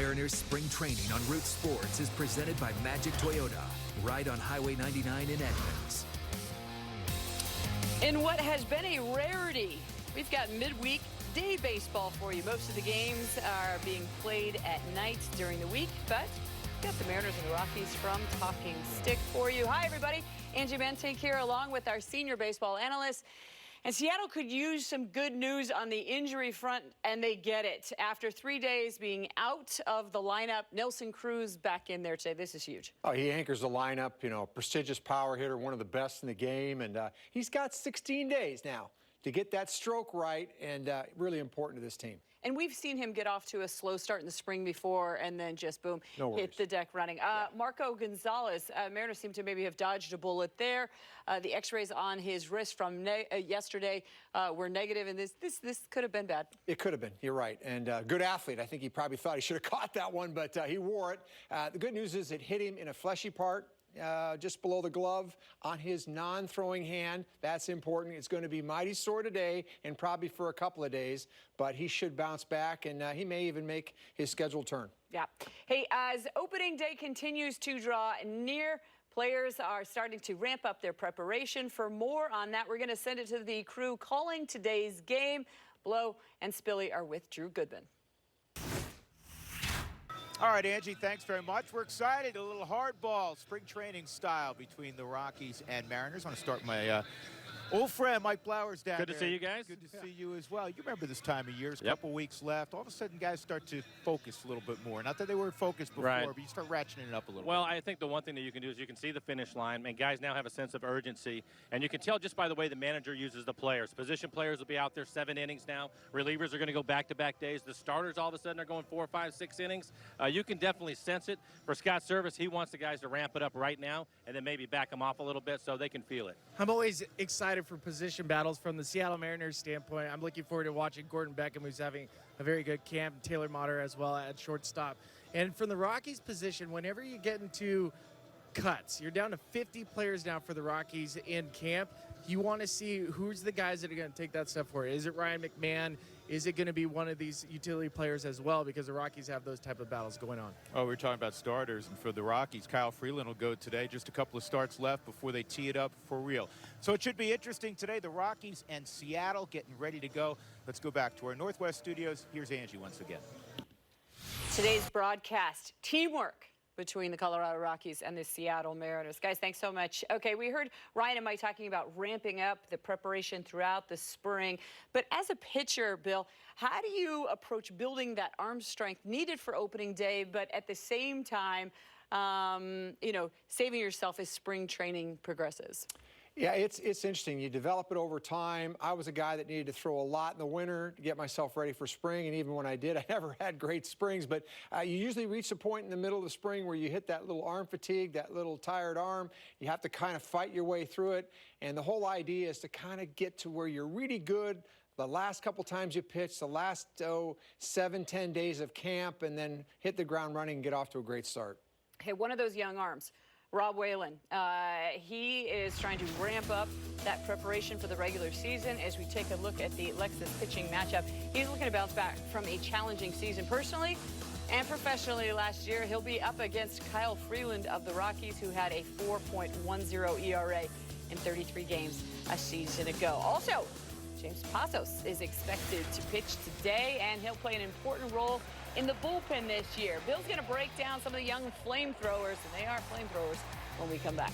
Mariners spring training on Root Sports is presented by Magic Toyota, right on Highway 99 in Edmonds. In what has been a rarity, we've got midweek day baseball for you. Most of the games are being played at night during the week, but we've got the Mariners and the Rockies from Talking Stick for you. Hi, everybody. Angie Mentink here, along with our senior baseball analyst. And Seattle could use some good news on the injury front, and they get it. After 3 days being out of the lineup, Nelson Cruz back in there today. This is huge. Oh, he anchors the lineup, you know, prestigious power hitter, one of the best in the game, and he's got 16 days now to get that stroke right, and really important to this team. And we've seen him get off to a slow start in the spring before and then just, boom, hit the deck running. Marco Gonzalez, Mariners seem to maybe have dodged a bullet there. The x-rays on his wrist from yesterday were negative, and this could have been bad. It could have been. You're right. And good athlete. I think he probably thought he should have caught that one, but he wore it. The good news is it hit him in a fleshy part. Just below the glove on his non-throwing hand. That's important. It's going to be mighty sore today and probably for a couple of days, but he should bounce back, and he may even make his scheduled turn. Yeah. Hey, as opening day continues to draw near, players are starting to ramp up their preparation. For more on that, we're going to send it to the crew calling today's game. Blow and Spilly are with Drew Goodman. All right, Angie, thanks very much. We're excited. A little hardball, spring training style between the Rockies and Mariners. I want to start my old friend, Mike Blowers, down there. Good to see you guys. Good to see you as well. You remember this time of year, a couple weeks left. All of a sudden, guys start to focus a little bit more. Not that they weren't focused before, but you start ratcheting it up a little bit. Well, I think the one thing that you can do is you can see the finish line, and guys now have a sense of urgency. And you can tell just by the way the manager uses the players. Position players will be out there 7 innings now. Relievers are going to go back-to-back days. The starters all of a sudden are going 4, 5, 6 innings. You can definitely sense it. For Scott Service, he wants the guys to ramp it up right now and then maybe back them off a little bit so they can feel it. I'm always excited for position battles from the Seattle Mariners standpoint. I'm looking forward to watching Gordon Beckham, who's having a very good camp, and Taylor Motter as well at shortstop. And from the Rockies position, whenever you get into cuts, you're down to 50 players now for the Rockies in camp. You want to see who's the guys that are going to take that step forward. Is it Ryan McMahon? Is it going to be one of these utility players as well? Because the Rockies have those type of battles going on. Oh, we're talking about starters, and for the Rockies, Kyle Freeland will go today. Just a couple of starts left before they tee it up for real. So it should be interesting today. The Rockies and Seattle getting ready to go. Let's go back to our Northwest studios. Here's Angie once again. Today's broadcast, teamwork between the Colorado Rockies and the Seattle Mariners. Guys, thanks so much. Okay, we heard Ryan and Mike talking about ramping up the preparation throughout the spring. But as a pitcher, Bill, how do you approach building that arm strength needed for opening day, but at the same time, you know, saving yourself as spring training progresses? Yeah, it's interesting. You develop it over time. I was a guy that needed to throw a lot in the winter to get myself ready for spring, and even when I did, I never had great springs. But you usually reach a point in the middle of the spring where you hit that little arm fatigue, that little tired arm. You have to kind of fight your way through it, and the whole idea is to kind of get to where you're really good the last couple times you pitch, the last 7, 10 days of camp, and then hit the ground running and get off to a great start. Hey, one of those young arms, Rob Whalen, he is trying to ramp up that preparation for the regular season. As we take a look at the Lexus pitching matchup, he's looking to bounce back from a challenging season personally and professionally last year. He'll be up against Kyle Freeland of the Rockies, who had a 4.10 ERA in 33 games a season ago. Also, James Passos is expected to pitch today, and he'll play an important role in the bullpen this year. Bill's going to break down some of the young flamethrowers, and they are flamethrowers, when we come back.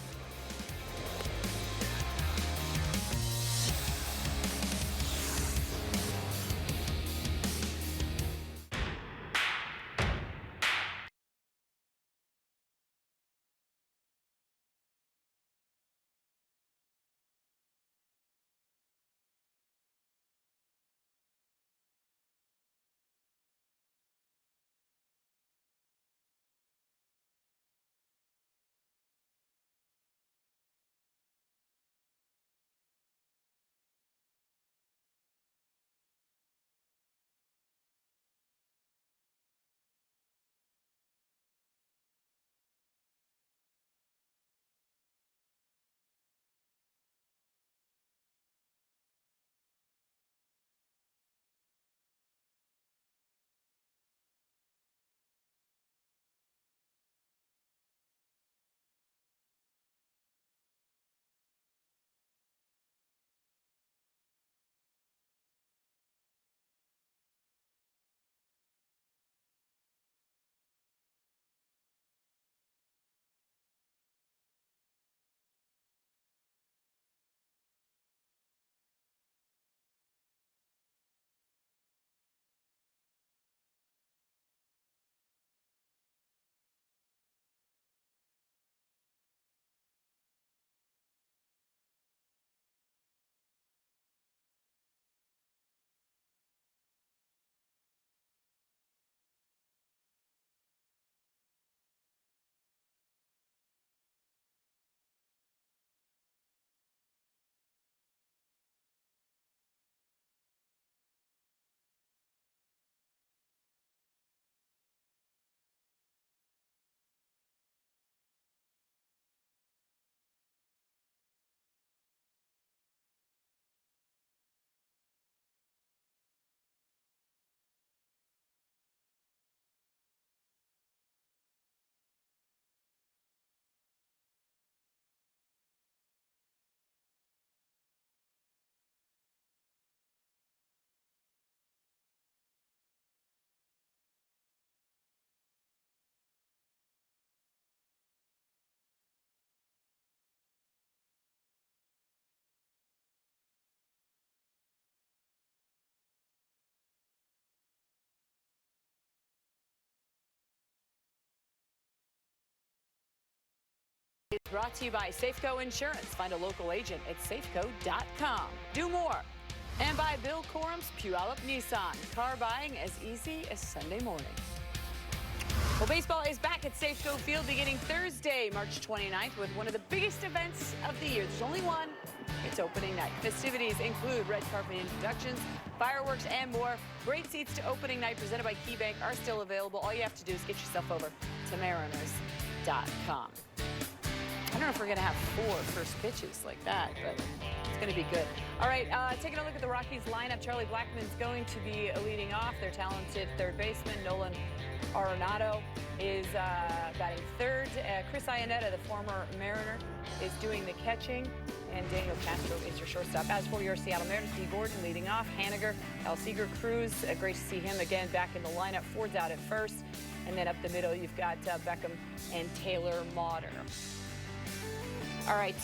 brought to you by Safeco Insurance. Find a local agent at safeco.com. Do more. And by Bill Corum's Puyallup Nissan. Car buying as easy as Sunday morning. Well, baseball is back at Safeco Field beginning Thursday, March 29th, with one of the biggest events of the year. There's only one. It's opening night. Festivities include red carpet introductions, fireworks, and more. Great seats to opening night presented by KeyBank are still available. All you have to do is get yourself over to mariners.com. I don't know if we're going to have 4 first pitches like that, but it's going to be good. All right, taking a look at the Rockies lineup. Charlie Blackmon's going to be leading off. Their talented third baseman, Nolan Arenado, is batting third. Chris Iannetta, the former Mariner, is doing the catching. And Daniel Castro is your shortstop. As for your Seattle Mariners, D. Gordon leading off. Haniger, Alcigar, Cruz. Great to see him again back in the lineup. Ford's out at first. And then up the middle, you've got Beckham and Taylor Lauder. All right,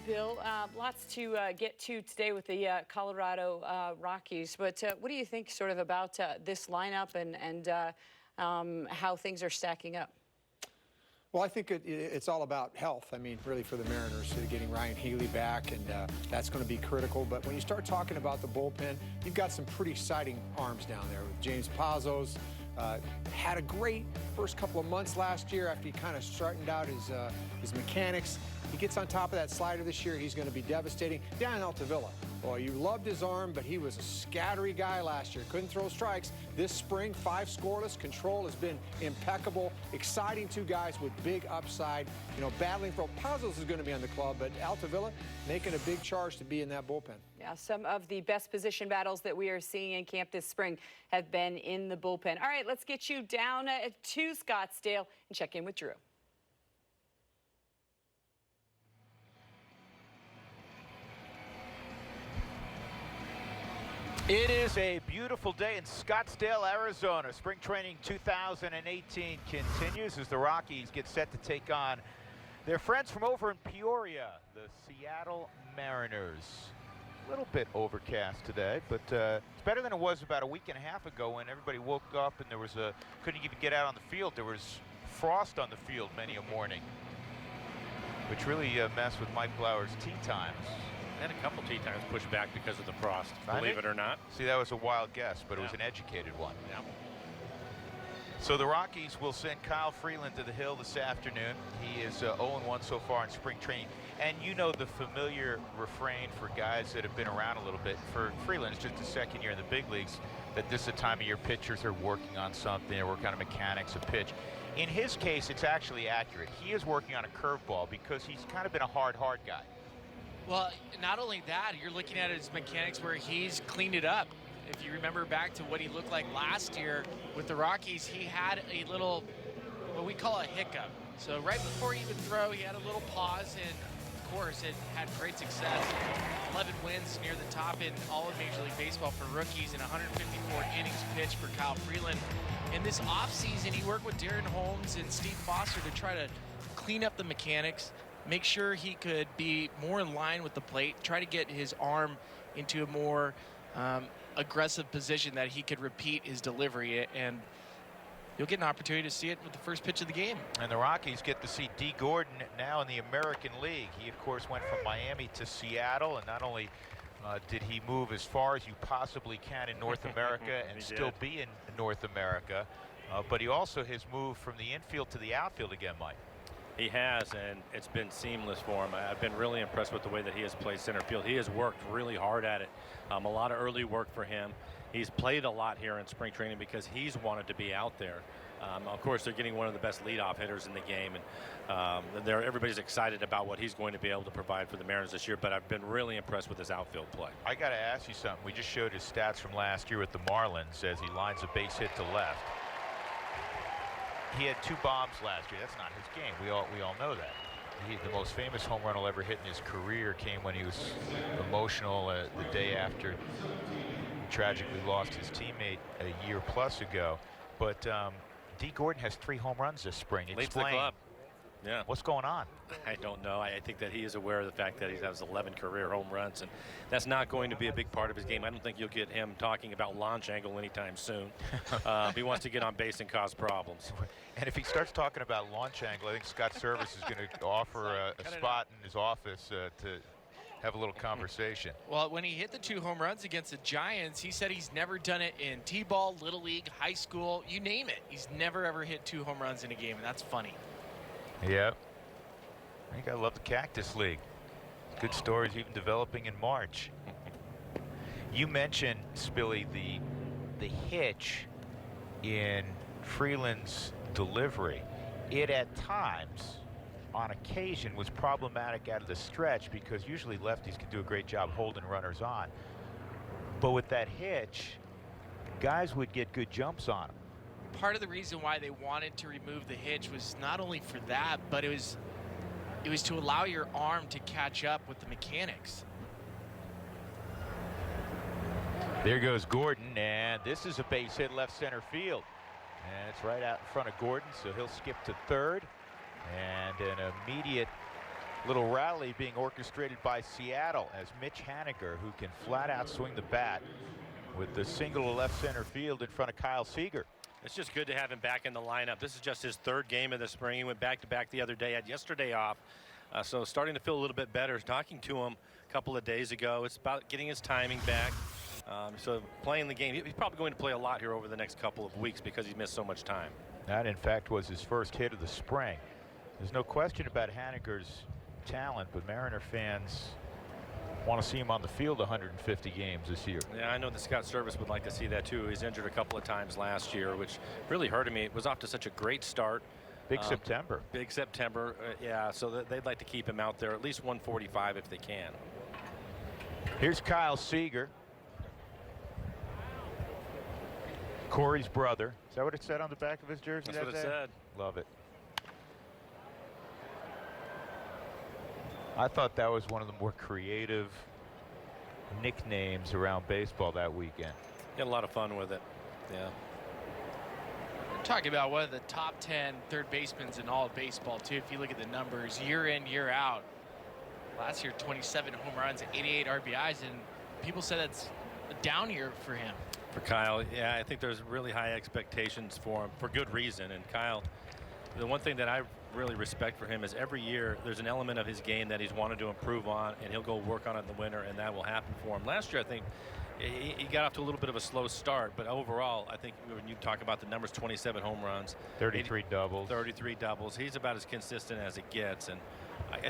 Bill, lots to get to today with the Colorado Rockies. But what do you think sort of about this lineup and how things are stacking up? Well, I think it's all about health. I mean, really for the Mariners, getting Ryan Healy back, and that's going to be critical. But when you start talking about the bullpen, you've got some pretty exciting arms down there with James Pazos. Had a great first couple of months last year after he kind of straightened out his mechanics. He gets on top of that slider this year, he's going to be devastating. Dan Altavilla, well, you loved his arm, but he was a scattery guy last year. Couldn't throw strikes. This spring, 5 scoreless. Control has been impeccable. Exciting 2 guys with big upside. You know, battling for Pazos is going to be on the club, but Altavilla making a big charge to be in that bullpen. Yeah, some of the best position battles that we are seeing in camp this spring have been in the bullpen. All right, let's get you down to Scottsdale and check in with Drew. It is a beautiful day in Scottsdale, Arizona. Spring training 2018 continues as the Rockies get set to take on their friends from over in Peoria, the Seattle Mariners. A little bit overcast today, but it's better than it was about a week and a half ago when everybody woke up and there was couldn't even get out on the field. There was frost on the field many a morning, which really messed with Mike Blauer's tee times. And a couple tee times pushed back because of the frost, believe it or not. See, that was a wild guess, but it was an educated one. Yeah. So the Rockies will send Kyle Freeland to the hill this afternoon. He is 0-1 so far in spring training. And you know the familiar refrain for guys that have been around a little bit. For Freeland, it's just his second year in the big leagues, that this is the time of year pitchers are working on something. They're working on mechanics of pitch. In his case, it's actually accurate. He is working on a curveball because he's kind of been a hard guy. Well, not only that, you're looking at his mechanics where he's cleaned it up. If you remember back to what he looked like last year with the Rockies, he had a little, what we call a hiccup. So right before he would throw, he had a little pause, and of course, it had great success. 11 wins near the top in all of Major League Baseball for rookies and 154 innings pitched for Kyle Freeland. In this offseason, he worked with Darren Holmes and Steve Foster to try to clean up the mechanics, make sure he could be more in line with the plate, try to get his arm into a more aggressive position that he could repeat his delivery, and you'll get an opportunity to see it with the first pitch of the game. And the Rockies get to see D. Gordon now in the American League. He, of course, went from Miami to Seattle, and not only did he move as far as you possibly can in North America and still be in North America, but he also has moved from the infield to the outfield again, Mike. He has, and it's been seamless for him. I've been really impressed with the way that he has played center field. He has worked really hard at it. A lot of early work for him. He's played a lot here in spring training because he's wanted to be out there. Of course, they're getting one of the best leadoff hitters in the game, and everybody's excited about what he's going to be able to provide for the Mariners this year, but I've been really impressed with his outfield play. I got to ask you something. We just showed his stats from last year with the Marlins as he lines a base hit to left. He had 2 bombs last year. That's not his game. We all know that. The most famous home run he'll ever hit in his career came when he was emotional the day after he tragically lost his teammate a year plus ago. But D. Gordon has 3 home runs this spring. Leads the club. Yeah. What's going on? I don't know. I think that he is aware of the fact that he has 11 career home runs, and that's not going to be a big part of his game. I don't think you'll get him talking about launch angle anytime soon. He wants to get on base and cause problems. And if he starts talking about launch angle, I think Scott Service is going to offer a spot in his office to have a little conversation. Well, when he hit the 2 home runs against the Giants, he said he's never done it in T-ball, Little League, high school, you name it. He's never ever hit 2 home runs in a game, and that's funny. Yep. You gotta love the Cactus League. Good stories even developing in March. You mentioned, Spilly, the hitch in Freeland's delivery. It at times, on occasion, was problematic out of the stretch because usually lefties can do a great job holding runners on. But with that hitch, guys would get good jumps on him. Part of the reason why they wanted to remove the hitch was not only for that, but it was to allow your arm to catch up with the mechanics. There goes Gordon, and this is a base hit left center field. And it's right out in front of Gordon, so he'll skip to third. And an immediate little rally being orchestrated by Seattle as Mitch Haniger, who can flat out swing the bat with the single to left center field in front of Kyle Seager. It's just good to have him back in the lineup. This is just his 3rd game of the spring. He went back-to-back the other day, had yesterday off. So starting to feel a little bit better. Talking to him a couple of days ago, it's about getting his timing back. So playing the game, he's probably going to play a lot here over the next couple of weeks because he's missed so much time. That, in fact, was his first hit of the spring. There's no question about Haniger's talent, but Mariner fans want to see him on the field 150 games this year. Yeah, I know that Scott Service would like to see that too. He's injured a couple of times last year, which really hurted me. It was off to such a great start. Big September. Big September, yeah, so they'd like to keep him out there at least 145 if they can. Here's Kyle Seager, Corey's brother. Is that what it said on the back of his jersey? That's what it said. Love it. I thought that was one of the more creative nicknames around baseball that weekend. Had a lot of fun with it. Yeah. We're talking about one of the top 10 third basemen in all of baseball, too. If you look at the numbers, year in, year out. Last year, 27 home runs, 88 RBIs, and people said that's a down year for him. For Kyle, yeah, I think there's really high expectations for him for good reason. And Kyle, the one thing that I really respect for him is every year there's an element of his game that he's wanted to improve on, and he'll go work on it in the winter, and that will happen for him. Last year, I think he got off to a little bit of a slow start, but overall, I think when you talk about the numbers, 27 home runs, 33 doubles. 33 doubles. He's about as consistent as it gets, and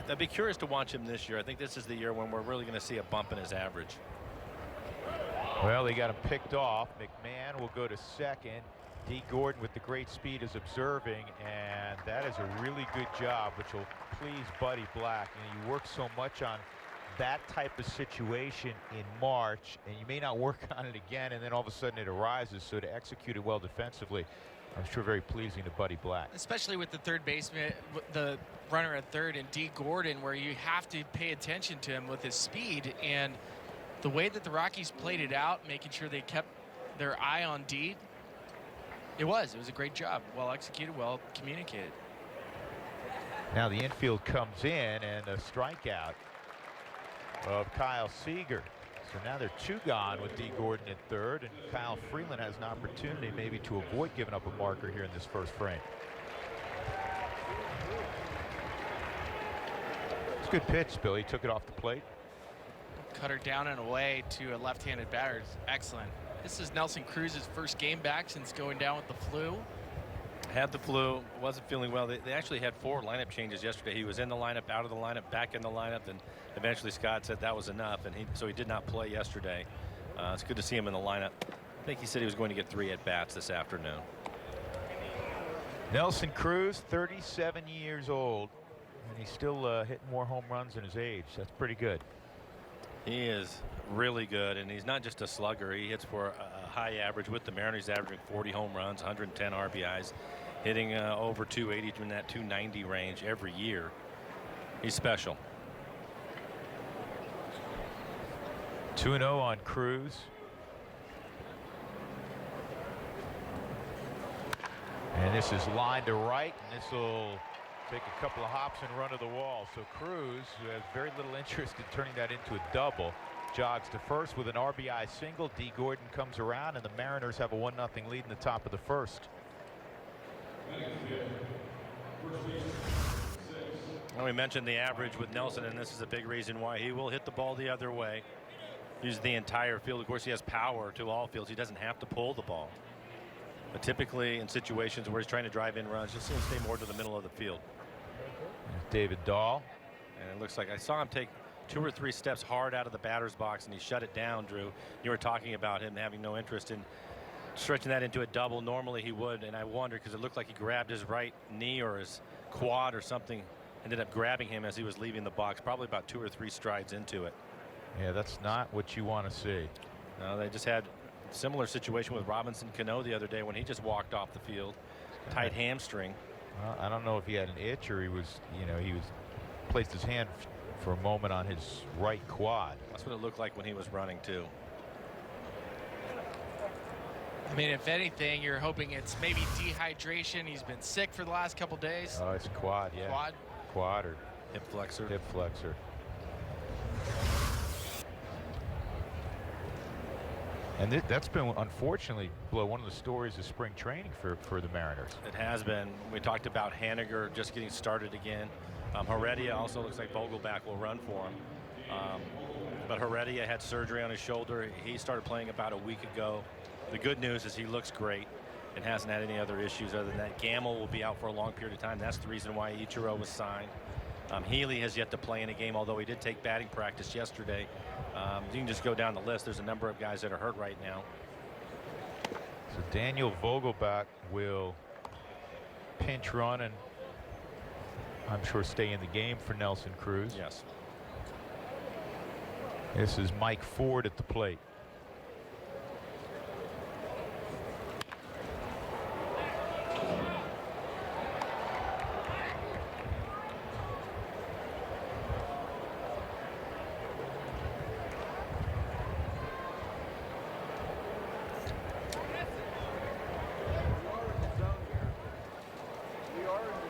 I'd be curious to watch him this year. I think this is the year when we're really going to see a bump in his average. Well, they got him picked off. McMahon will go to second. D. Gordon with the great speed is observing, and that is a really good job, which will please Buddy Black. You know, you work so much on that type of situation in March, and you may not work on it again, and then all of a sudden it arises. So to execute it well defensively, I'm sure very pleasing to Buddy Black. Especially with the third baseman, the runner at third, and D. Gordon, where you have to pay attention to him with his speed. And the way that the Rockies played it out, making sure they kept their eye on D, it was a great job. Well executed, well communicated. Now the infield comes in, and a strikeout of Kyle Seager. So now they're 2 gone with D. Gordon at third, and Kyle Freeland has an opportunity maybe to avoid giving up a marker here in this first frame. It's a good pitch, Bill. He took it off the plate. Cut her down and away to a left-handed batter. It's excellent. This is Nelson Cruz's first game back since going down with the flu. Had the flu, wasn't feeling well. They actually had 4 lineup changes yesterday. He was in the lineup, out of the lineup, back in the lineup, and eventually Scott said that was enough, and so he did not play yesterday. It's good to see him in the lineup. I think he said he was going to get 3 at-bats this afternoon. Nelson Cruz, 37 years old, and he's still hitting more home runs than his age. That's pretty good. He is really good, and he's not just a slugger. He hits for a high average with the Mariners, averaging 40 home runs, 110 RBIs, hitting over 280 in that 290 range every year. He's special. 2-0 on Cruz. And this is lined to right, and this will take a couple of hops and run to the wall. So Cruz, who has very little interest in turning that into a double, jogs to first with an RBI single. D. Gordon comes around, and the Mariners have a 1-0 lead in the top of the first. Well, we mentioned the average with Nelson, and this is a big reason why he will hit the ball the other way. Use the entire field. Of course, he has power to all fields. He doesn't have to pull the ball. But typically in situations where he's trying to drive in runs, just stay more to the middle of the field. David Dahl. And it looks like I saw him take 2 or 3 steps hard out of the batter's box, and he shut it down, Drew. You were talking about him having no interest in stretching that into a double. Normally he would, and I wonder because it looked like he grabbed his right knee or his quad or something, ended up grabbing him as he was leaving the box, probably about 2 or 3 strides into it. Yeah, that's not what you want to see. No, they just had a similar situation with Robinson Cano the other day when he just walked off the field. Tight hamstring. Well, I don't know if he had an itch or he was, he was placed his hand for a moment on his right quad. That's what it looked like when he was running too. I mean, if anything, you're hoping it's maybe dehydration. He's been sick for the last couple days. Oh, it's quad, yeah. Quad or hip flexor. Hip flexor. And that's been, unfortunately, one of the stories of spring training for the Mariners. It has been. We talked about Haniger just getting started again. Heredia also looks like Vogelbach will run for him. But Heredia had surgery on his shoulder. He started playing about a week ago. The good news is he looks great and hasn't had any other issues other than that. Gamble will be out for a long period of time. That's the reason why Ichiro was signed. Healy has yet to play in a game, although he did take batting practice yesterday. You can just go down the list. There's a number of guys that are hurt right now. So Daniel Vogelbach will pinch run and I'm sure stay in the game for Nelson Cruz. Yes. This is Mike Ford at the plate.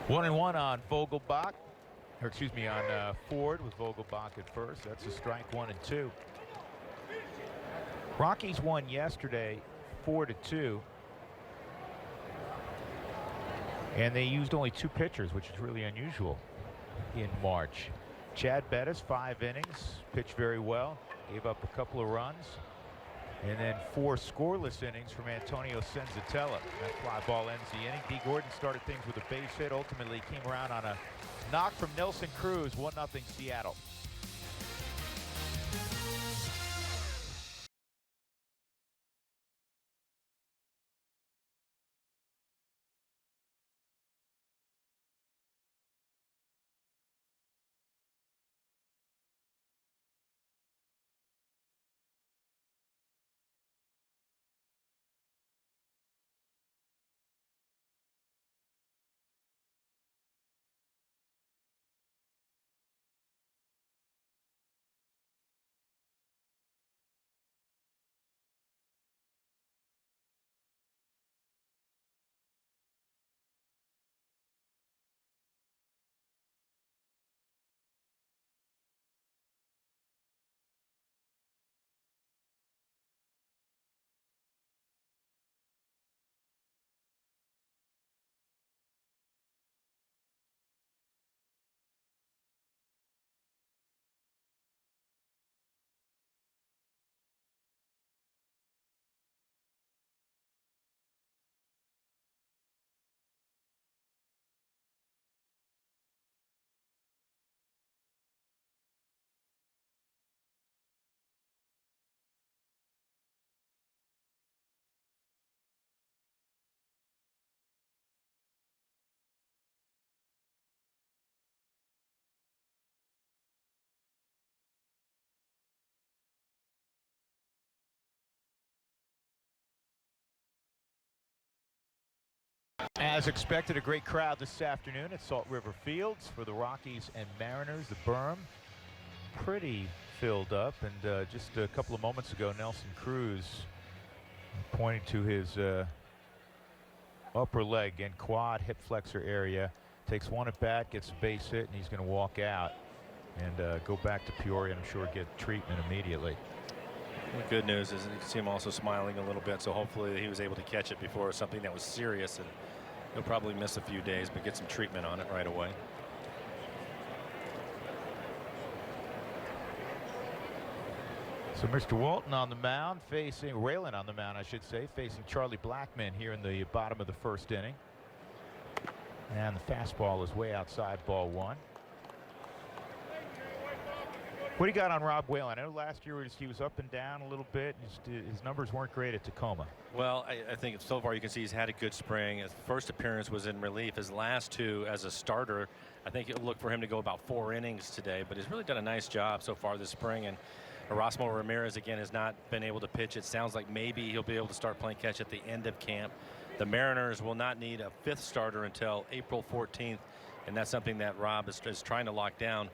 One and one on Vogelbach, or excuse me, on Ford with Vogelbach at first. That's a strike, 1-2. Rockies won yesterday 4-2. And they used only 2 pitchers, which is really unusual in March. Chad Bettis, 5 innings, pitched very well, gave up a couple of runs. And then 4 scoreless innings from Antonio Senzatella. That fly ball ends the inning. D. Gordon started things with a base hit. Ultimately came around on a knock from Nelson Cruz. 1-0 Seattle. As expected, a great crowd this afternoon at Salt River Fields for the Rockies and Mariners. The berm pretty filled up, and just a couple of moments ago, Nelson Cruz pointing to his upper leg and quad hip flexor area. Takes one at bat, gets a base hit, and he's going to walk out and go back to Peoria, and I'm sure get treatment immediately. The good news is you can see him also smiling a little bit, so hopefully he was able to catch it before something that was serious, and he'll probably miss a few days, but get some treatment on it right away. So Mr. Walton on the mound, facing Whalen on the mound, I should say, facing Charlie Blackman here in the bottom of the first inning. And the fastball is way outside, ball one. What do you got on Rob Whalen? I know last year he was up and down a little bit. His numbers weren't great at Tacoma. Well, I think so far you can see he's had a good spring. His first appearance was in relief. His last two as a starter, I think it'll look for him to go about 4 innings today. But he's really done a nice job so far this spring. And Erasmo Ramirez, again, has not been able to pitch. It sounds like maybe he'll be able to start playing catch at the end of camp. The Mariners will not need a 5th starter until April 14th. And that's something that Rob is trying to lock down.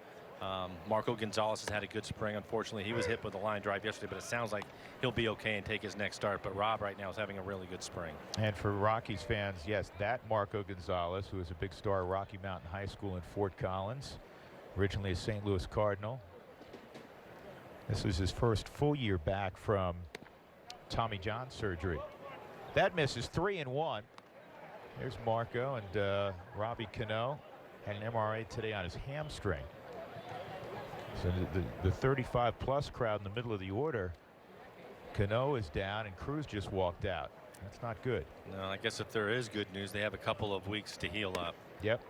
Marco Gonzalez has had a good spring. Unfortunately, he was hit with a line drive yesterday, but it sounds like he'll be okay and take his next start. But Rob right now is having a really good spring. And for Rockies fans, yes, that Marco Gonzalez, who was a big star at Rocky Mountain High School in Fort Collins, originally a St. Louis Cardinal. This was his first full year back from Tommy John surgery. That misses 3-1. There's Marco, and Robbie Cano had an MRI today on his hamstring. So the 35-plus crowd in the middle of the order, Cano is down and Cruz just walked out. That's not good. No, I guess if there is good news, they have a couple of weeks to heal up. Yep.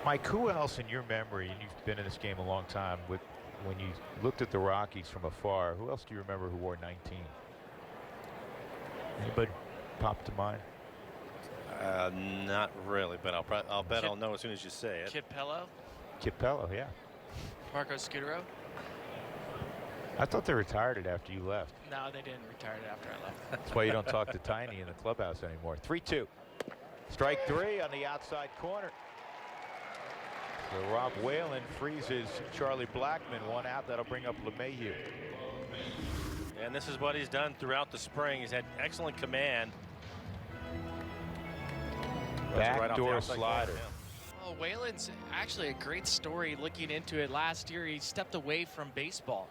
Mike, who else in your memory, and you've been in this game a long time, when you looked at the Rockies from afar, who else do you remember who wore 19? Anybody pop to mind? Not really, but I'll bet I'll know as soon as you say it. Capello? Capello, yeah. Marco Scudero? I thought they retired it after you left. No, they didn't retire it after I left. That's why you don't talk to Tiny in the clubhouse anymore. 3-2. Strike 3 on the outside corner. So Rob Whalen freezes Charlie Blackman. 1 out. That'll bring up LeMahieu. And this is what he's done throughout the spring. He's had excellent command. Backdoor slider. Well, Whalen's actually a great story. Looking into it, last year he stepped away from baseball.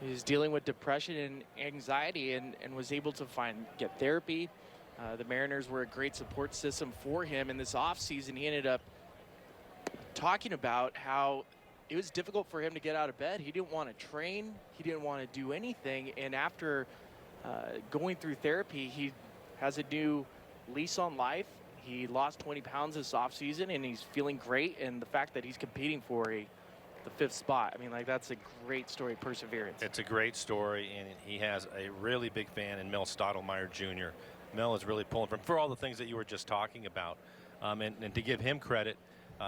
He was dealing with depression and anxiety and was able to get therapy. The Mariners were a great support system for him. In this offseason, he ended up talking about how it was difficult for him to get out of bed. He didn't want to train. He didn't want to do anything. And after going through therapy, he has a new lease on life. He lost 20 pounds this offseason, and he's feeling great. And the fact that he's competing for the 5th spot, I mean, like, that's a great story of perseverance. It's a great story, and he has a really big fan in Mel Stottlemyre Jr. Mel is really pulling for all the things that you were just talking about. And to give him credit,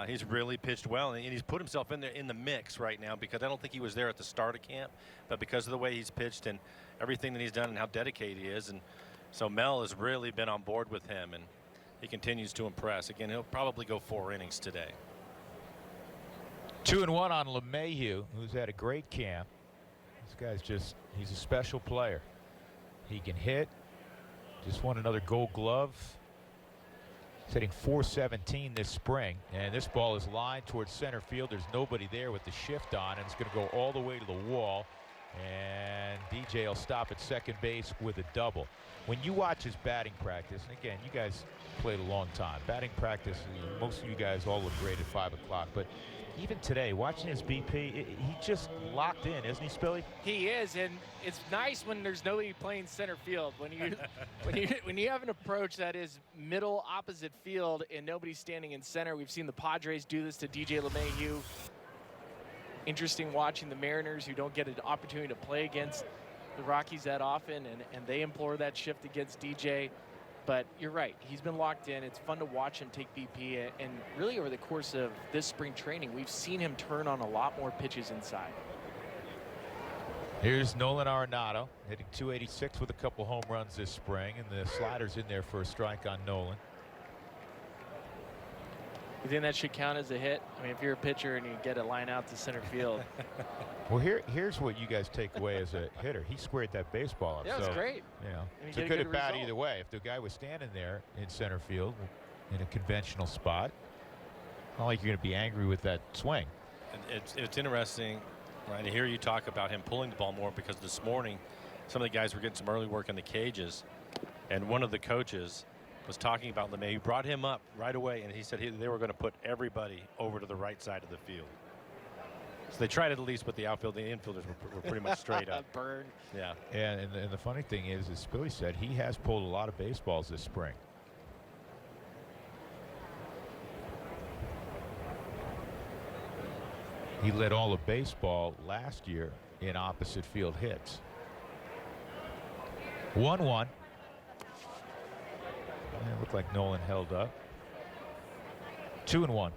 he's really pitched well, and he's put himself in the mix right now, because I don't think he was there at the start of camp, but because of the way he's pitched and everything that he's done and how dedicated he is. And so Mel has really been on board with him, and he continues to impress. Again, he'll probably go 4 innings today. 2-1 on LeMahieu, who's had a great camp. This guy's he's a special player. He can hit. Just won another Gold Glove. He's hitting .417 this spring, and this ball is lined towards center field. There's nobody there with the shift on, and it's going to go all the way to the wall. And DJ will stop at second base with a double. When you watch his batting practice, and again, you guys played a long time. Batting practice, most of you guys all look great at 5 o'clock, but even today, watching his BP, he just locked in, isn't he, Spilly? He is, and it's nice when there's nobody playing center field. When you have an approach that is middle opposite field and nobody's standing in center. We've seen the Padres do this to DJ LeMahieu. Interesting watching the Mariners, who don't get an opportunity to play against the Rockies that often, and they implore that shift against DJ. But you're right, he's been locked in. It's fun to watch him take BP, and really over the course of this spring training, we've seen him turn on a lot more pitches inside. Here's Nolan Arenado, hitting .286 with a couple home runs this spring, and the slider's in there for a strike on Nolan. You think that should count as a hit? I mean, if you're a pitcher and you get a line out to center field. Well, here's what you guys take away as a hitter. He squared that baseball up. Yeah, it's great. You know, And it's you a get good a or bad result. either way. If the guy was standing there in center field in a conventional spot, not like you're going to be angry with that swing. And it's interesting, right, to hear you talk about him pulling the ball more, because this morning some of the guys were getting some early work in the cages, and one of the coaches was talking about LeMay. He brought him up right away, and he said they were going to put everybody over to the right side of the field. So they tried it at least with the outfield. The infielders were pretty much straight up. Burn. Yeah. And the funny thing is, as Billy said, he has pulled a lot of baseballs this spring. He led all of baseball last year in opposite field hits. 1-1. Yeah, it looked like Nolan held up. 2-1.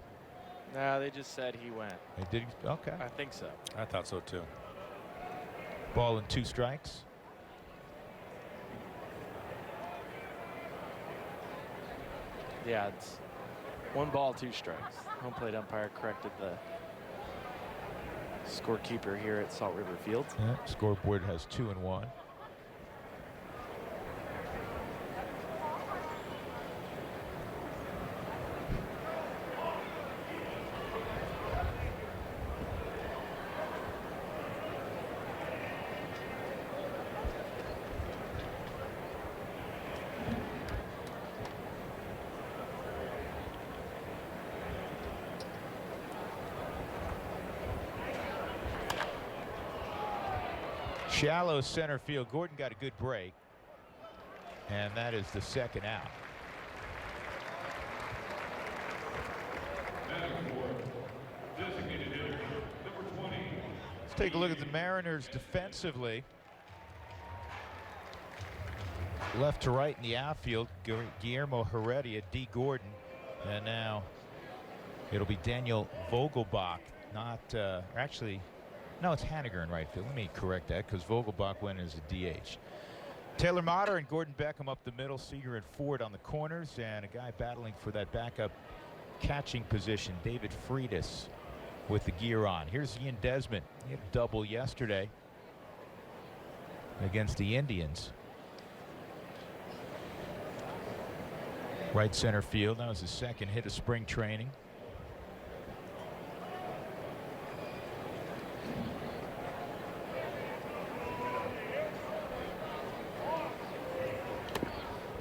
No, they just said he went. They did. Okay. I think so. I thought so too. Ball and 2 strikes. Yeah, it's 1 ball, 2 strikes. Home plate umpire corrected the scorekeeper here at Salt River Field. Yeah, scoreboard has 2-1. Shallow center field. Gordon got a good break, and that is the second out. Let's take a look at the Mariners defensively. Left to right in the outfield, Guillermo Heredia, D. Gordon, and now it'll be Daniel Vogelbach. Not actually. No, it's Haniger in right field. Let me correct that, because Vogelbach went as a DH. Taylor Motter and Gordon Beckham up the middle. Seager and Ford on the corners, and a guy battling for that backup catching position, David Freitas, with the gear on. Here's Ian Desmond. He had a double yesterday against the Indians. Right center field. That was his second hit of spring training.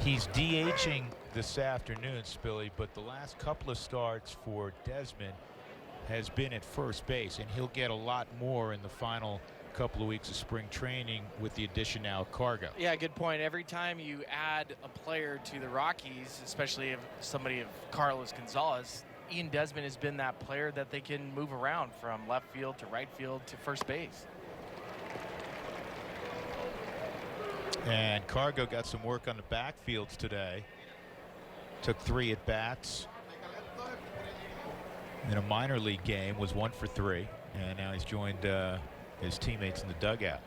He's DHing this afternoon, Spilly, but the last couple of starts for Desmond has been at first base, and he'll get a lot more in the final couple of weeks of spring training with the addition now of Cargo. Yeah, good point. Every time you add a player to the Rockies, especially if somebody of Carlos Gonzalez, Ian Desmond has been that player that they can move around from left field to right field to first base. And Cargo got some work on the backfields today. Took 3 at bats in a minor league game, was 1 for 3, and now he's joined his teammates in the dugout.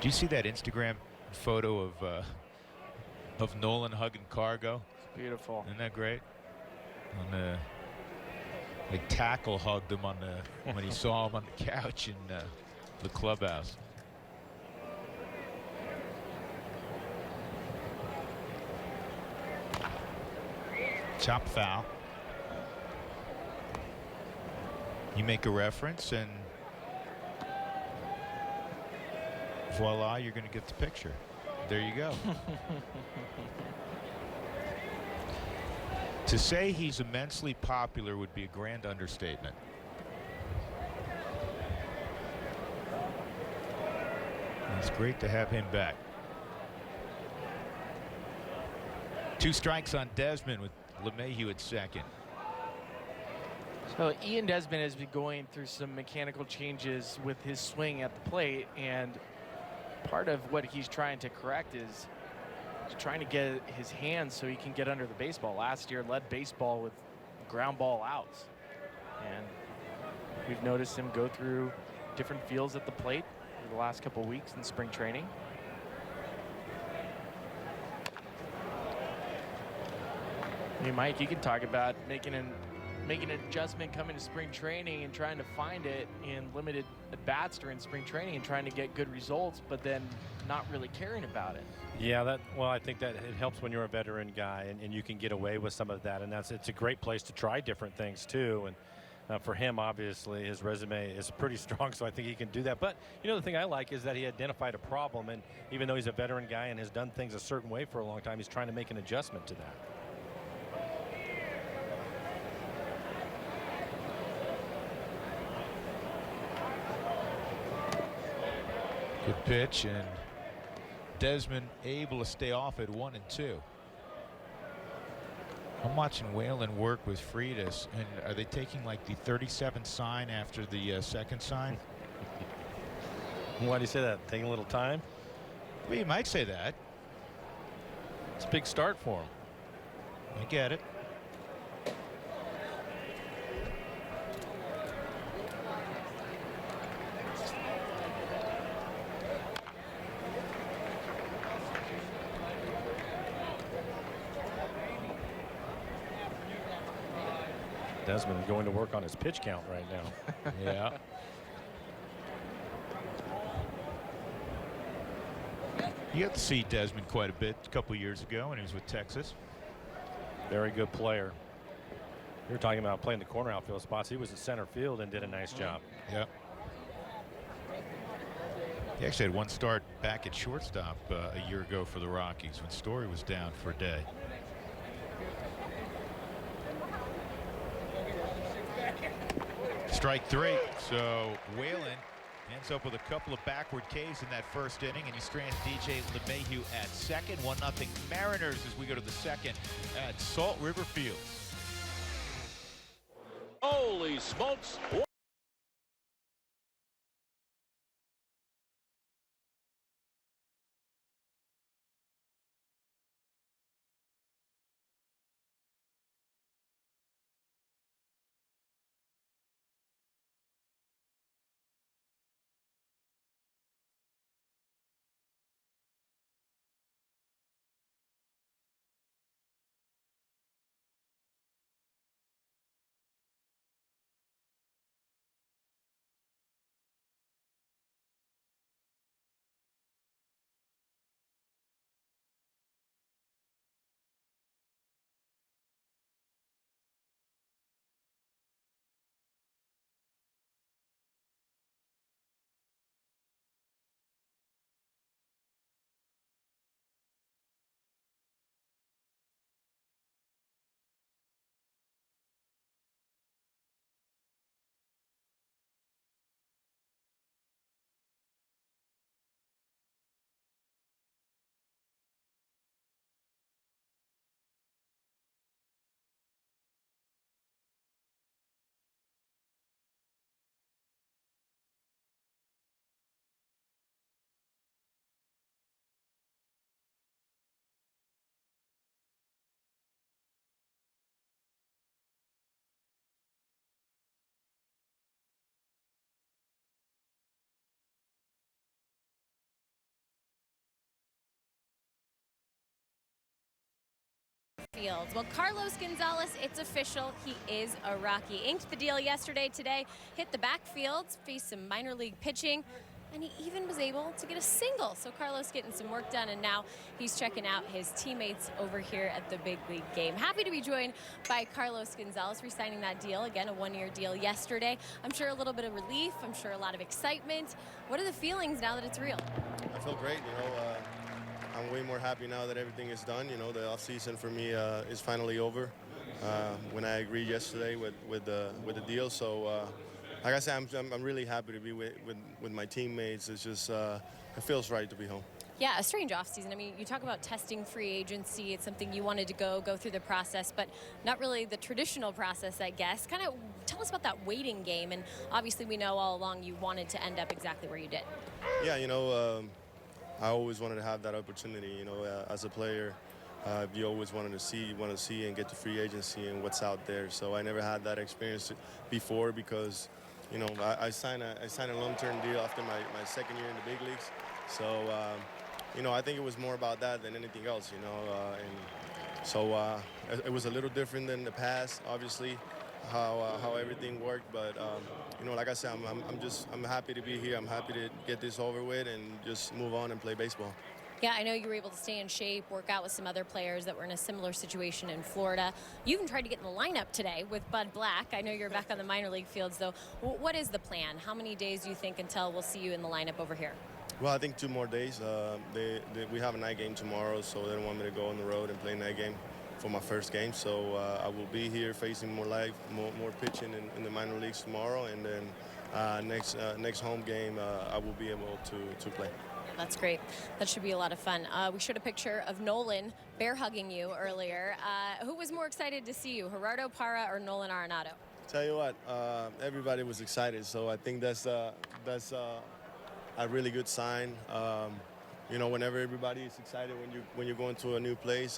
Do you see that Instagram photo of Nolan hugging Cargo? It's beautiful. Isn't that great? On the like Tackle hugged him on the when he saw him on the couch in the clubhouse. Chop foul. You make a reference and voila, you're going to get the picture. There you go. To say he's immensely popular would be a grand understatement. It's great to have him back. 2 strikes on Desmond with LeMahieu at second. So Ian Desmond has been going through some mechanical changes with his swing at the plate, and part of what he's trying to correct is trying to get his hands so he can get under the baseball. Last year led baseball with ground ball outs, and we've noticed him go through different fields at the plate over the last couple of weeks in spring training. Hey, Mike, you can talk about making an adjustment coming to spring training and trying to find it in limited at-bats during spring training and trying to get good results, but then not really caring about it. Yeah, well, I think that it helps when you're a veteran guy and you can get away with some of that, and it's a great place to try different things too. And for him, obviously, his resume is pretty strong, so I think he can do that. But, you know, the thing I like is that he identified a problem, and even though he's a veteran guy and has done things a certain way for a long time, he's trying to make an adjustment to that. Good pitch, and Desmond able to stay off at 1-2. I'm watching Whalen work with Freitas, and are they taking like the 37 sign after the second sign? Why do you say that? Taking a little time? Well, you might say that. It's a big start for him. I get it. Desmond going to work on his pitch count right now. Yeah. You got to see Desmond quite a bit a couple years ago when he was with Texas. Very good player. You're talking about playing the corner outfield spots. He was at center field and did a nice job. Yeah. He actually had one start back at shortstop a year ago for the Rockies when Story was down for a day. Strike three. So Whalen ends up with a couple of backward Ks in that first inning, and he strands DJ LeMahieu at second. 1-0 Mariners as we go to the second at Salt River Field. Holy smokes. Fields. Well, Carlos Gonzalez, it's official. He is a Rocky. Inked the deal yesterday, today, hit the backfield, faced some minor league pitching, and he even was able to get a single. So Carlos getting some work done, and now he's checking out his teammates over here at the big league game. Happy to be joined by Carlos Gonzalez, re-signing that deal. Again, a one-year deal yesterday. I'm sure a little bit of relief. I'm sure a lot of excitement. What are the feelings now that it's real? I feel great, I'm way more happy now that everything is done. The off season for me is finally over. When I agreed yesterday with the deal, so like I said, I'm really happy to be with my teammates. It's just it feels right to be home. Yeah, a strange offseason. I mean, you talk about testing free agency. It's something you wanted to go through the process, but not really the traditional process, I guess. Kind of tell us about that waiting game. And obviously, we know all along you wanted to end up exactly where you did. Yeah, I always wanted to have that opportunity. As a player, you always want to see and get to free agency and what's out there. So I never had that experience before because, I signed a long-term deal after my second year in the big leagues. So, I think it was more about that than anything else, and So it was a little different than the past, obviously, how everything worked. But you know, like I said, I'm happy to be here. I'm happy to get this over with and just move on and play baseball. Yeah, I know you were able to stay in shape, work out with some other players that were in a similar situation in Florida. You even tried to get in the lineup today with Bud Black. I know you're back on the minor league fields, though. What is the plan? How many days do you think until we'll see you in the lineup over here? Well, I think 2 more days. We have a night game tomorrow, so they don't want me to go on the road and play night game for my first game. So I will be here facing more pitching in the minor leagues tomorrow, and then next home game I will be able to play. That's great. That should be a lot of fun. We showed a picture of Nolan bear hugging you earlier. Who was more excited to see you, Gerardo Parra or Nolan Arenado? Tell you what, everybody was excited, so I think that's a really good sign. You know, whenever everybody is excited when you're going to a new place,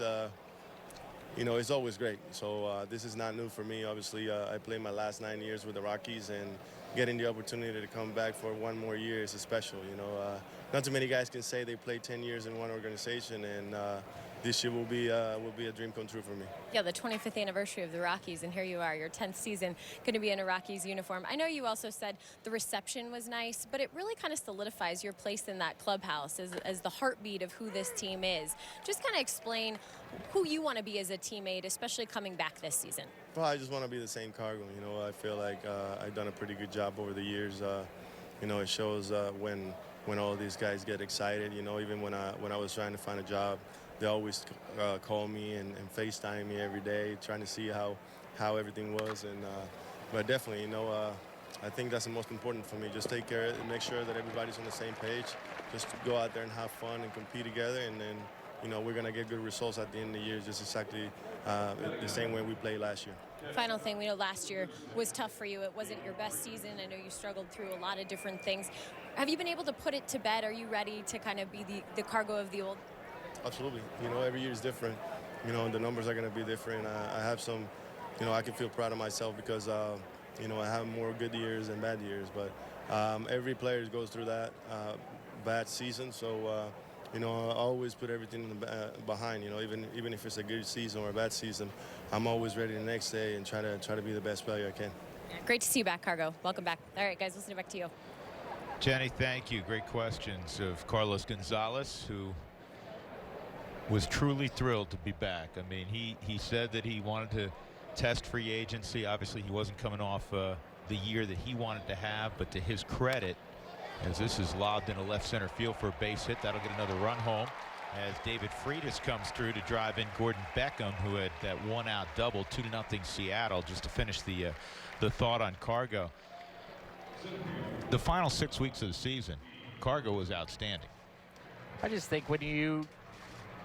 you know, it's always great. So this is not new for me. Obviously, I played my last 9 years with the Rockies, and getting the opportunity to come back for 1 more year is special. You know, not too many guys can say they played 10 years in one organization, and this year will be a dream come true for me. Yeah, the 25th anniversary of the Rockies, and here you are, your 10th season, going to be in a Rockies uniform. I know you also said the reception was nice, but it really kind of solidifies your place in that clubhouse as the heartbeat of who this team is. Just kind of explain who you want to be as a teammate, especially coming back this season. Well, I just want to be the same Cargo. You know, I feel like I've done a pretty good job over the years. You know, it shows when all these guys get excited. You know, even when I was trying to find a job, they always call me and FaceTime me every day, trying to see how everything was. And but definitely, you know, I think that's the most important for me. Just take care of it and make sure that everybody's on the same page. Just go out there and have fun and compete together, and then, you know, we're going to get good results at the end of the year, just exactly the same way we played last year. Final thing, we know last year was tough for you. It wasn't your best season. I know you struggled through a lot of different things. Have you been able to put it to bed? Are you ready to kind of be the Cargo of the old? Absolutely. You know, every year is different. You know, the numbers are going to be different. I have some, you know, I can feel proud of myself because, you know, I have more good years and bad years. But every player goes through that bad season. So, you know, I always put everything behind. You know, even if it's a good season or a bad season, I'm always ready the next day and try to be the best player I can. Great to see you back, Cargo. Welcome back. All right, guys, listening back to you. Jenny, thank you. Great questions of Carlos Gonzalez, who was truly thrilled to be back. I mean, he said that he wanted to test free agency. Obviously, he wasn't coming off the year that he wanted to have, but to his credit, as this is lobbed in a left center field for a base hit, that'll get another run home as David Freitas comes through to drive in Gordon Beckham, who had that 1-out double, 2-0 Seattle, just to finish the thought on Cargo. The final 6 weeks of the season, Cargo was outstanding. I just think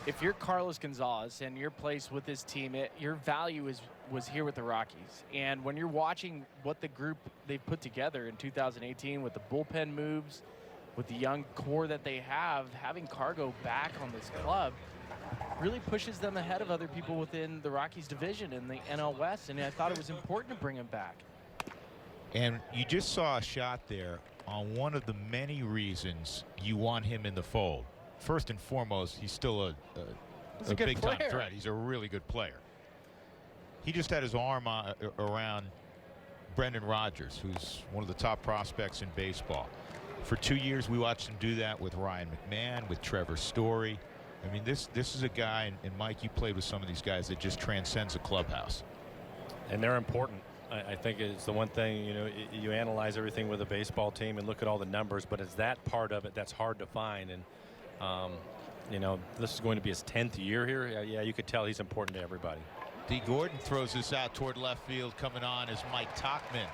if you're Carlos Gonzalez and you're placed with this team, your value was here with the Rockies. And when you're watching what the group they've put together in 2018 with the bullpen moves, with the young core that they have, having Cargo back on this club really pushes them ahead of other people within the Rockies division in the NL West. And I thought it was important to bring him back. And you just saw a shot there on one of the many reasons you want him in the fold. First and foremost, he's still a big-time threat. He's a really good player. He just had his arm around Brendan Rodgers, who's one of the top prospects in baseball. For 2 years, we watched him do that with Ryan McMahon, with Trevor Story. I mean, this is a guy, and Mike, you played with some of these guys, that just transcends a clubhouse. And they're important. I think it's the one thing, you know, you analyze everything with a baseball team and look at all the numbers, but it's that part of it that's hard to find. And you know, this is going to be his 10th year here. Yeah, you could tell he's important to everybody. D. Gordon throws this out toward left field. Coming on is Mike Tauchman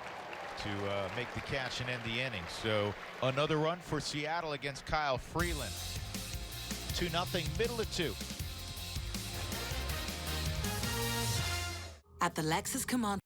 to make the catch and end the inning. So another run for Seattle against Kyle Freeland. 2-0, middle of 2. At the Lexus Command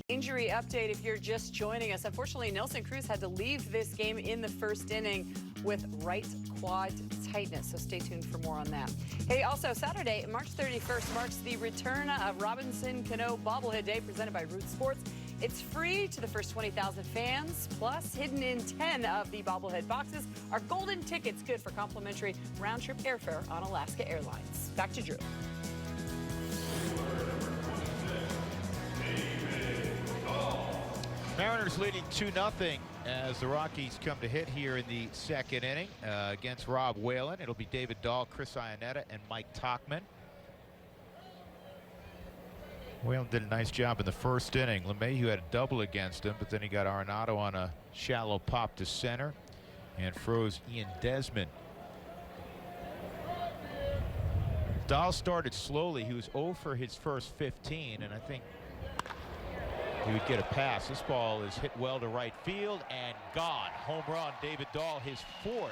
Injury update if you're just joining us. Unfortunately, Nelson Cruz had to leave this game in the first inning with right quad tightness, so stay tuned for more on that. Hey, also Saturday, March 31st marks the return of Robinson Cano Bobblehead Day presented by Root Sports. It's free to the first 20,000 fans, plus hidden in 10 of the bobblehead boxes are golden tickets good for complimentary round-trip airfare on Alaska Airlines. Back to Drew. Mariners leading 2-0 as the Rockies come to hit here in the second inning against Rob Whalen. It'll be David Dahl, Chris Iannetta, and Mike Tauchman. Whalen did a nice job in the first inning. LeMahieu had a double against him, but then he got Arenado on a shallow pop to center and froze Ian Desmond. Dahl started slowly. He was 0 for his first 15, and I think he would get a pass. This ball is hit well to right field and gone. Home run, David Dahl, his 4th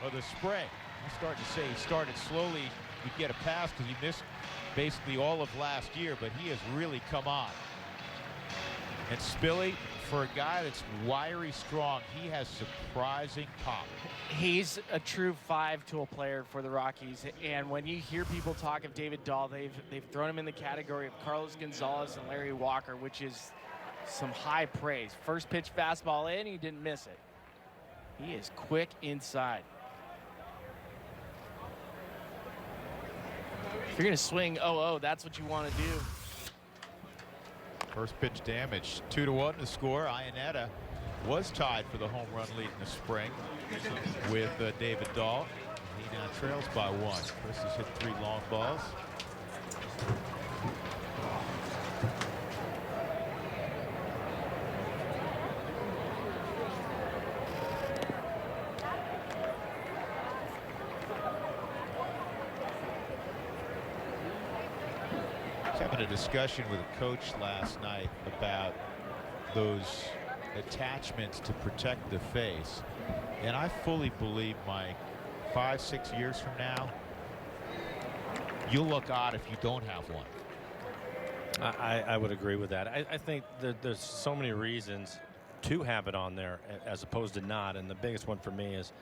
of the spring. I'm starting to say he started slowly. He'd get a pass because he missed basically all of last year, but he has really come on. And Spilly, for a guy that's wiry strong, he has surprising pop. He's a true 5-tool player for the Rockies, and when you hear people talk of David Dahl, they've thrown him in the category of Carlos Gonzalez and Larry Walker, which is some high praise. First pitch fastball in, he didn't miss it. He is quick inside. If you're going to swing 0-0, that's what you want to do. First pitch damage. 2-1 to score. Iannetta was tied for the home run lead in the spring with David Dahl. He now trails by 1. Chris has hit 3 long balls. Having a discussion with a coach last night about those attachments to protect the face, and I fully believe, Mike, 5-6 years from now you'll look odd if you don't have one. I would agree with that. I think there's so many reasons to have it on there as opposed to not, and the biggest one for me is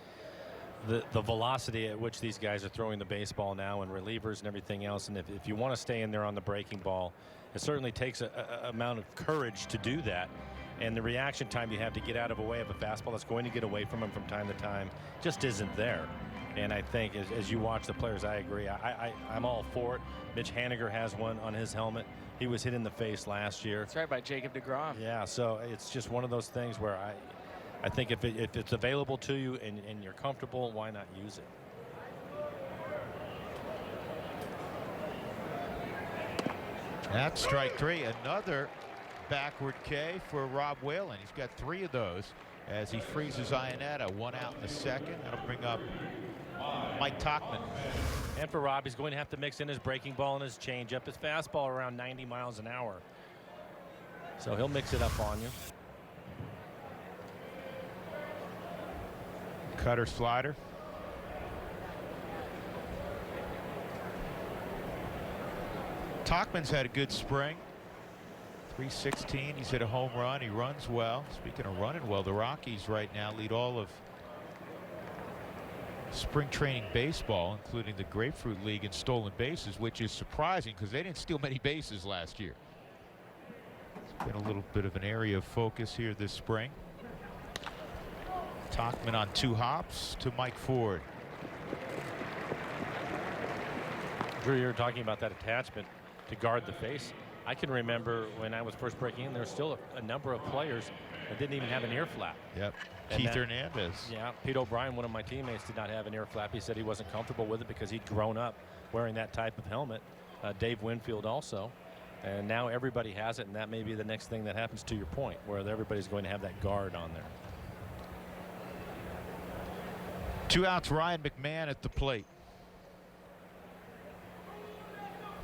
the velocity at which these guys are throwing the baseball now, and relievers and everything else. And if you want to stay in there on the breaking ball, it certainly takes an amount of courage to do that. And the reaction time you have to get out of a way of a fastball that's going to get away from him from time to time just isn't there. And I think as you watch the players, I agree. I'm all for it. Mitch Haniger has one on his helmet. He was hit in the face last year. That's right, by Jacob deGrom. Yeah, so it's just one of those things where I think if it's available to you and you're comfortable, why not use it? That's strike 3. Another backward K for Rob Whalen. He's got 3 of those as he freezes Iannetta. 1 out in the second. That'll bring up Mike Tauchman. And for Rob, he's going to have to mix in his breaking ball and his changeup. His fastball around 90 miles an hour. So he'll mix it up on you. Cutter, slider. Tauchman's had a good spring. 316. He's hit a home run. He runs well. Speaking of running well, the Rockies right now lead all of spring training baseball, including the Grapefruit League in stolen bases, which is surprising because they didn't steal many bases last year. It's been a little bit of an area of focus here this spring. Tauchman on 2 hops to Mike Ford. Drew, you were talking about that attachment to guard the face. I can remember when I was first breaking in, there was still a number of players that didn't even have an ear flap. Yep. And Keith Hernandez. Yeah, Pete O'Brien, one of my teammates, did not have an ear flap. He said he wasn't comfortable with it because he'd grown up wearing that type of helmet. Dave Winfield also. And now everybody has it, and that may be the next thing that happens, to your point, where everybody's going to have that guard on there. 2 outs, Ryan McMahon at the plate.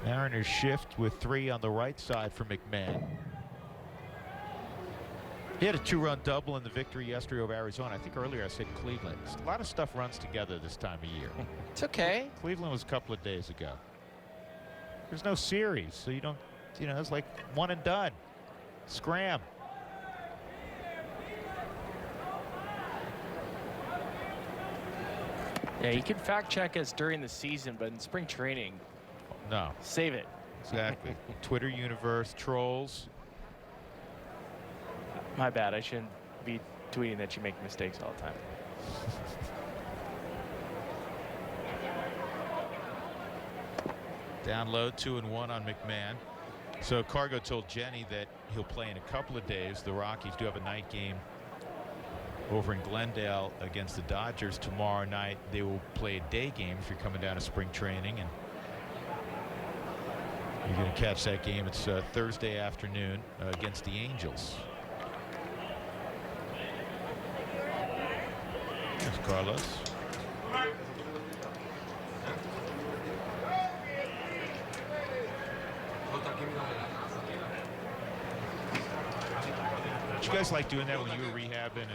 Mariners shift with 3 on the right side for McMahon. He had a 2-run double in the victory yesterday over Arizona. I think earlier I said Cleveland. A lot of stuff runs together this time of year. It's okay. Cleveland was a couple of days ago. There's no series, so you don't, it's like one and done. Scram. Yeah, you can fact check us during the season, but in spring training, No. save it. Exactly. Twitter universe, trolls. My bad. I shouldn't be tweeting that you make mistakes all the time. Down low, 2-1 on McMahon. So Cargo told Jenny that he'll play in a couple of days. The Rockies do have a night game over in Glendale against the Dodgers tomorrow night. They will play a day game if you're coming down to spring training, and you're going to catch that game. It's Thursday afternoon against the Angels. There's Carlos. Did you guys like doing that when you were rehabbing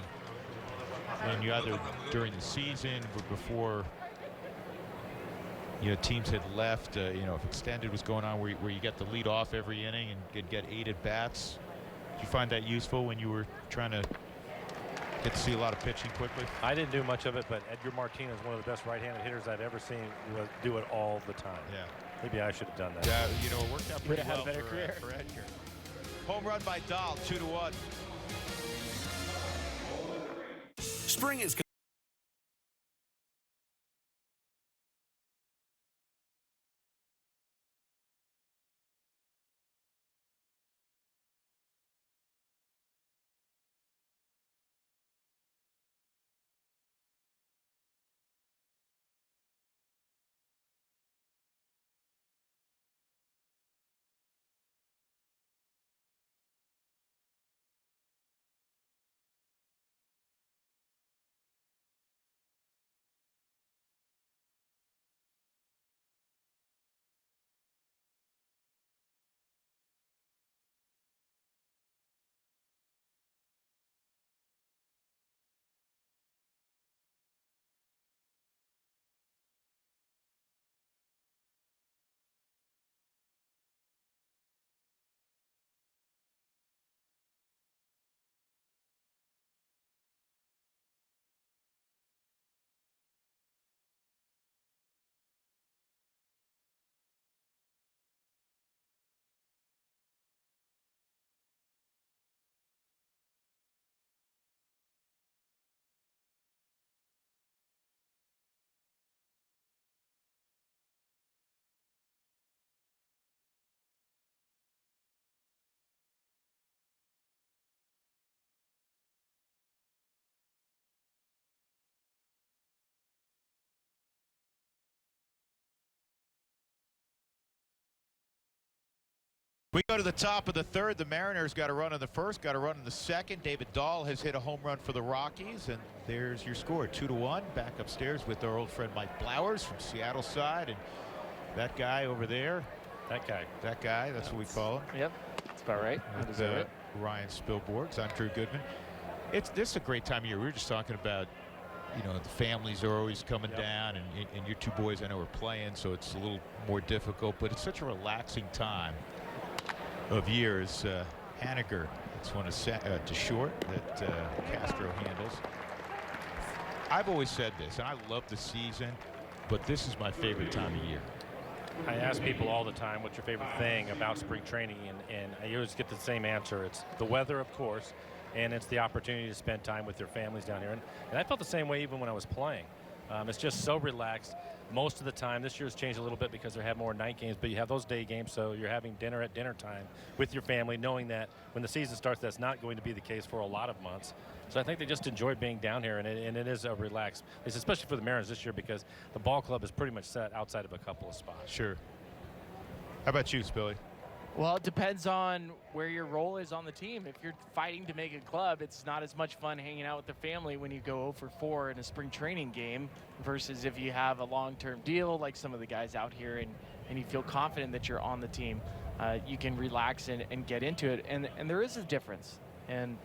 and you either during the season or before teams had left, if extended was going on where you get the lead off every inning and could get 8 at bats? Did you find that useful when you were trying to get to see a lot of pitching quickly? I didn't do much of it, but Edgar Martinez, one of the best right-handed hitters I've ever seen, do it all the time. Yeah. Maybe I should have done that. Yeah, it worked out pretty well had a better career. For Edgar. Home run by Dahl, 2-1. Spring is We go to the top of the third. The Mariners got a run in the first, got a run in the second. David Dahl has hit a home run for the Rockies, and there's your score, 2-1. Back upstairs with our old friend Mike Blowers from Seattle side, and that guy over there. That guy, that's what we call him. Yep, that's about right. With, Ryan Spilborgs. I'm Drew Goodman. This is a great time of year. We were just talking about, the families are always coming down, and your two boys I know are playing, so it's a little more difficult, but it's such a relaxing time of years. Haniger, it's one to short that Castro handles. I've always said this, and I love the season, but this is my favorite time of year. I ask people all the time, what's your favorite thing about spring training? And I always get the same answer. It's the weather, of course, and it's the opportunity to spend time with their families down here. And I felt the same way even when I was playing. It's just so relaxed most of the time. This year's changed a little bit because they have more night games, but you have those day games, so you're having dinner at dinner time with your family, knowing that when the season starts, that's not going to be the case for a lot of months. So I think they just enjoy being down here, and it is a relaxed place, especially for the Mariners this year, because the ball club is pretty much set outside of a couple of spots. Sure. How about you, Spilly? Well, it depends on where your role is on the team. If you're fighting to make a club, it's not as much fun hanging out with the family when you go 0-for-4 in a spring training game versus if you have a long-term deal like some of the guys out here and you feel confident that you're on the team. You can relax and get into it. And there is a difference. And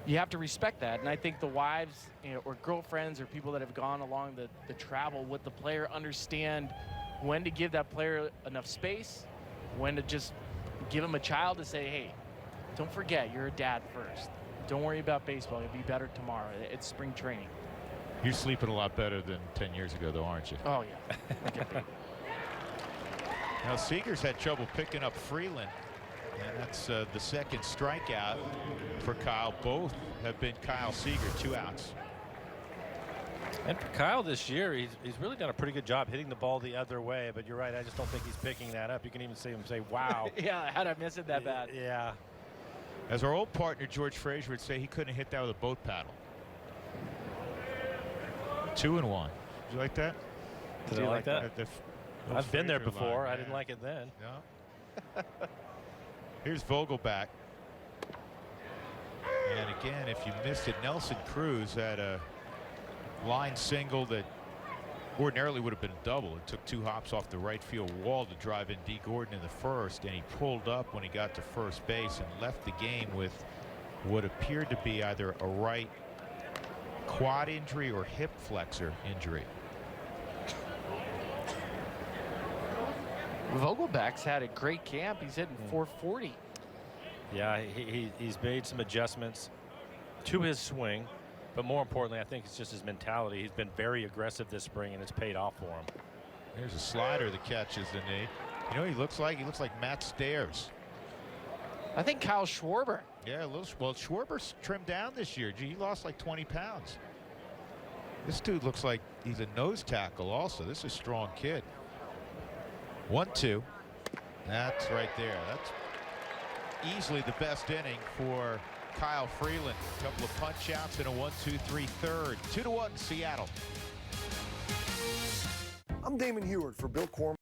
you have to respect that. And I think the wives or girlfriends or people that have gone along the travel with the player understand when to give that player enough space, when to just give him a child to say, hey, don't forget, you're a dad first. Don't worry about baseball. You'll be better tomorrow. It's spring training. You're sleeping a lot better than 10 years ago, though, aren't you? Oh, yeah. Now, Seager's had trouble picking up Freeland, and that's the second strikeout for Kyle. Both have been Kyle Seager, 2 outs. And for Kyle this year, he's really done a pretty good job hitting the ball the other way. But you're right, I just don't think he's picking that up. You can even see him say, wow. Yeah, how'd I miss it that bad? Yeah. As our old partner, George Frazier, would say, he couldn't hit that with a boat paddle. 2-1. Did you like that? Did you like that? I've been there Frazier before. line, I didn't like it then. No. Here's Vogelback. And again, if you missed it, Nelson Cruz had a line single that ordinarily would have been a double. It took 2 hops off the right field wall to drive in D. Gordon in the first, and he pulled up when he got to first base and left the game with what appeared to be either a right quad injury or hip flexor injury. Vogelback's had a great camp. He's hitting 440. Yeah, he's made some adjustments to his swing. But more importantly, I think it's just his mentality. He's been very aggressive this spring, and it's paid off for him. There's a slider that catches the knee. You know, he looks like Matt Stairs. I think Kyle Schwarber. Yeah, well, Schwarber's trimmed down this year. Gee, he lost like 20 pounds. This dude looks like he's a nose tackle also. This is a strong kid. 1-2. That's right there. That's easily the best inning for Kyle Freeland. A couple of punch outs and a 1-2-3 third. 2-1 Seattle. I'm Damon Heward for Bill Corman.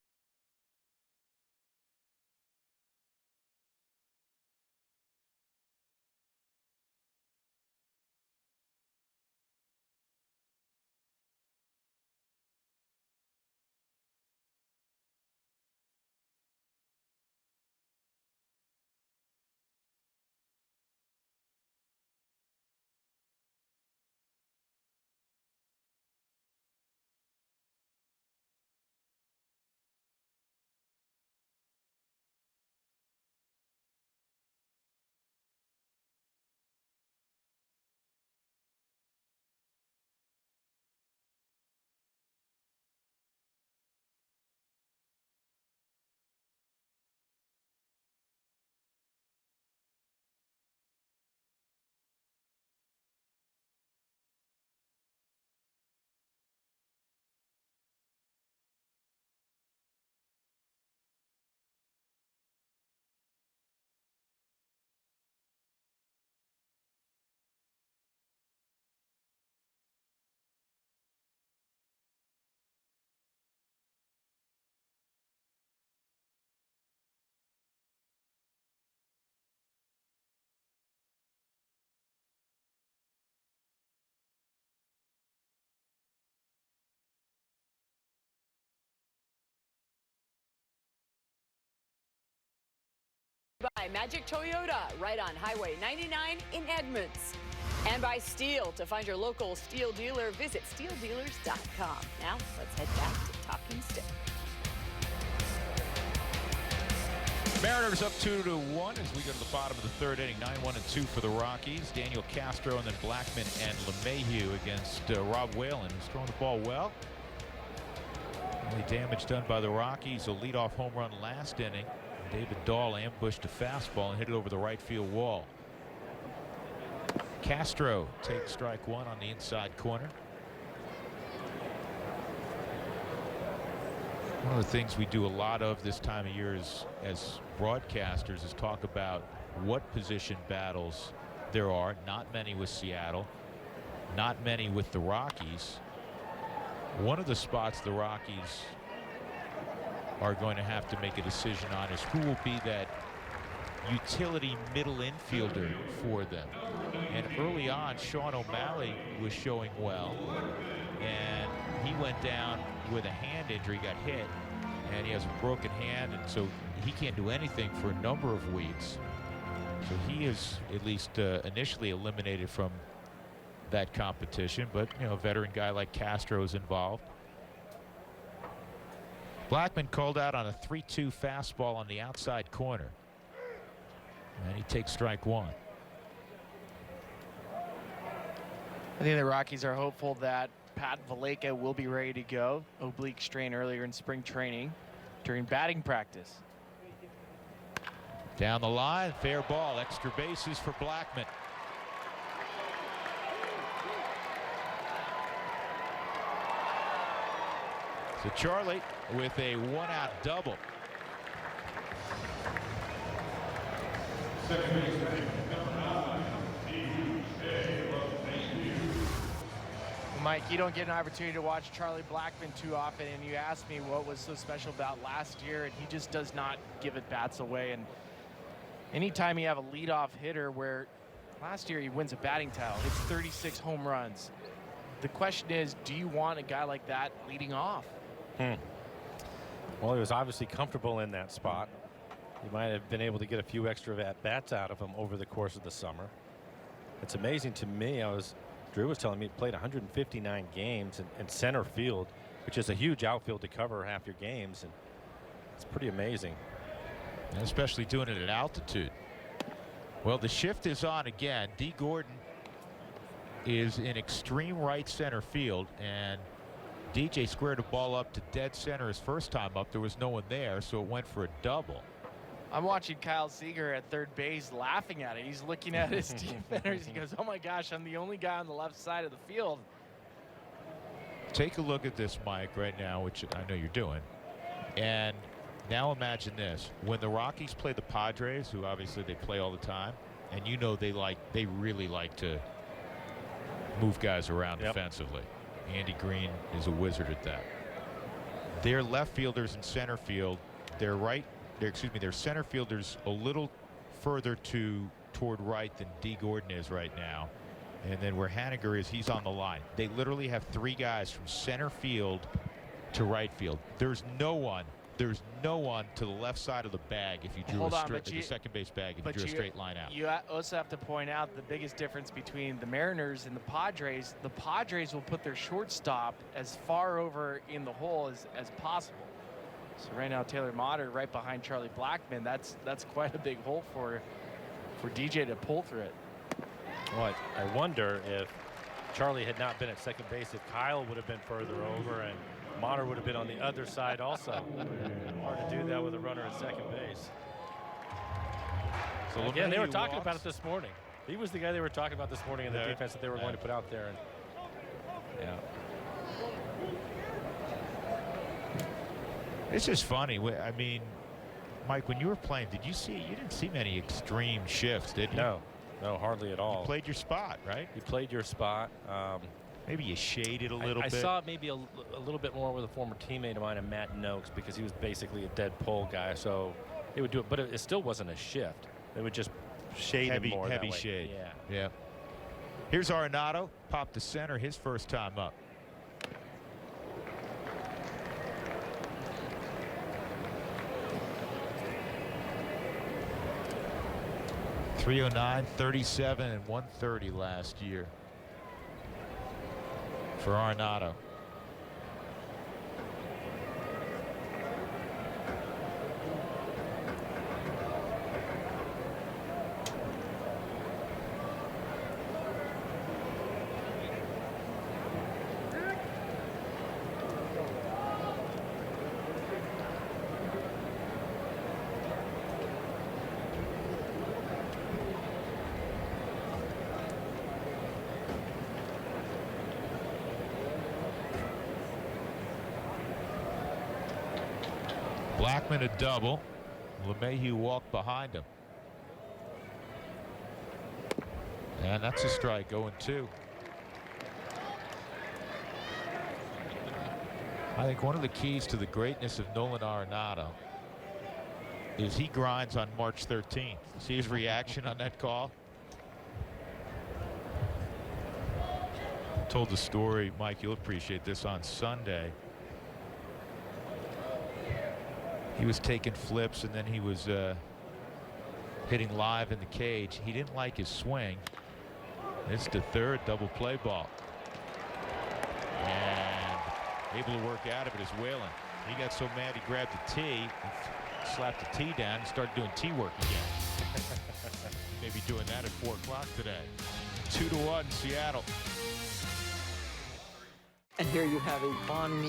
By Magic Toyota, right on Highway 99 in Edmonds. And by Steel. To find your local Steel dealer, visit steeldealers.com. Now, let's head back to Talking Stick. Mariners up 2-1 as we go to the bottom of the third inning. 9-1-2 for the Rockies. Daniel Castro and then Blackman and LeMahieu against Rob Whalen, who's throwing the ball well. Only damage done by the Rockies. A leadoff home run last inning. David Dahl ambushed a fastball and hit it over the right field wall. Castro takes strike 1 on the inside corner. One of the things we do a lot of this time of year is, as broadcasters, is talk about what position battles there are. Not many with Seattle, not many with the Rockies. One of the spots the Rockies are going to have to make a decision on is who will be that utility middle infielder for them. And early on, Sean O'Malley was showing well, and he went down with a hand injury, got hit, and he has a broken hand, and so he can't do anything for a number of weeks. So he is at least initially eliminated from that competition, but you know, a veteran guy like Castro is involved. Blackman called out on a 3-2 fastball on the outside corner. And he takes strike one. I think the Rockies are hopeful that Pat Valleca will be ready to go. Oblique strain earlier in spring training during batting practice. Down the line, fair ball, extra bases for Blackman. So Charlie with a one-out double. Mike, you don't get an opportunity to watch Charlie Blackman too often, and you asked me what was so special about last year, and he just does not give at bats away. And anytime you have a leadoff hitter, where last year he wins a batting title, hits 36 home runs. The question is, do you want a guy like that leading off? Well, he was obviously comfortable in that spot. He might have been able to get a few extra at-bats out of him over the course of the summer. It's amazing to me. Drew was telling me he played 159 games in center field, which is a huge outfield to cover half your games, and it's pretty amazing. And especially doing it at altitude. Well, the shift is on again. D. Gordon is in extreme right center field, and DJ squared a ball up to dead center his first time up. There was no one there, so it went for a double. I'm watching Kyle Seager at third base laughing at it. He's looking at his defenders. He goes, oh my gosh, I'm the only guy on the left side of the field. Take a look at this, Mike, right now, which I know you're doing. And now imagine this. When the Rockies play the Padres, who obviously they play all the time, and you know they really like to move guys around defensively. Andy Green is a wizard at that. Their left fielders in center field, their center fielders a little further toward right than D. Gordon is right now. And then where Haniger is, he's on the line. They literally have three guys from center field to right field. There's no one to the left side of the bag if you drew the second base bag if you drew a straight line out. You also have to point out the biggest difference between the Mariners and the Padres. The Padres will put their shortstop as far over in the hole as possible. So right now Taylor Motter right behind Charlie Blackman. That's quite a big hole for DJ to pull through it. Well, I wonder if Charlie had not been at second base, if Kyle would have been further over and Motter would have been on the other side also. Hard to do that with a runner at second base. So again, they were talking about it this morning. He was the guy they were talking about this morning in the defense that they were going to put out there. And, It's just funny. I mean, Mike, when you were playing, you didn't see many extreme shifts, did you? No, hardly at all. You played your spot, right? You played your spot. Maybe you shaded a little bit. I saw maybe a little bit more with a former teammate of mine, Matt Noakes, because he was basically a dead pull guy. So they would do it, but it still wasn't a shift. They would just shade him more. Heavy shade. Yeah. Here's Arenado, popped to center his first time up. .309, 37, and 130 last year for Arenado. Blackman a double. LeMahieu walked behind him. And that's a strike, 0-2. I think one of the keys to the greatness of Nolan Arenado is he grinds on March 13th. See his reaction on that call? Told the story, Mike, you'll appreciate this, on Sunday. He was taking flips and then he was hitting live in the cage. He didn't like his swing. It's the third double play ball. And able to work out of it is Whalen. He got so mad he grabbed the tee and slapped the tee down and started doing tee work again. may be doing that at 4 o'clock today. 2-1 Seattle. And here you have a Von an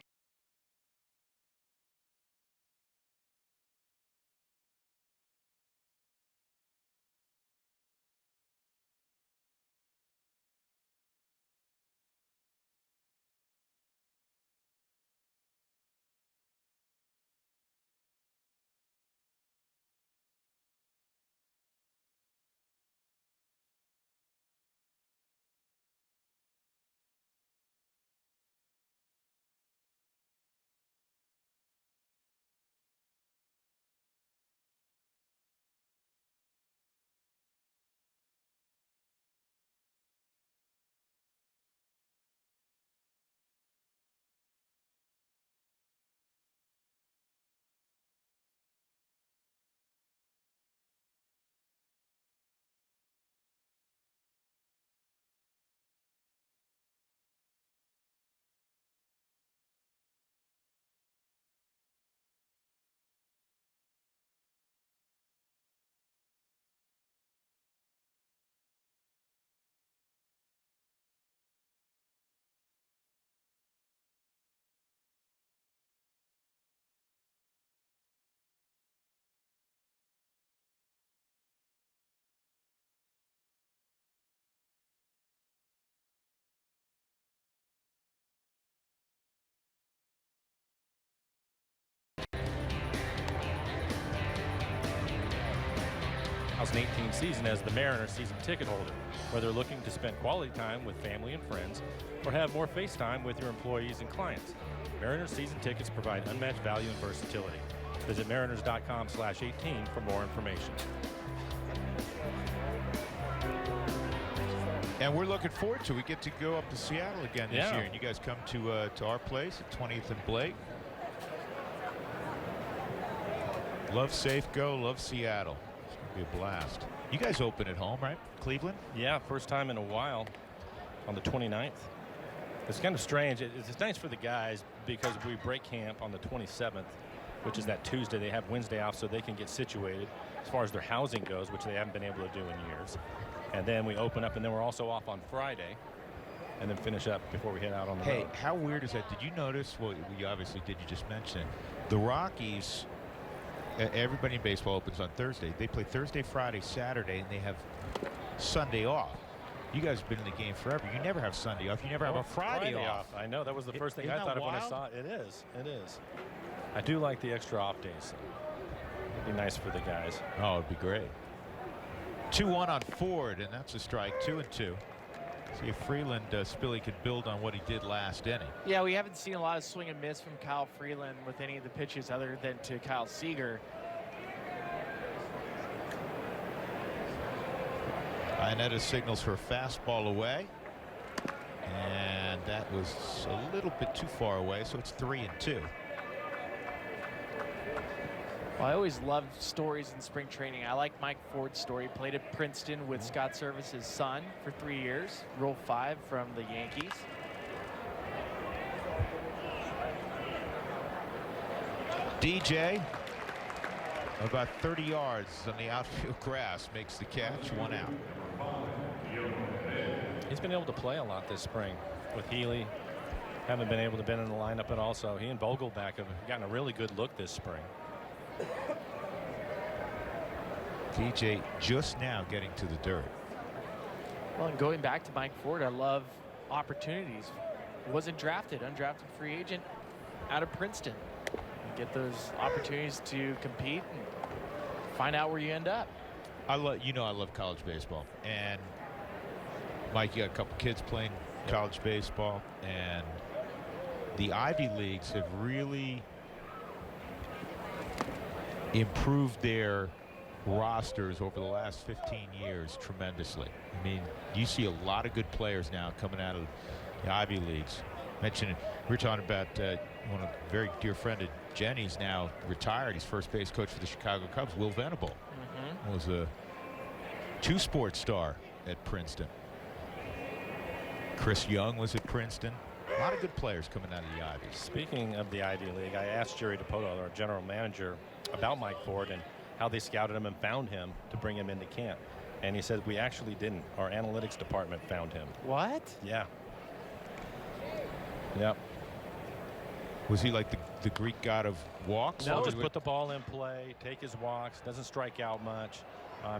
2018 season as the Mariners season ticket holder. Whether looking to spend quality time with family and friends or have more face time with your employees and clients, Mariners season tickets provide unmatched value and versatility. Visit mariners.com/18 for more information. And we're looking forward to it. We get to go up to Seattle again this Yeah. year. And you guys come to our place at 20th and Blake. Love Safeco, love Seattle. It's going to be a blast. You guys open at home, right? Cleveland? Yeah, first time in a while on the 29th. It's kind of strange. It's nice for the guys because we break camp on the 27th, which is that Tuesday. They have Wednesday off so they can get situated as far as their housing goes, which they haven't been able to do in years. And then we open up, and then we're also off on Friday and then finish up before we head out on the road. Hey, how weird is that? Did you notice? Well, you obviously did. You just mentioned it. The Rockies, everybody in baseball opens on Thursday. They play Thursday, Friday, Saturday, and they have Sunday off. You guys have been in the game forever. You never have Sunday off. You never have a Friday off. I know. That was the first thing Isn't I thought that of when I wild? saw it. It is. It is. I do like the extra off days. It'd be nice for the guys. Oh, it'd be great. 2-1 on Ford, and that's a strike. 2-2. See if Freeland, Spilly could build on what he did last inning. Yeah, we haven't seen a lot of swing and miss from Kyle Freeland with any of the pitches other than to Kyle Seager. Iannetta signals for a fastball away. And that was a little bit too far away, so it's 3-2. Well, I always loved stories in spring training. I like Mike Ford's story. Played at Princeton with Scott Service's son for 3 years. Rule 5 from the Yankees. DJ, about 30 yards on the outfield grass, makes the catch. 1 out. He's been able to play a lot this spring with Healy. Haven't been able to be in the lineup at all. So he and Vogelback have gotten a really good look this spring. DJ just now getting to the dirt. Well, and going back to Mike Ford, I love opportunities. Wasn't drafted, undrafted free agent out of Princeton. You get those opportunities to compete and find out where you end up. I love college baseball, and Mike, you got a couple kids playing college baseball, and the Ivy Leagues have really improved their rosters over the last 15 years tremendously. I mean, you see a lot of good players now coming out of the Ivy Leagues. We were talking about one of a very dear friend of Jenny's, now retired. He's first base coach for the Chicago Cubs. Will Venable was a two-sport star at Princeton. Chris Young was at Princeton. A lot of good players coming out of the Ivy. Speaking of the Ivy League, I asked Jerry DePoto, our general manager, about Mike Ford and how they scouted him and found him to bring him into camp. And he said, we actually didn't. Our analytics department found him. What? Yeah. Yep. Was he like the Greek god of walks? No, just put the ball in play, take his walks, doesn't strike out much,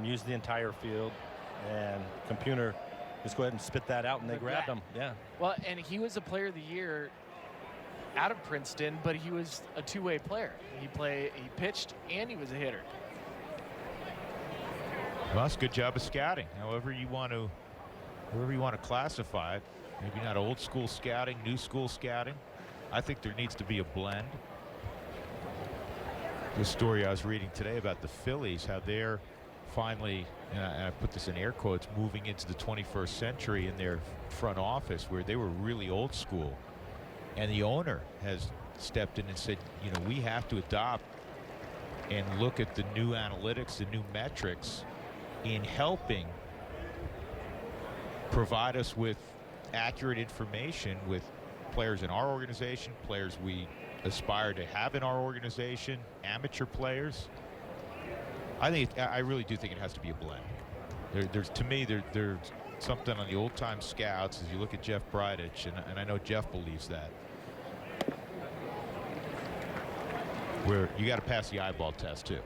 use the entire field, and computer just go ahead and spit that out, and they grabbed him. Yeah. Well, and he was a player of the year out of Princeton, but he was a two-way player. He pitched, and he was a hitter. Well, that's a good job of scouting. However you want to classify it. Maybe not old school scouting, new school scouting. I think there needs to be a blend. The story I was reading today about the Phillies, how they're finally, and I put this in air quotes, moving into the 21st century in their front office, where they were really old school. And the owner has stepped in and said, you know, we have to adopt and look at the new analytics, the new metrics, in helping provide us with accurate information with players in our organization, players we aspire to have in our organization, amateur players. I really do think it has to be a blend. To me, there's something on the old-time scouts as you look at Jeff Bridich, and I know Jeff believes that, where you got to pass the eyeball test too.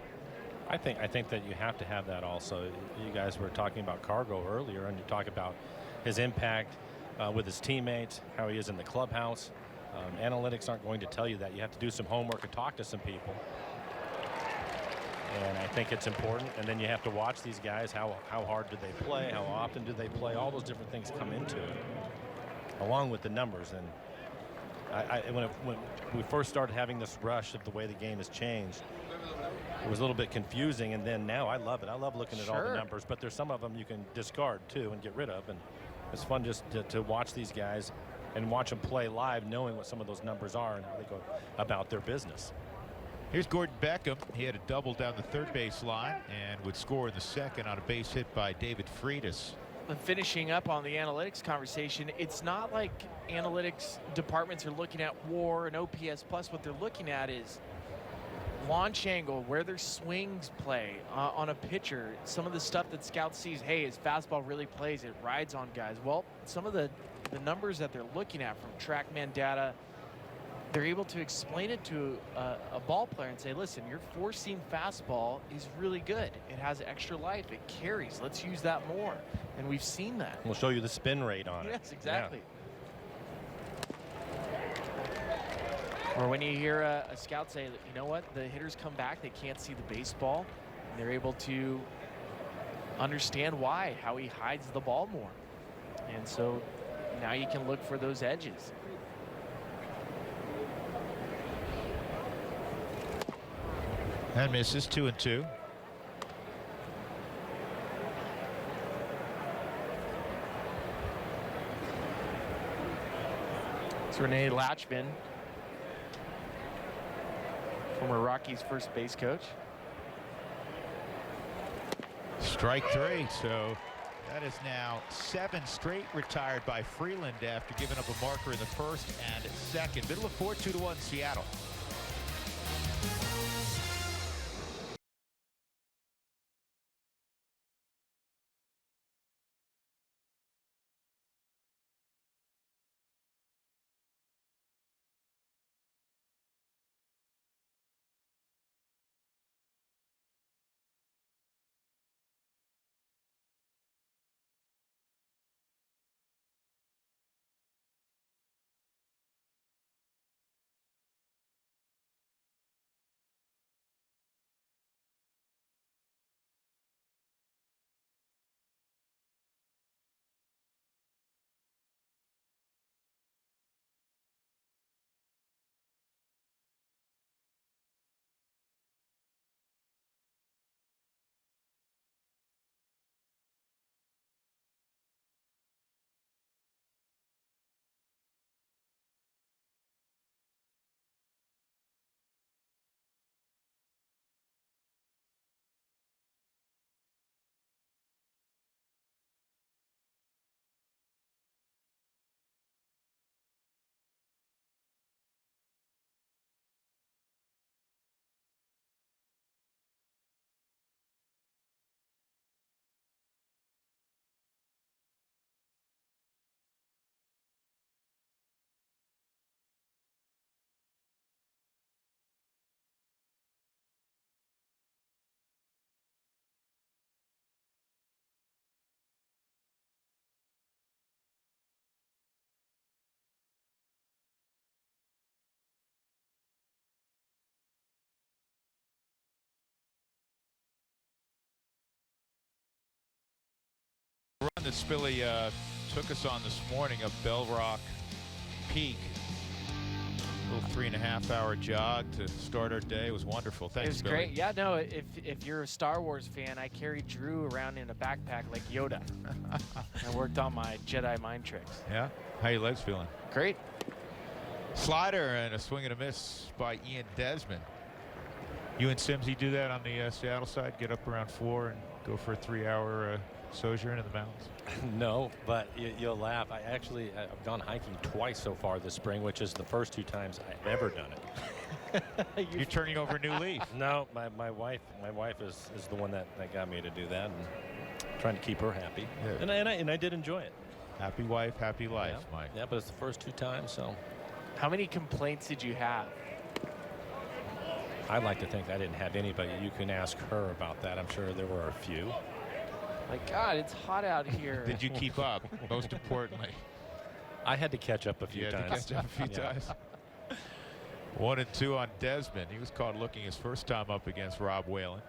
I think that you have to have that also. You guys were talking about Cargo earlier, and you talk about his impact with his teammates, how he is in the clubhouse. Analytics aren't going to tell you that. You have to do some homework and talk to some people. And I think it's important. And then you have to watch these guys. How hard do they play? How often do they play? All those different things come into it, along with the numbers. And when we first started having this rush of the way the game has changed, it was a little bit confusing, and then now I love it. I love looking at all the numbers, but there's some of them you can discard too and get rid of, and it's fun just to watch these guys and watch them play live, knowing what some of those numbers are and how they go about their business. Here's Gordon Beckham. He had a double down the third base line and would score in the second on a base hit by David Freitas. And finishing up on the analytics conversation, it's not like analytics departments are looking at WAR and OPS plus. What they're looking at is launch angle, where their swings play on a pitcher, some of the stuff that scout sees. Hey, his fastball really plays, it rides on guys. Well, some of the numbers that they're looking at from TrackMan data, they're able to explain it to a ball player and say, listen, your four-seam fastball is really good. It has extra life. It carries. Let's use that more. And we've seen that. We'll show you the spin rate on it. Yes, exactly. Or when you hear a scout say, you know what, the hitters come back, they can't see the baseball, and they're able to understand why, how he hides the ball more. And so now you can look for those edges. And misses 2-2. It's Renee Latchman, former Rockies first base coach. Strike three. So that is now 7 straight retired by Freeland after giving up a marker in the first and second. Middle of 4, 2-1 Seattle. run that Spilly took us on this morning up Bell Rock Peak. A little 3.5-hour jog to start our day. It was wonderful. Thanks, It was Billy. great. Yeah, no, if you're a Star Wars fan, I carried Drew around in a backpack like Yoda. I worked on my Jedi mind tricks. Yeah? How your legs feeling? Great. Slider and a swing and a miss by Ian Desmond. You and Simsy do that on the Seattle side? Get up around 4 and go for a 3-hour sojourn in the mountains? No, but you'll laugh. I've gone hiking twice so far this spring, which is the first 2 times I've ever done it. You're turning over a new leaf. No, my wife is the one that got me to do that, and trying to keep her happy. Yeah. And I did enjoy it. Happy wife, happy life, Yeah. Mike. Yeah, but it's the first 2 times, so. How many complaints did you have? I'd like to think I didn't have anybody. You can ask her about that. I'm sure there were a few. Like, God, it's hot out here. Did you keep up? Most importantly. I had to catch up a few times. To catch up a few times. 1 and 2 on Desmond. He was caught looking his first time up against Rob Whalen.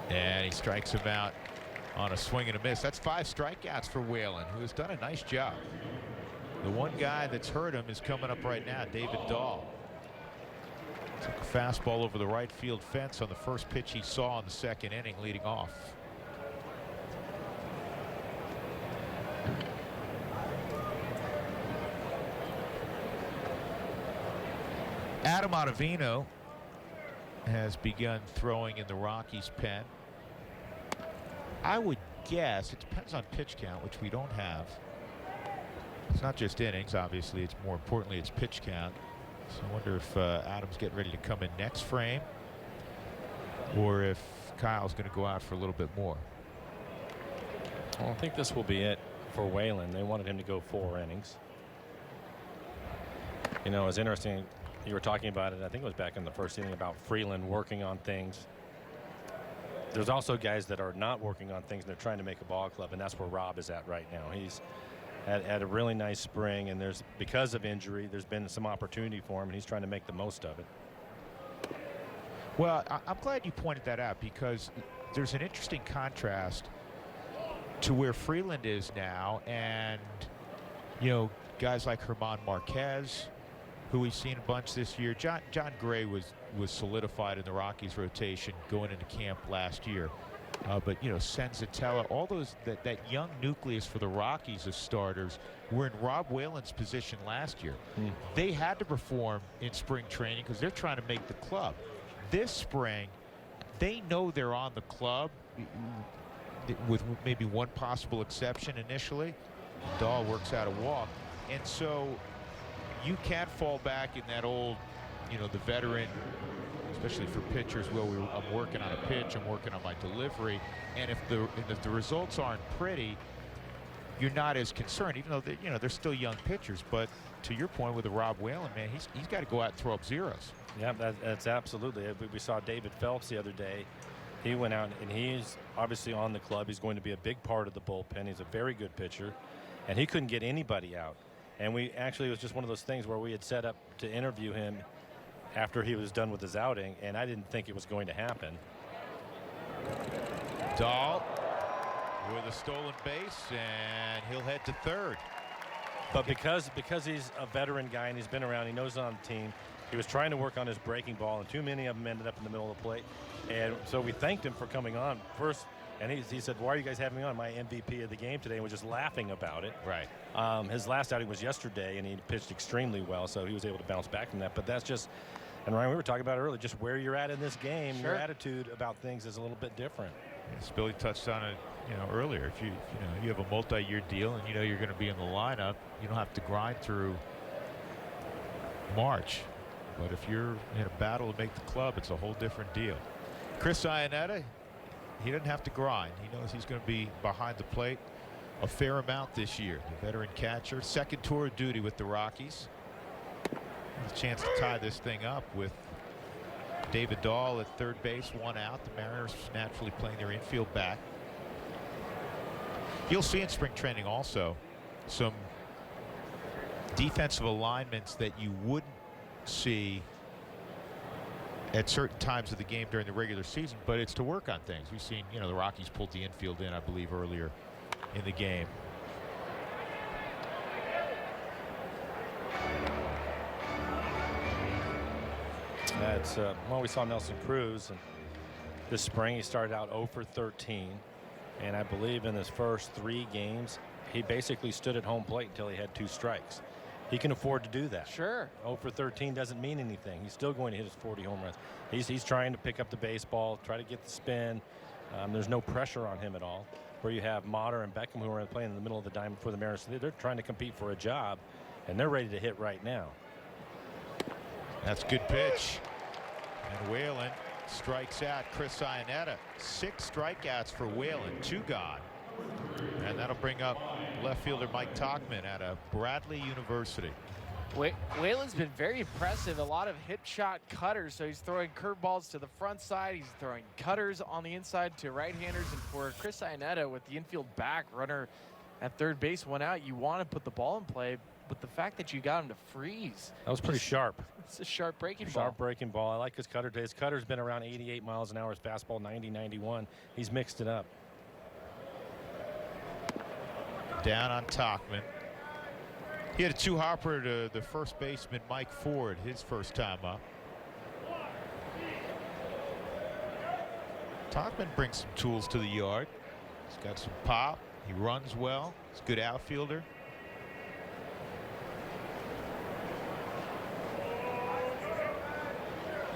And he strikes him out on a swing and a miss. That's 5 strikeouts for Whalen, who has done a nice job. The one guy that's hurt him is coming up right now, David Dahl. Took a fastball over the right field fence on the first pitch he saw in the second inning, leading off. Adam Ottavino has begun throwing in the Rockies' pen. I would guess, it depends on pitch count, which we don't have. It's not just innings, obviously, it's more importantly, it's pitch count. So I wonder if Adam's getting ready to come in next frame, or if Kyle's going to go out for a little bit more. Well, I think this will be it for Whalen. They wanted him to go 4 innings. You know, it was interesting. You were talking about it, I think it was back in the first inning, about Freeland working on things. There's also guys that are not working on things, and they're trying to make a ball club, and that's where Rob is at right now. He's had a really nice spring, and because of injury, there's been some opportunity for him, and he's trying to make the most of it. Well, I'm glad you pointed that out, because there's an interesting contrast to where Freeland is now, and, you know, guys like German Marquez, who we've seen a bunch this year. John Gray was solidified in the Rockies rotation going into camp last year. But, you know, Senzatella, all those, that young nucleus for the Rockies as starters were in Rob Whalen's position last year. They had to perform in spring training because they're trying to make the club. This spring, they know they're on the club, with maybe one possible exception initially. Dahl works out a walk. And so you can't fall back in that old, you know, the veteran, especially for pitchers, well, I'm working on a pitch, I'm working on my delivery, and if the results aren't pretty, you're not as concerned, even though they're still young pitchers. But to your point with the Rob Whalen, man, he's got to go out and throw up zeros. Yeah, that's absolutely. We saw David Phelps the other day. He went out, and he's obviously on the club. He's going to be a big part of the bullpen. He's a very good pitcher, and he couldn't get anybody out. And it was just one of those things where we had set up to interview him after he was done with his outing, and I didn't think it was going to happen. Dahl with a stolen base, and he'll head to third. But because he's a veteran guy and he's been around, he knows on the team, he was trying to work on his breaking ball, and too many of them ended up in the middle of the plate. And so we thanked him for coming on first. And he said, "Why are you guys having me on? My MVP of the game today," and was just laughing about it. Right. His last outing was yesterday, and he pitched extremely well, so he was able to bounce back from that. But that's just, and Ryan, we were talking about it earlier, just where you're at in this game. Sure. Your attitude about things is a little bit different. As Billy touched on it, earlier. If you have a multi-year deal and you're going to be in the lineup, you don't have to grind through March. But if you're in a battle to make the club, it's a whole different deal. Chris Iannetta, he doesn't have to grind. He knows he's going to be behind the plate a fair amount this year. The veteran catcher, second tour of duty with the Rockies. A chance to tie this thing up with David Dahl at third base, 1 out. The Mariners naturally playing their infield back. You'll see in spring training also some defensive alignments that you wouldn't see at certain times of the game during the regular season, but it's to work on things. We've seen, you know, the Rockies pulled the infield in, I believe, earlier in the game. That's well, we saw Nelson Cruz, and this spring he started out 0 for 13, and I believe in his first 3 games he basically stood at home plate until he had 2 strikes. He can afford to do that. Sure. 0 for 13 doesn't mean anything. He's still going to hit his 40 home runs. He's trying to pick up the baseball, try to get the spin. There's no pressure on him at all. Where you have Motter and Beckham, who are playing in the middle of the diamond for the Mariners, they're trying to compete for a job, and they're ready to hit right now. That's a good pitch. And Whalen strikes out Chris Iannetta. 6 strikeouts for Whalen, 2 gone. And that'll bring up left fielder Mike Tauchman out of Bradley University. Whalen's been very impressive. A lot of hip shot cutters. So he's throwing curveballs to the front side. He's throwing cutters on the inside to right-handers. And for Chris Iannetta with the infield back, runner at third base, 1 out, you want to put the ball in play. But the fact that you got him to freeze. That was pretty sharp. It's a sharp breaking ball. Sharp breaking ball. I like his cutter. His cutter's been around 88 miles an hour. His fastball 90, 91. He's mixed it up. Down on Tauchman. He had a 2-hopper to the first baseman Mike Ford his first time up. Tauchman brings some tools to the yard. He's got some pop. He runs well. He's a good outfielder.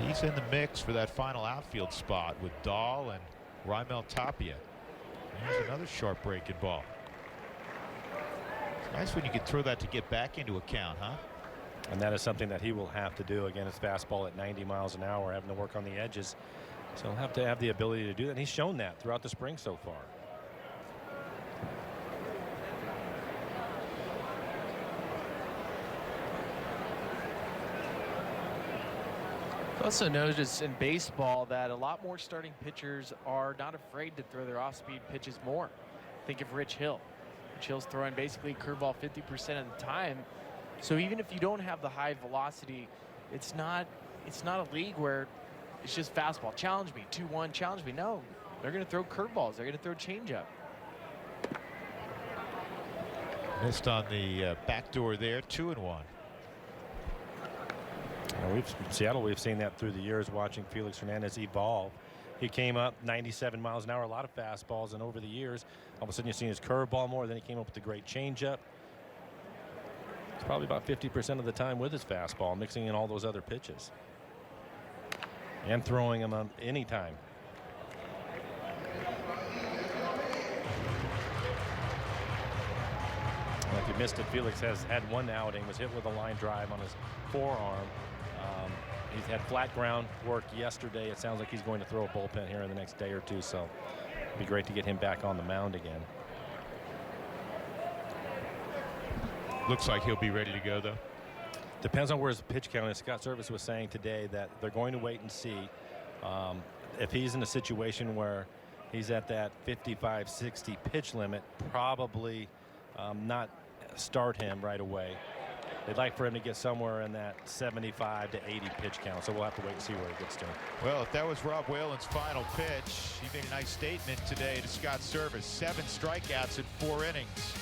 He's in the mix for that final outfield spot with Dahl and Raimel Tapia. Here's another sharp breaking ball. It's nice when you can throw that to get back into account, huh? And that is something that he will have to do. Again, his fastball at 90 miles an hour, having to work on the edges. So he'll have to have the ability to do that. And he's shown that throughout the spring so far. Also noticed in baseball that a lot more starting pitchers are not afraid to throw their off-speed pitches more. Think of Rich Hill. Rich Hill's throwing basically curveball 50% of the time. So even if you don't have the high velocity, it's not a league where it's just fastball. Challenge me, 2-1, challenge me. No, they're going to throw curveballs. They're going to throw changeup. Missed on the back door there, 2-1. Seattle, we've seen that through the years watching Felix Hernandez evolve. He came up 97 miles an hour, a lot of fastballs, and over the years, all of a sudden you've seen his curveball more. Then he came up with a great changeup. It's probably about 50% of the time with his fastball, mixing in all those other pitches. And throwing them on any time. If you missed it, Felix has had 1 outing, was hit with a line drive on his forearm. He's had flat ground work yesterday. It sounds like he's going to throw a bullpen here in the next day or 2, so it'd be great to get him back on the mound again. Looks like he'll be ready to go, though. Depends on where his pitch count is. Scott Service was saying today that they're going to wait and see if he's in a situation where he's at that 55-60 pitch limit, probably not start him right away. They'd like for him to get somewhere in that 75 to 80 pitch count, so we'll have to wait and see where he gets to. Well, if that was Rob Whalen's final pitch, he made a nice statement today to Scott Service. 7 strikeouts in 4 innings.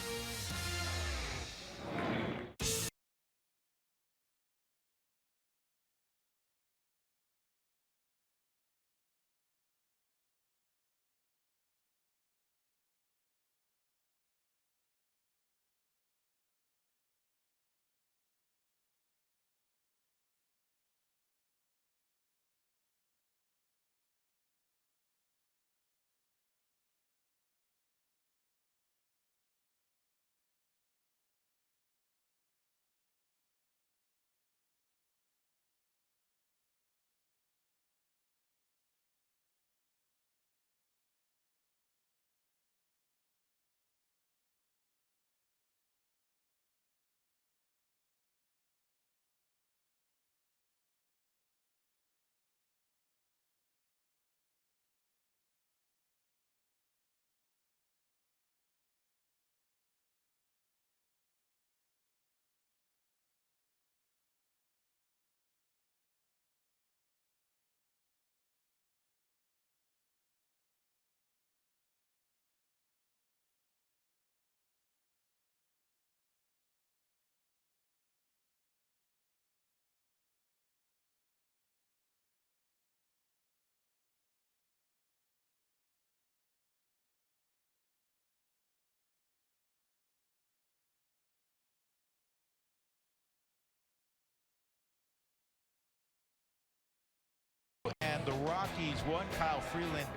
And the Rockies won. Kyle Freeland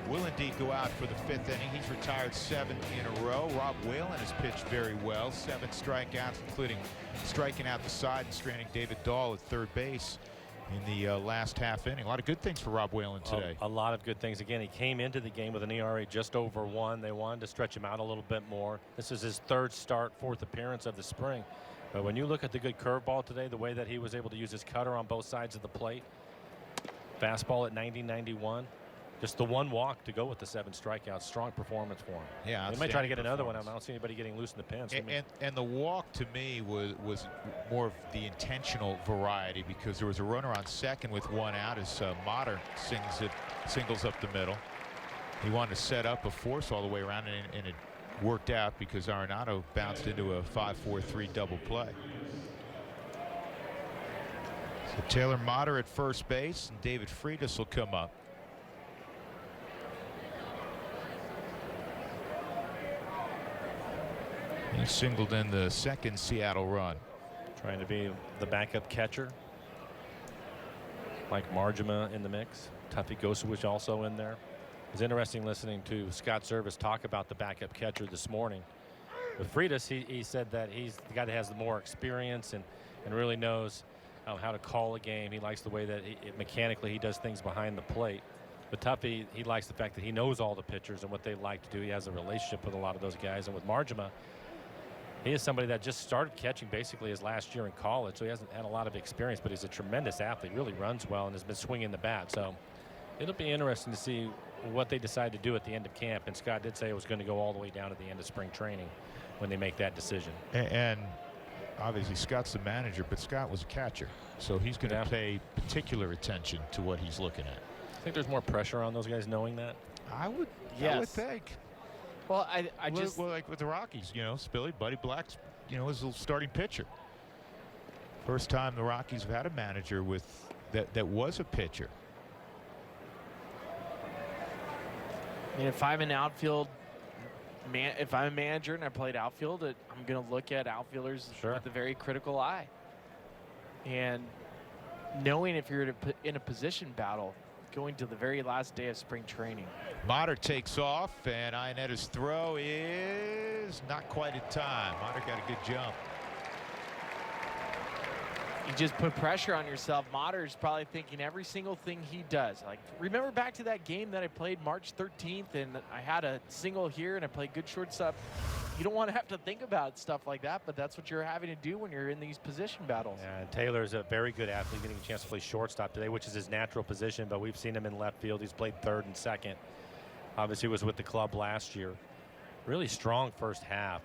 will indeed go out for the 5th inning. He's retired 7 in a row. Rob Whalen has pitched very well. 7 strikeouts, including striking out the side and stranding David Dahl at third base in the last half inning. A lot of good things for Rob Whalen today. A lot of good things. Again, he came into the game with an ERA just over 1. They wanted to stretch him out a little bit more. This is his 3rd start, 4th appearance of the spring. But when you look at the good curveball today, the way that he was able to use his cutter on both sides of the plate, fastball at 90-91, just the 1 walk to go with the 7 strikeouts. Strong performance for him. Yeah, they might try to get another one. I don't see anybody getting loose in the pins. And the walk to me was more of the intentional variety, because there was a runner on second with 1 out as Motter singles up the middle. He wanted to set up a force all the way around, and it worked out because Arenado bounced into a 5-4-3 double play. So Taylor Motter at first base, and David Freitas will come up. He singled in the 2nd Seattle run. Trying to be the backup catcher. Mike Margema in the mix. Tuffy Gosewich also in there. It's interesting listening to Scott Service talk about the backup catcher this morning. With Freitas, he said that he's the guy that has the more experience and really knows how to call a game. He likes the way that mechanically he does things behind the plate. But Tuffy, he likes the fact that he knows all the pitchers and what they like to do. He has a relationship with a lot of those guys. And with Margema, he is somebody that just started catching basically his last year in college, so he hasn't had a lot of experience, but he's a tremendous athlete, really runs well, and has been swinging the bat. So it'll be interesting to see what they decide to do at the end of camp. And Scott did say it was going to go all the way down to the end of spring training when they make that decision. And obviously Scott's the manager, but Scott was a catcher, so he's going to pay particular attention to what he's looking at. I think there's more pressure on those guys knowing that. I would think. Well, I just like with the Rockies, Spilly, Buddy Black's, is a starting pitcher. First time the Rockies have had a manager with that was a pitcher. I mean, if I'm an outfield if I'm a manager and I played outfield, I'm going to look at outfielders with a very critical eye. And knowing if you're in a position battle, going to the very last day of spring training. Motter takes off, and Ionetta's throw is not quite in time. Motter got a good jump. You just put pressure on yourself. Motter's probably thinking every single thing he does. Like, remember back to that game that I played March 13th, and I had a single here, and I played good shortstop. You don't want to have to think about stuff like that, but that's what you're having to do when you're in these position battles. Yeah, and Taylor's a very good athlete, getting a chance to play shortstop today, which is his natural position, but we've seen him in left field. He's played 3rd and 2nd. Obviously was with the club last year. Really strong first half.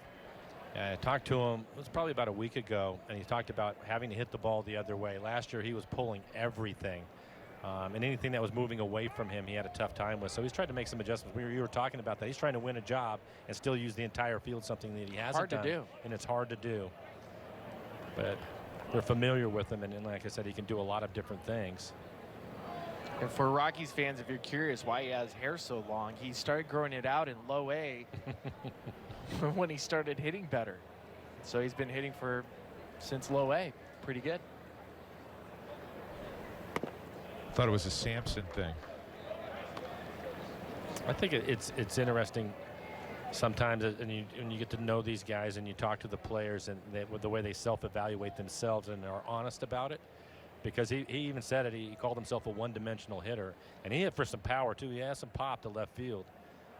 I talked to him, it was probably about a week ago, and he talked about having to hit the ball the other way. Last year he was pulling everything, and anything that was moving away from him he had a tough time with. So he's tried to make some adjustments. You were talking about that. He's trying to win a job and still use the entire field, something that he hasn't done. Hard to do. And it's hard to do. But they're familiar with him, and like I said, he can do a lot of different things. And for Rockies fans, if you're curious why he has hair so long, he started growing it out in low A when he started hitting better. So he's been hitting since low A. Pretty good. Thought it was a Samson thing. I think it's interesting sometimes, and you get to know these guys and you talk to the players and with the way they self-evaluate themselves and are honest about it. Because he even said it, he called himself a one-dimensional hitter, and he hit for some power too. He has some pop to left field,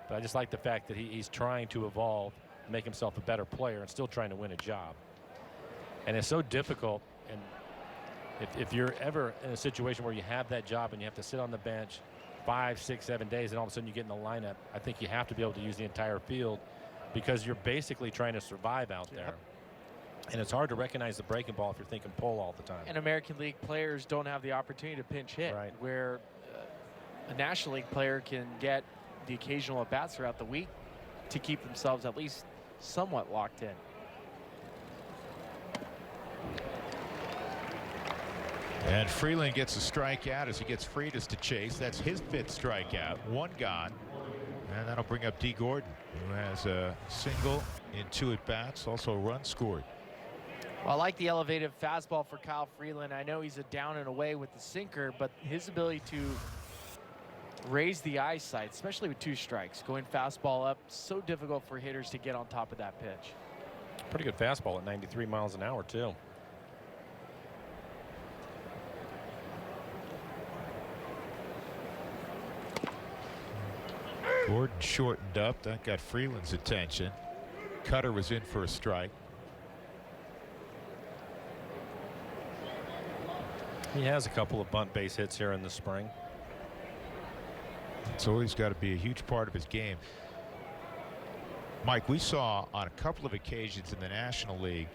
but I just like the fact that he's trying to evolve, make himself a better player, and still trying to win a job. And it's so difficult, and if you're ever in a situation where you have that job and you have to sit on the bench 5, 6, 7 days, and all of a sudden you get in the lineup, I think you have to be able to use the entire field because you're basically trying to survive out there. And it's hard to recognize the breaking ball if you're thinking pull all the time. And American League players don't have the opportunity to pinch hit, where a National League player can get the occasional at-bats throughout the week to keep themselves at least somewhat locked in. And Freeland gets a strikeout as he gets Freitas to chase. That's his 5th strikeout. 1 gone. And that'll bring up D. Gordon, who has a single in 2 at-bats, also a run scored. Well, I like the elevated fastball for Kyle Freeland. I know he's a down and away with the sinker, but his ability to raise the eyesight, especially with 2 strikes. Going fastball up, so difficult for hitters to get on top of that pitch. Pretty good fastball at 93 miles an hour, too. Gordon shortened up. That got Freeland's attention. Cutter was in for a strike. He has a couple of bunt base hits here in the spring. It's always got to be a huge part of his game. Mike, we saw on a couple of occasions in the National League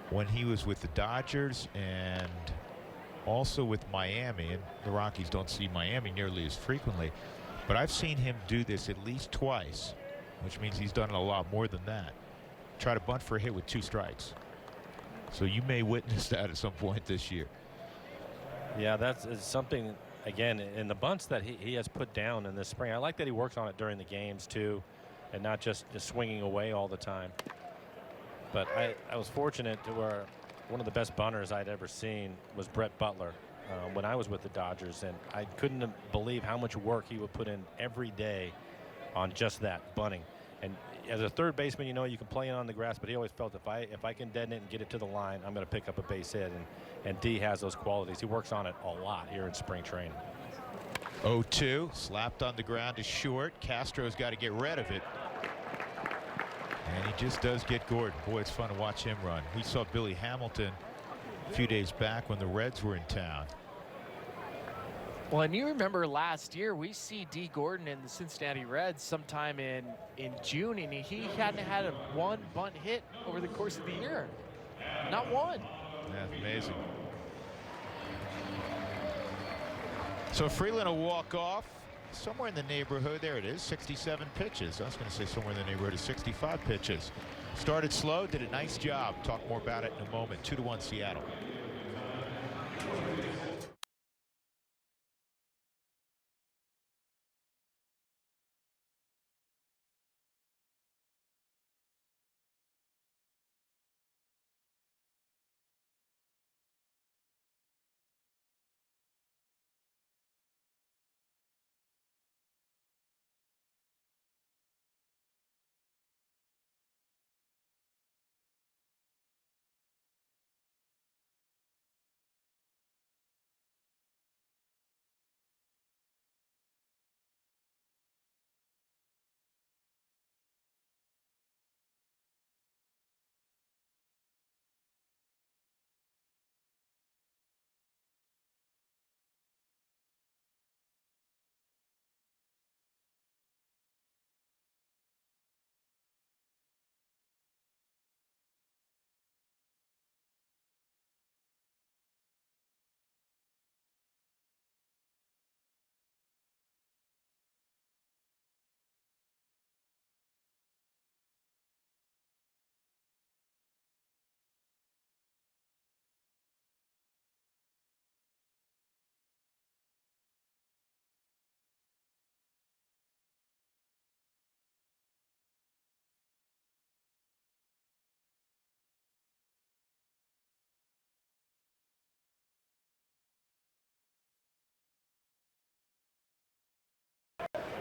when he was with the Dodgers and also with Miami, and the Rockies don't see Miami nearly as frequently, but I've seen him do this at least twice, which means he's done it a lot more than that. Try to bunt for a hit with 2 strikes. So you may witness that at some point this year. Yeah, that's something, again, in the bunts that he has put down in this spring. I like that he works on it during the games, too, and not just swinging away all the time. But I was fortunate to where one of the best bunters I'd ever seen was Brett Butler when I was with the Dodgers, and I couldn't believe how much work he would put in every day on just that, bunting. And as a third baseman, you know, you can play it on the grass, but he always felt if I can deaden it and get it to the line, I'm going to pick up a base hit. And D has those qualities. He works on it a lot here in spring training. 0-2, slapped on the ground is short. Castro's got to get rid of it. And he just does get Gordon. Boy, it's fun to watch him run. We saw Billy Hamilton a few days back when the Reds were in town. Well, and you remember last year we see D. Gordon in the Cincinnati Reds sometime in June, and he hadn't had a 1 bunt hit over the course of the year. Not one. Yeah, amazing. So Freeland will walk off somewhere in the neighborhood. There it is, 67 pitches. I was going to say somewhere in the neighborhood of 65 pitches. Started slow, did a nice job. Talk more about it in a moment. 2-1 Seattle.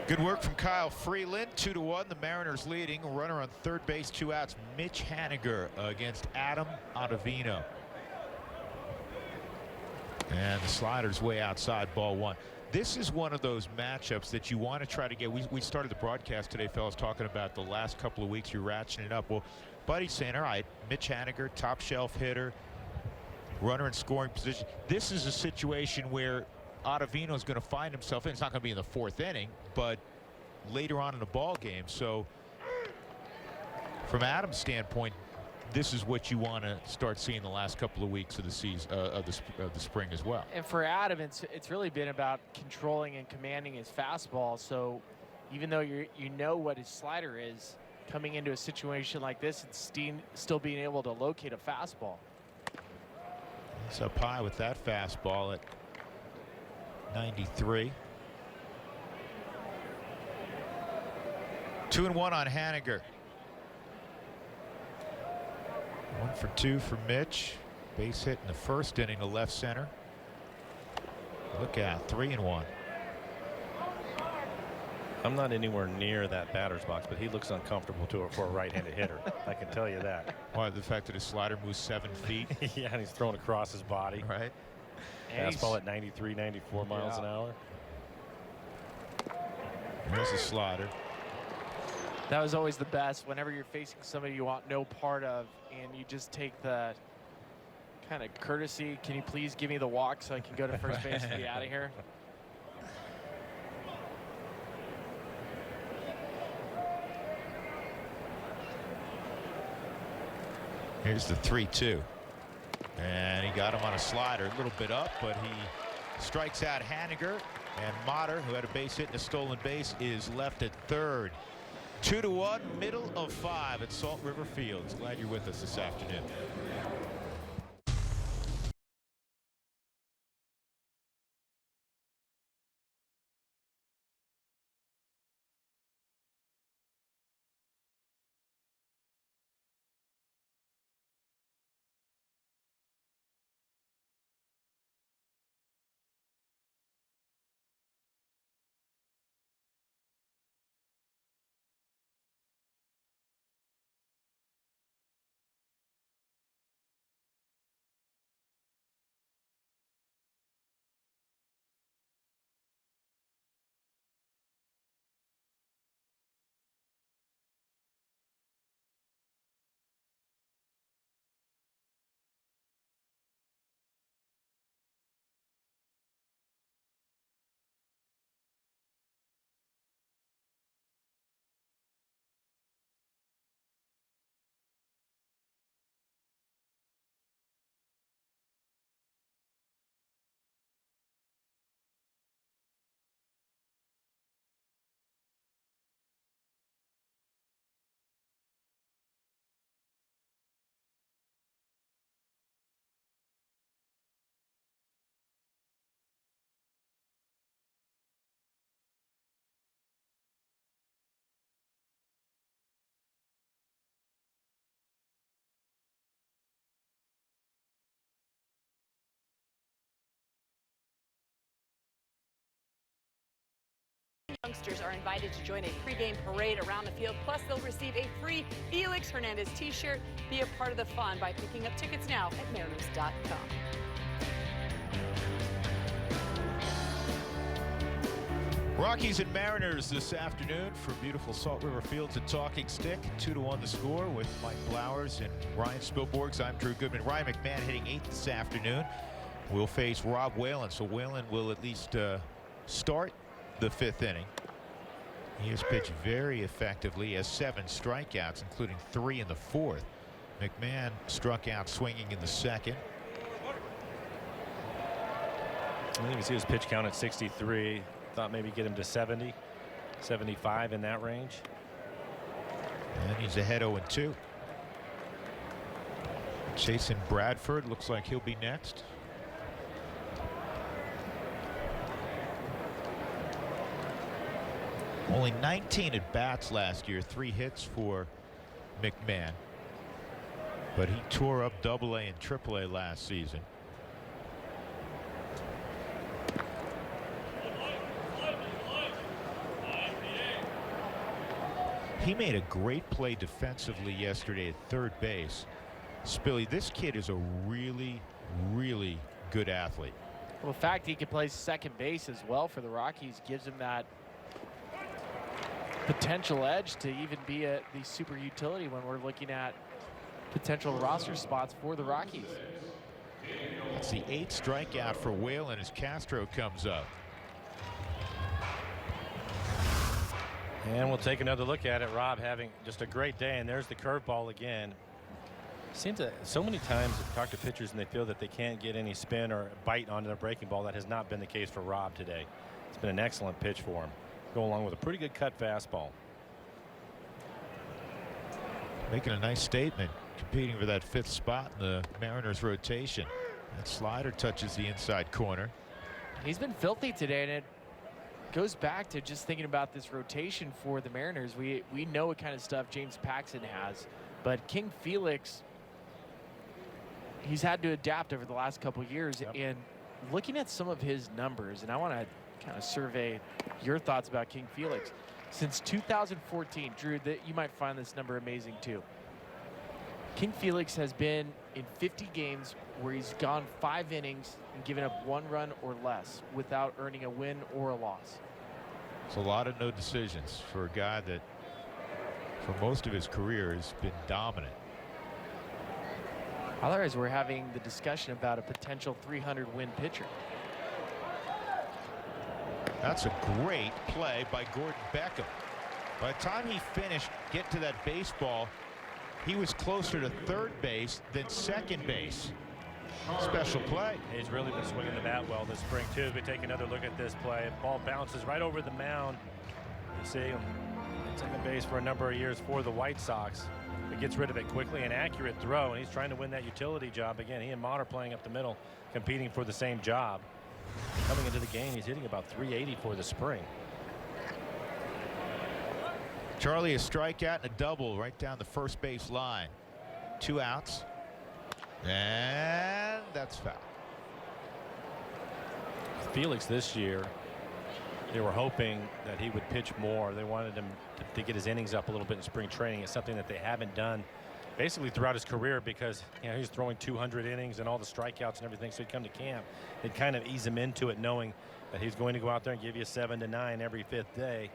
Good work from Kyle Freeland. 2-1. The Mariners leading. A runner on third base, 2 outs. Mitch Haniger against Adam Ottavino. And the slider's way outside, ball 1. This is one of those matchups that you want to try to get. We started the broadcast today, fellas, talking about the last couple of weeks you're ratcheting it up. Well, Buddy's saying, all right, Mitch Haniger, top shelf hitter, runner in scoring position. This is a situation where Ottavino is going to find himself in. It's not going to be in the 4th inning, but later on in the ball game. So from Adam's standpoint, this is what you want to start seeing the last couple of weeks of the season, of the spring as well. And for Adam, it's really been about controlling and commanding his fastball. So even though you know what his slider is, coming into a situation like this, it's still being able to locate a fastball. He's up high with that fastball at 93. 2-1 on Haniger. 1 for 2 for Mitch. Base hit in the 1st inning to left center. Look out, 3-1. I'm not anywhere near that batter's box, but he looks uncomfortable for a right-handed hitter. I can tell you that. Why, the fact that his slider moves 7 feet? Yeah, and he's thrown across his body. Right. Fastball at 93, 94 miles an hour. There's a slider. That was always the best whenever you're facing somebody you want no part of, and you just take the kind of courtesy. Can you please give me the walk so I can go to first base and be out of here? Here's the 3-2. And he got him on a slider, a little bit up, but he strikes out Haniger. And Motter, who had a base hit and a stolen base, is left at third. 2-1, middle of 5 at Salt River Fields. Glad you're with us this afternoon. Youngsters are invited to join a pregame parade around the field. Plus, they'll receive a free Felix Hernandez t-shirt. Be a part of the fun by picking up tickets now at Mariners.com. Rockies and Mariners this afternoon from beautiful Salt River Fields at Talking Stick. 2-1 the score with Mike Blowers and Ryan Spilborghs. I'm Drew Goodman. Ryan McMahon hitting 8th this afternoon. We'll face Rob Whalen. So Whalen will at least start the 5th inning. He has pitched very effectively, has 7 strikeouts, including 3 in the 4th. McMahon struck out swinging in the 2nd. I think you can see his pitch count at 63. Thought maybe get him to 70, 75 in that range. And he's ahead 0-2. Jason Bradford looks like he'll be next. Only 19 at bats last year, 3 hits for McMahon. But he tore up AA and AAA last season. He made a great play defensively yesterday at third base. Spilly, this kid is a really, really good athlete. Well, the fact he can play second base as well for the Rockies gives him that potential edge to even be the super utility when we're looking at potential roster spots for the Rockies. That's the 8th strikeout for Whalen as Castro comes up. And we'll take another look at it. Rob having just a great day, and there's the curveball again. Seems that so many times I talk to pitchers and they feel that they can't get any spin or bite onto their breaking ball. That has not been the case for Rob today. It's been an excellent pitch for him. Go along with a pretty good cut fastball. Making a nice statement, competing for that 5th spot in the Mariners rotation. That slider touches the inside corner. He's been filthy today, and it goes back to just thinking about this rotation for the Mariners. We know what kind of stuff James Paxton has, but King Felix, he's had to adapt over the last couple years. Yep. And looking at some of his numbers, and I want to kind of survey your thoughts about King Felix. Since 2014, Drew, that you might find this number amazing too. King Felix has been in 50 games where he's gone 5 innings and given up 1 run or less without earning a win or a loss. It's a lot of no decisions for a guy that for most of his career has been dominant. Otherwise, we're having the discussion about a potential 300 win pitcher. That's a great play by Gordon Beckham. By the time he finished, get to that baseball, he was closer to third base than second base. Special play. He's really been swinging the bat well this spring too. As we take another look at this play, ball bounces right over the mound. You see him at second base for a number of years for the White Sox. He gets rid of it quickly, an accurate throw, and he's trying to win that utility job again. He and Mott are playing up the middle, competing for the same job. Coming into the game, he's hitting about 380 for the spring. Charlie, a strikeout and a double right down the first base line. 2 outs. And that's foul. Felix this year, they were hoping that he would pitch more. They wanted him to get his innings up a little bit in spring training. It's something that they haven't done basically throughout his career because he's throwing 200 innings and all the strikeouts and everything. So he'd come to camp. They'd kind of ease him into it, knowing that he's going to go out there and give you 7 to 9 every 5th day.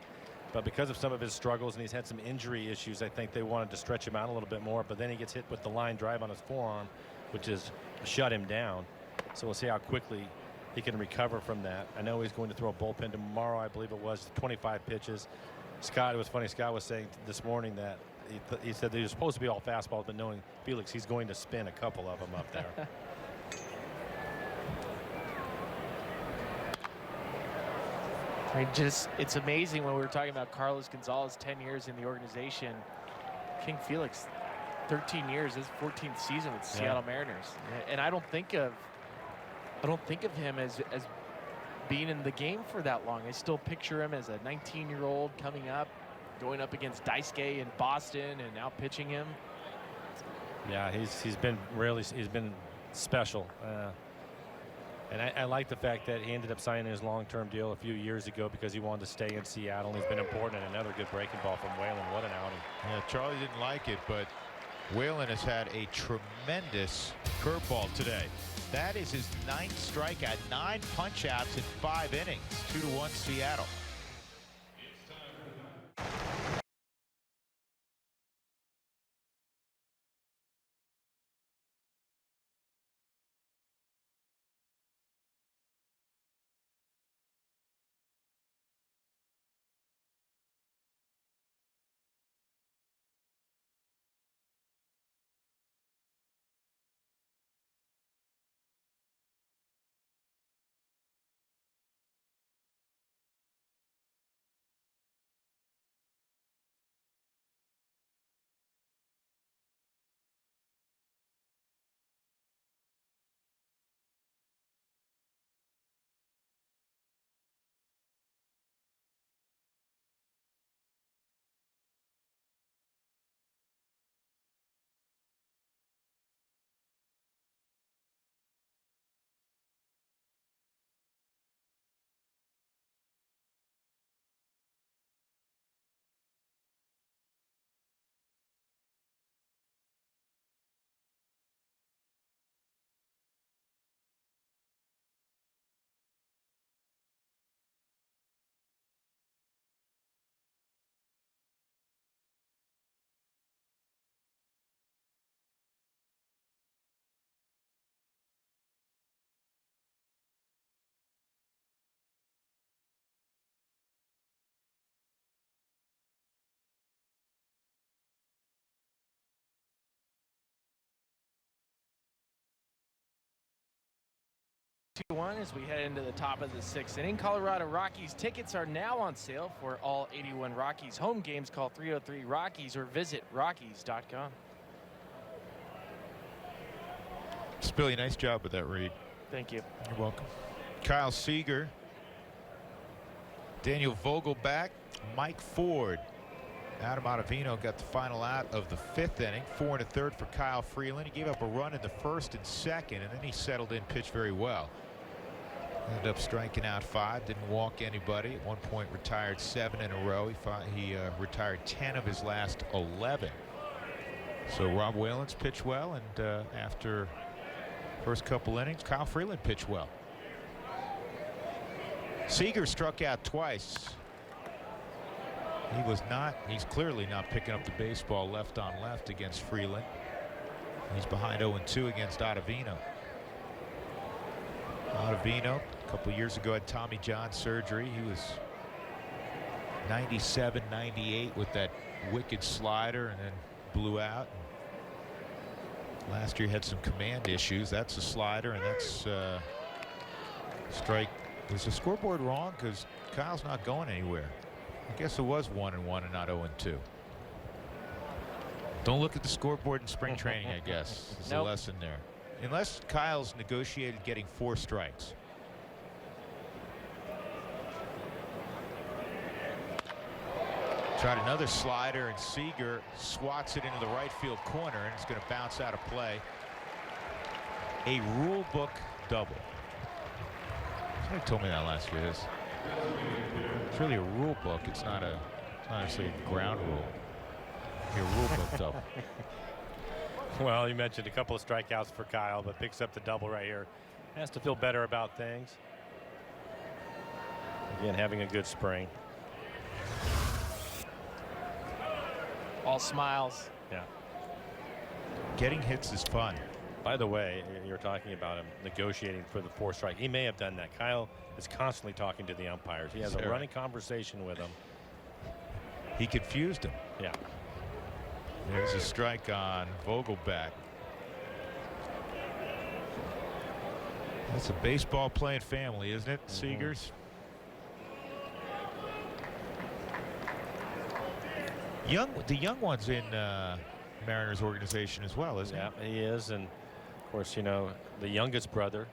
But because of some of his struggles and he's had some injury issues, I think they wanted to stretch him out a little bit more. But then he gets hit with the line drive on his forearm, which has shut him down. So we'll see how quickly he can recover from that. I know he's going to throw a bullpen tomorrow. I believe it was 25 pitches. Scott, it was funny. Scott was saying this morning that he said they were supposed to be all fastballs, but knowing Felix, he's going to spin a couple of them up there. It's amazing when we were talking about Carlos Gonzalez, 10 years in the organization. King Felix, 13 years, his 14th season with Seattle Mariners. And I don't think of him as being in the game for that long. I still picture him as a 19-year-old coming up, going up against Daisuke in Boston, and now pitching him. Yeah, he's been special. And I like the fact that he ended up signing his long-term deal a few years ago because he wanted to stay in Seattle. He's been important, and another good breaking ball from Whalen. What an outing. Yeah, Charlie didn't like it, but Whalen has had a tremendous curveball today. That is his 9th strikeout, 9 punch-outs in 5 innings. 2-1 Seattle. As we head into the top of the 6th inning. Colorado Rockies tickets are now on sale for all 81 Rockies home games. Call 303-ROCKIES or visit Rockies.com. Billy, nice job with that read. Thank you. You're welcome. Kyle Seager, Daniel Vogelback, Mike Ford. Adam Ottavino got the final out of the 5th inning. 4 1/3 for Kyle Freeland. He gave up a run in the 1st and 2nd, and then he settled in, pitched very well. Ended up striking out 5, didn't walk anybody. At one point retired 7 in a row. He retired 10 of his last 11. So Rob Whalen's pitched well, and after first couple innings, Kyle Freeland pitched well. Seager struck out twice. He's clearly not picking up the baseball left on left against Freeland. He's behind 0-2 against Ottavino. Ottavino, a couple years ago, had Tommy John surgery. He was 97, 98 with that wicked slider and then blew out. Last year had some command issues. That's a slider, and that's strike. Is the scoreboard wrong? Because Kyle's not going anywhere. I guess it was 1-1 and not 0-2. Don't look at the scoreboard in spring training, I guess. It's a lesson there. Unless Kyle's negotiated getting 4 strikes. Tried another slider, and Seager swats it into the right field corner, and it's going to bounce out of play. A rule book double. Somebody told me that last year. It's really a rule book. It's not actually a ground rule. Your rule book double. Well, you mentioned a couple of strikeouts for Kyle, but picks up the double right here. Has to feel better about things. Again, having a good spring. All smiles. Yeah. Getting hits is fun. By the way, you're talking about him negotiating for the 4th strike. He may have done that. Kyle is constantly talking to the umpires. He has a running conversation with them. He confused him. Yeah. There's a strike on Vogelback. That's a baseball playing family, isn't it, Seegers? The young one's in Mariners organization as well, isn't he? Yeah, he is. And of course, you know, the youngest brother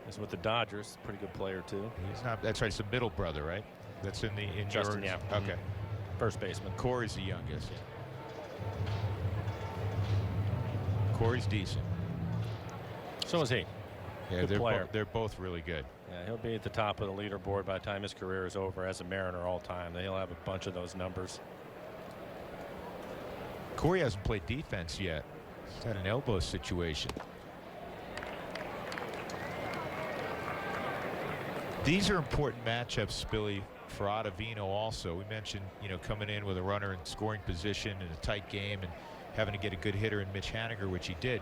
is with the Dodgers. Pretty good player too. He's not. That's right. It's a middle brother, right? That's in Justin. Yeah. Okay. First baseman. Corey's the youngest. Corey's decent. So is he. Yeah, good player. They're both really good. Yeah, he'll be at the top of the leaderboard by the time his career is over as a Mariner all time. He'll have a bunch of those numbers. Corey hasn't played defense yet. He's had an elbow situation. These are important matchups, Billy, for Ottavino also. We mentioned, you know, coming in with a runner in scoring position in a tight game and having to get a good hitter in Mitch Haniger, which he did.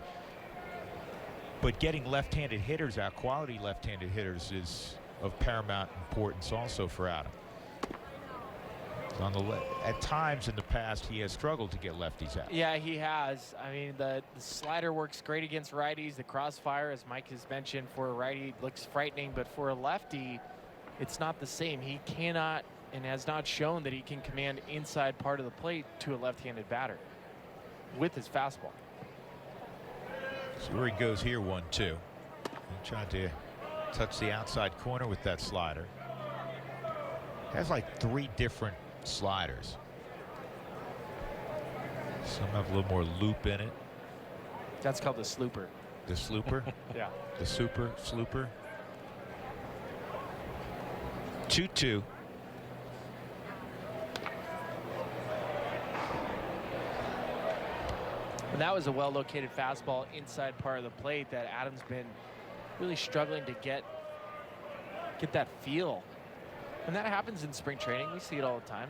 But getting left-handed hitters out, quality left-handed hitters, is of paramount importance also for Adam. On the at times in the past, he has struggled to get lefties out. Yeah, he has. I mean, the slider works great against righties. The crossfire, as Mike has mentioned, for a righty looks frightening, but for a lefty, it's not the same. He cannot and has not shown that he can command inside part of the plate to a left-handed batter with his fastball. So where he goes here, 1-2. He tried to touch the outside corner with that slider. Has like 3 different sliders. Some have a little more loop in it. That's called the slooper. The slooper? Yeah. The super slooper. 2-2. And that was a well-located fastball inside part of the plate that Adam's been really struggling to get that feel. And that happens in spring training. We see it all the time.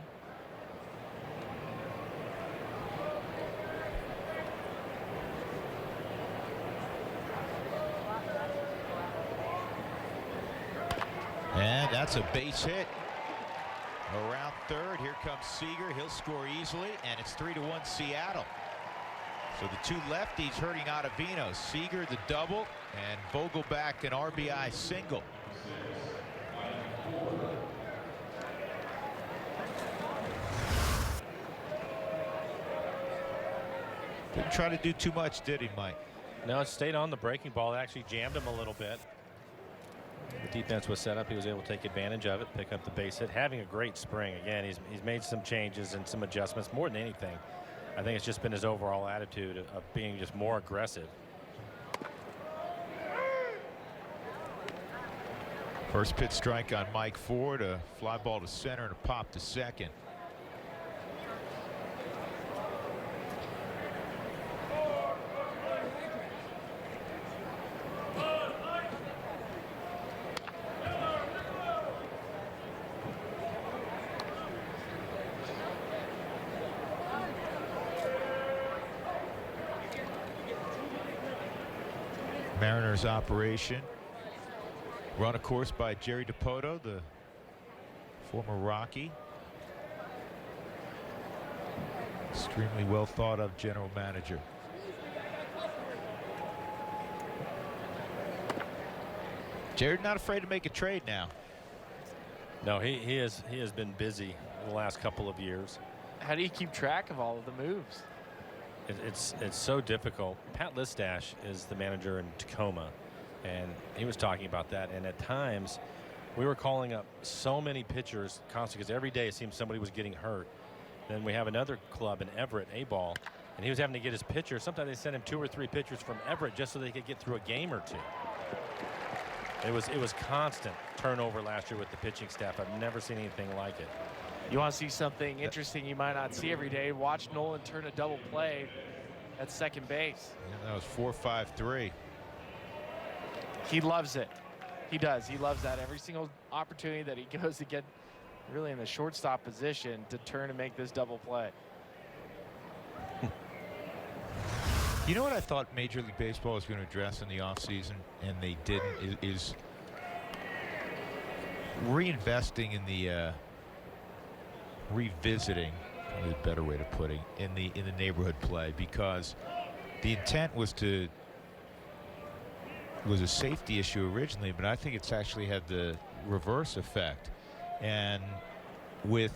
And that's a base hit. Around third, here comes Seager. He'll score easily, and it's 3-1 Seattle. So the 2 lefties hurting Ottavino. Seager the double, and Vogelback an RBI single. Didn't try to do too much, did he, Mike? No, it stayed on the breaking ball. It actually jammed him a little bit. The defense was set up. He was able to take advantage of it, pick up the base hit. Having a great spring. Again, he's made some changes and some adjustments. More than anything, I think it's just been his overall attitude of being just more aggressive. First pitch strike on Mike Ford, a fly ball to center and a pop to second. Mariners operation run, of course, by Jerry Dipoto, the former Rocky. Extremely well thought of general manager. Jared not afraid to make a trade now. No, he has been busy the last couple of years. How do you keep track of all of the moves? It's so difficult. Pat Listash is the manager in Tacoma, and he was talking about that. And at times, we were calling up so many pitchers constantly because every day it seemed somebody was getting hurt. Then we have another club in Everett, A-Ball, and he was having to get his pitcher. Sometimes they sent him 2 or 3 pitchers from Everett just so they could get through a game or two. It was constant turnover last year with the pitching staff. I've never seen anything like it. You want to see something interesting you might not see every day. Watch Nolan turn a double play at second base. Yeah, that was 4-5-3. He loves it. He does. He loves that. Every single opportunity that he goes to get really in the shortstop position to turn and make this double play. You know what I thought Major League Baseball was going to address in the offseason, and they didn't, is reinvesting in the revisiting, probably a better way to put it, in the neighborhood play, because the intent was a safety issue originally, but I think it's actually had the reverse effect. And with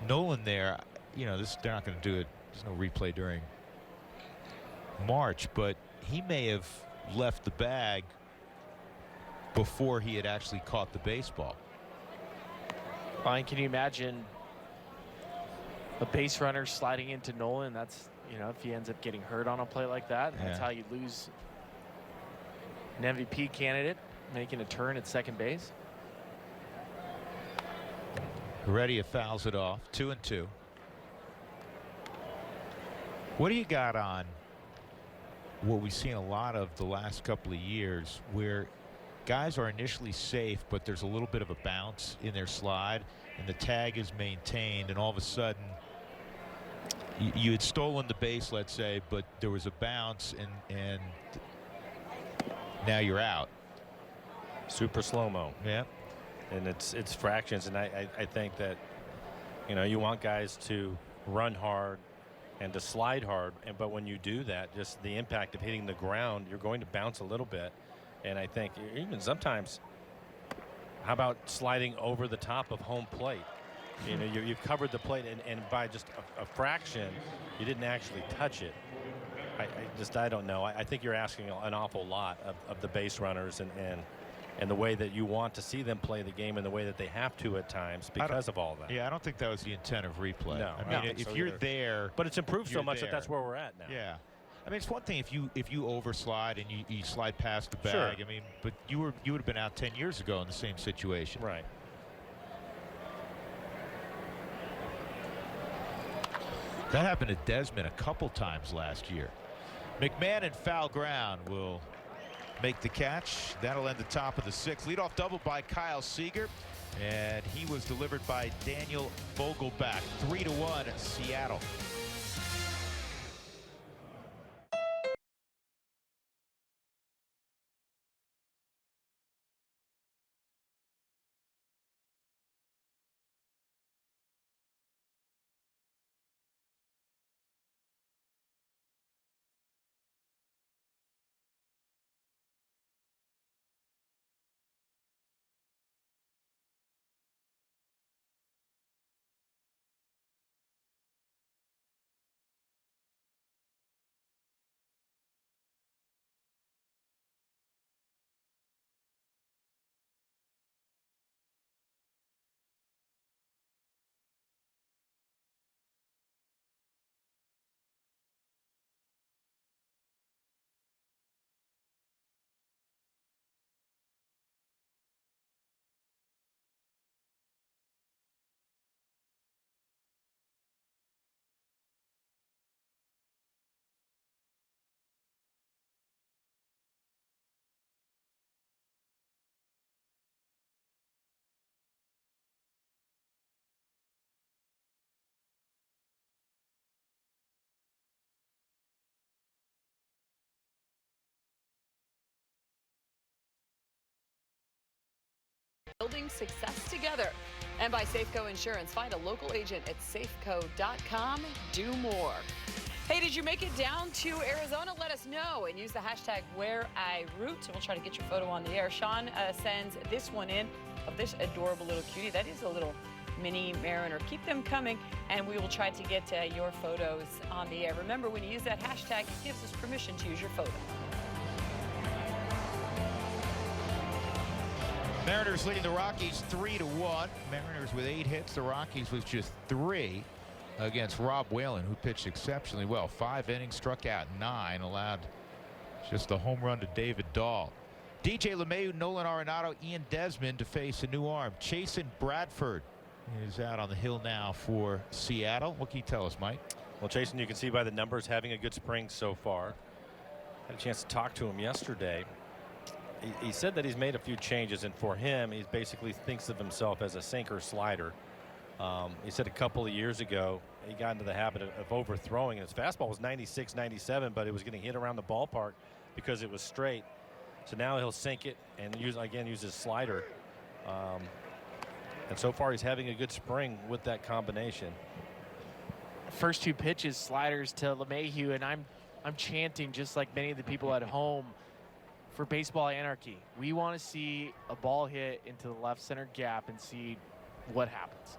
Nolan there, you know, they're not going to do it. There's no replay during March, but he may have left the bag before he had actually caught the baseball. Ryan, can you imagine a base runner sliding into Nolan? That's, you know, if he ends up getting hurt on a play like that, that's how you lose an MVP candidate making a turn at second base. Heredia fouls it off. 2-2. What do you got on what we've seen a lot of the last couple of years, where guys are initially safe, but there's a little bit of a bounce in their slide, and the tag is maintained, and all of a sudden you had stolen the base, let's say, but there was a bounce, and now you're out. Super slow-mo. Yeah. And it's fractions, and I think that, you know, you want guys to run hard and to slide hard, but when you do that, just the impact of hitting the ground, you're going to bounce a little bit. And I think even sometimes, how about sliding over the top of home plate? You know, you've covered the plate, and by just a fraction, you didn't actually touch it. I don't know. I think you're asking an awful lot of the base runners and the way that you want to see them play the game and the way that they have to at times because of all that. Yeah, I don't think that was the intent of replay. No, I mean, if you're there, but it's improved so much that that's where we're at now. Yeah. I mean, it's one thing if you overslide and you slide past the bag. Sure. I mean, but you would have been out 10 years ago in the same situation. Right. That happened to Desmond a couple times last year. McMahon in foul ground will make the catch. That'll end the top of the 6th. Leadoff double by Kyle Seager, and he was delivered by Daniel Vogelback. 3-1 Seattle. building success together. And by Safeco Insurance. Find a local agent at safeco.com. Do more. Hey, did you make it down to Arizona? Let us know and use the hashtag #WhereIRoot. We'll try to get your photo on the air. Sean sends this one in of this adorable little cutie. That is a little mini mariner. Keep them coming, and we will try to get your photos on the air. Remember, when you use that hashtag, it gives us permission to use your photo. Mariners leading the Rockies 3-1. Mariners with 8 hits. The Rockies with just 3 against Rob Whalen, who pitched exceptionally well. 5 innings, struck out 9, allowed just a home run to David Dahl. DJ LeMahieu, Nolan Arenado, Ian Desmond to face a new arm. Chasen Bradford is out on the hill now for Seattle. What can you tell us, Mike? Well, Chasen, you can see by the numbers, having a good spring so far. Had a chance to talk to him yesterday. He said that he's made a few changes, and for him, he basically thinks of himself as a sinker slider. He said a couple of years ago he got into the habit of overthrowing, and his fastball was 96, 97, but it was getting hit around the ballpark because it was straight. So now he'll sink it and use his slider. And so far he's having a good spring with that combination. First 2 pitches, sliders to LeMahieu, and I'm chanting just like many of the people at home for baseball anarchy. We want to see a ball hit into the left center gap and see what happens.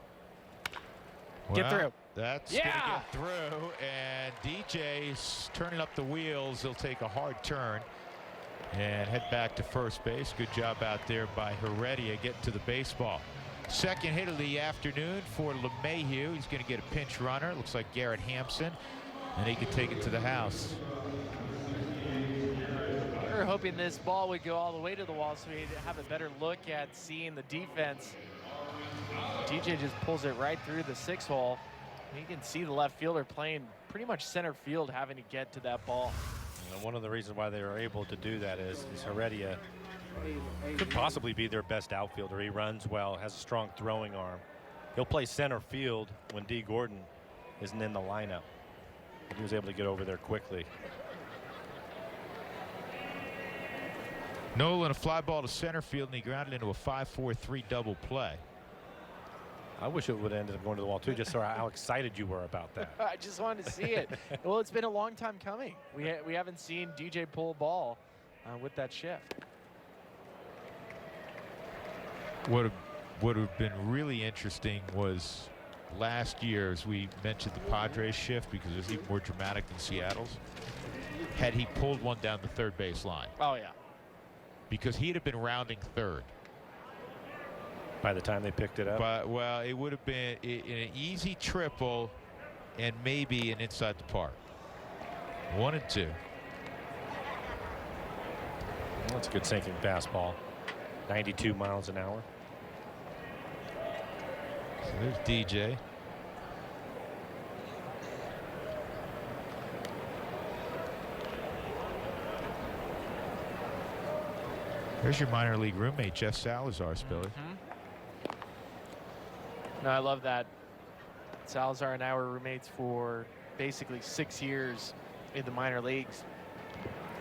Get through. That's going to get through, and DJ's turning up the wheels. He'll take a hard turn and head back to first base. Good job out there by Heredia getting to the baseball. Second hit of the afternoon for LeMahieu. He's going to get a pinch runner. Looks like Garrett Hampson, and he can take it to the house. We were hoping this ball would go all the way to the wall so we'd have a better look at seeing the defense. DJ just pulls it right through the 6-hole. You can see the left fielder playing pretty much center field, having to get to that ball. And one of the reasons why they were able to do that is Heredia could possibly be their best outfielder. He runs well, has a strong throwing arm. He'll play center field when D. Gordon isn't in the lineup. He was able to get over there quickly. Nolan, a fly ball to center field, and he grounded into a 5-4-3 double play. I wish it would have ended up going to the wall too, just so how excited you were about that. I just wanted to see it. Well, it's been a long time coming. We haven't seen DJ pull a ball with that shift. What would have been really interesting was last year, as we mentioned, the Padres shift, because it was even more dramatic than Seattle's. Had he pulled one down the third base line. Oh, yeah. Because he'd have been rounding third. By the time they picked it up? But, well, it would have been an easy triple and maybe an inside the park. 1 and 2. Well, that's a good sinking fastball. 92 miles an hour. So there's DJ. There's your minor league roommate, Jeff Salazar, Spiller. No, I love that. Salazar and I were roommates for basically 6 years in the minor leagues.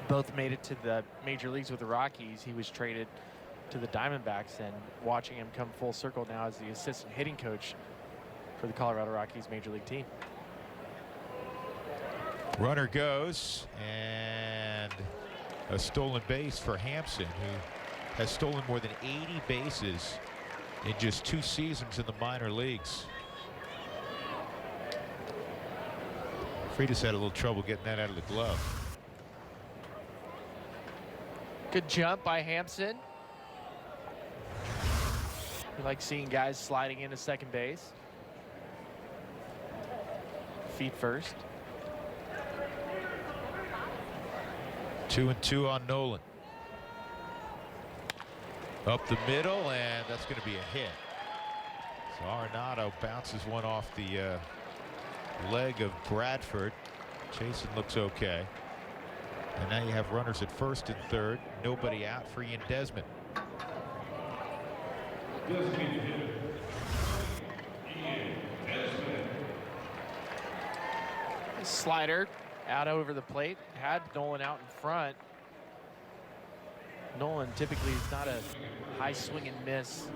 Both made it to the major leagues with the Rockies. He was traded to the Diamondbacks, and watching him come full circle now as the assistant hitting coach for the Colorado Rockies major league team. Runner goes, and a stolen base for Hampson, who has stolen more than 80 bases in just 2 seasons in the minor leagues. Freitas had a little trouble getting that out of the glove. Good jump by Hampson. We like seeing guys sliding into second base. Feet first. 2 and 2 on Nolan. Up the middle, and that's going to be a hit. So Arenado bounces one off the leg of Bradford. Chasen looks okay. And now you have runners at first and third. Nobody out for Ian Desmond. Slider out over the plate. Had Nolan out in front. Nolan typically is not a high swing and miss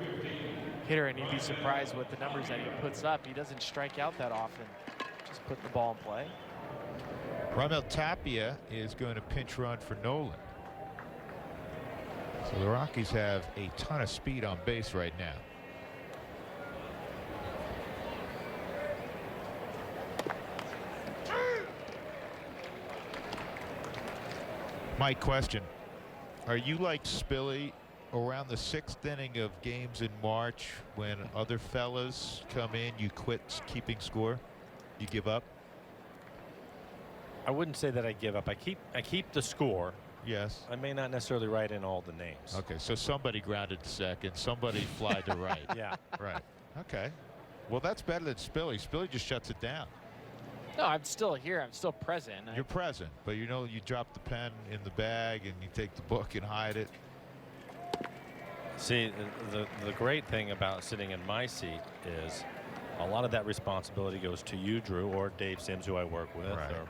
hitter, and you'd be surprised with the numbers that he puts up. He doesn't strike out that often. Just put the ball in play. Ramel Tapia is going to pinch run for Nolan. So the Rockies have a ton of speed on base right now. My question, are you like Spilly around the 6th inning of games in March when other fellas come in, you quit keeping score? You give up? I wouldn't say that I give up. I keep the score. Yes. I may not necessarily write in all the names. Okay, so somebody grounded to second, somebody flied to right. Yeah. Right. Okay. Well, that's better than Spilly. Spilly just shuts it down. No, I'm still here. I'm still present. You're present, but you know you drop the pen in the bag and you take the book and hide it. See, the great thing about sitting in my seat is a lot of that responsibility goes to you, Drew, or Dave Sims, who I work with, Right. or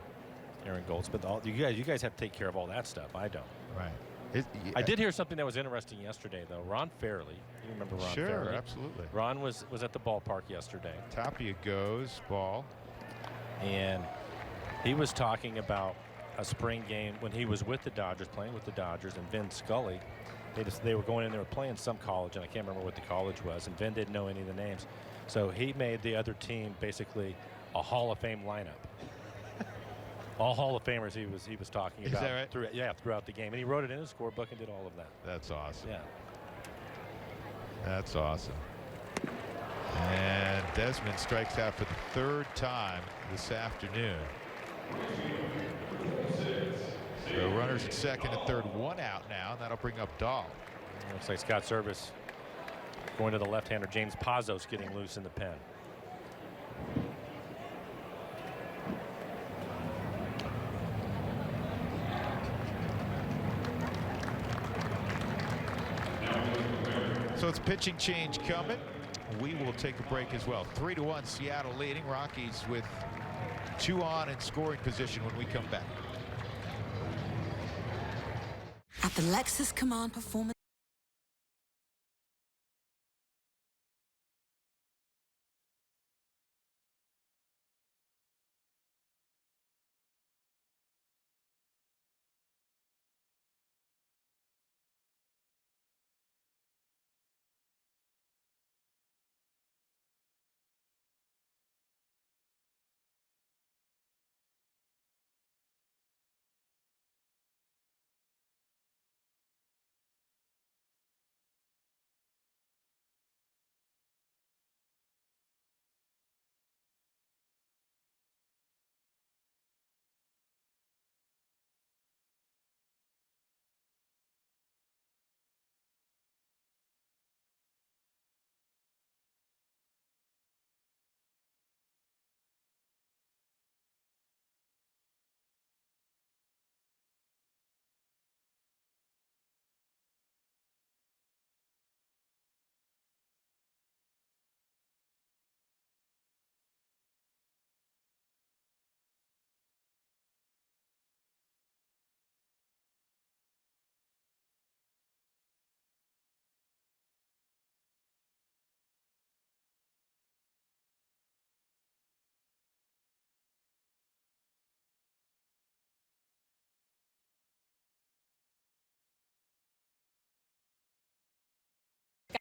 Aaron Golds. But you guys have to take care of all that stuff. I don't. Right. I did hear something that was interesting yesterday, though. Ron Fairley, you remember Ron Fairley? Sure, absolutely. Ron was at the ballpark yesterday. Tapia goes, ball. And he was talking about a spring game when he was with the Dodgers, playing with the Dodgers, and Vin Scully. They were going in there playing some college, and I can't remember what the college was, and Vin didn't know any of the names. So he made the other team basically a Hall of Fame lineup. All Hall of Famers he was talking about. Is that right? Throughout the game. And he wrote it in his scorebook and did all of that. That's awesome. Yeah. That's awesome. And Desmond strikes out for the 3rd time this afternoon. So runners at second and third, 1 out now, and that'll bring up Dahl. Looks like Scott Service going to the left-hander. James Pazos getting loose in the pen. So it's pitching change coming. We will take a break as well. 3-1 Seattle leading. Rockies with 2 on in scoring position when we come back. At the Lexus Command Performance.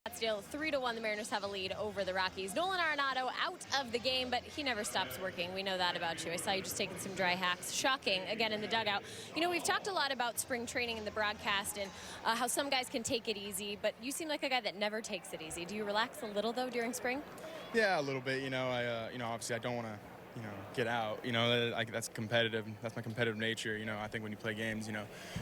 Scottsdale 3-1. The Mariners have a lead over the Rockies. Nolan Arenado out of the game, but he never stops working. We know that about you. I saw you just taking some dry hacks. Shocking again in the dugout. You know, we've talked a lot about spring training in the broadcast and how some guys can take it easy, but you seem like a guy that never takes it easy. Do you relax a little though during spring? Yeah, a little bit. You know, obviously I don't want to, get out. That's competitive. That's my competitive nature. I think when you play games,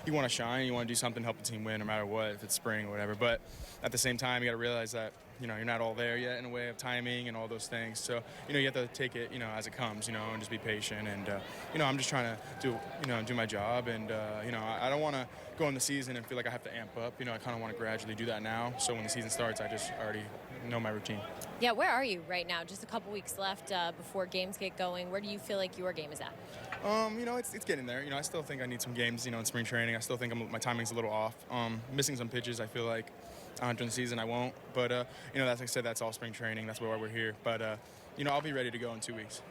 you want to shine. You want to do something to help the team win, no matter what, if it's spring or whatever. But at the same time, you got to realize that you're not all there yet in a way of timing and all those things. So you have to take it as it comes. And just be patient. And I'm just trying to do my job. And I don't want to go in the season and feel like I have to amp up. I kind of want to gradually do that now. So when the season starts, I just already know my routine. Yeah, where are you right now? Just a couple weeks left before games get going. Where do you feel like your game is at? You know, it's getting there. You know, I still think I need some games, you know, in spring training. I still think my timing's a little off. Missing some pitches, I feel like during the season I won't. But, you know, as I said, that's all spring training. That's why we're here. But, you know, I'll be ready to go in 2 weeks.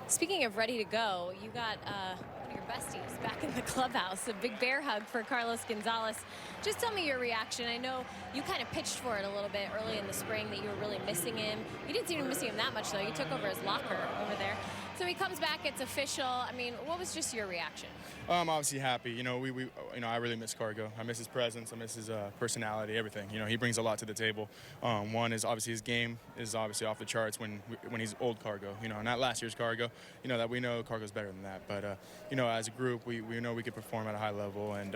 Speaking of ready to go, you got one of your besties back in the clubhouse. A big bear hug for Carlos Gonzalez. Just tell me your reaction. I know you kind of pitched for it a little bit early in the spring that you were really missing him. You didn't seem to be missing him that much, though. You took over his locker over there. So he comes back, it's official. I mean, what was just your reaction? I'm obviously happy. You know, you know, I really miss Cargo. I miss his presence. I miss his personality, everything. You know, he brings a lot to the table. One is obviously his game is obviously off the charts when he's old Cargo. You know, not last year's Cargo. You know that we know Cargo's better than that. But you know, as a group, we know we could perform at a high level, and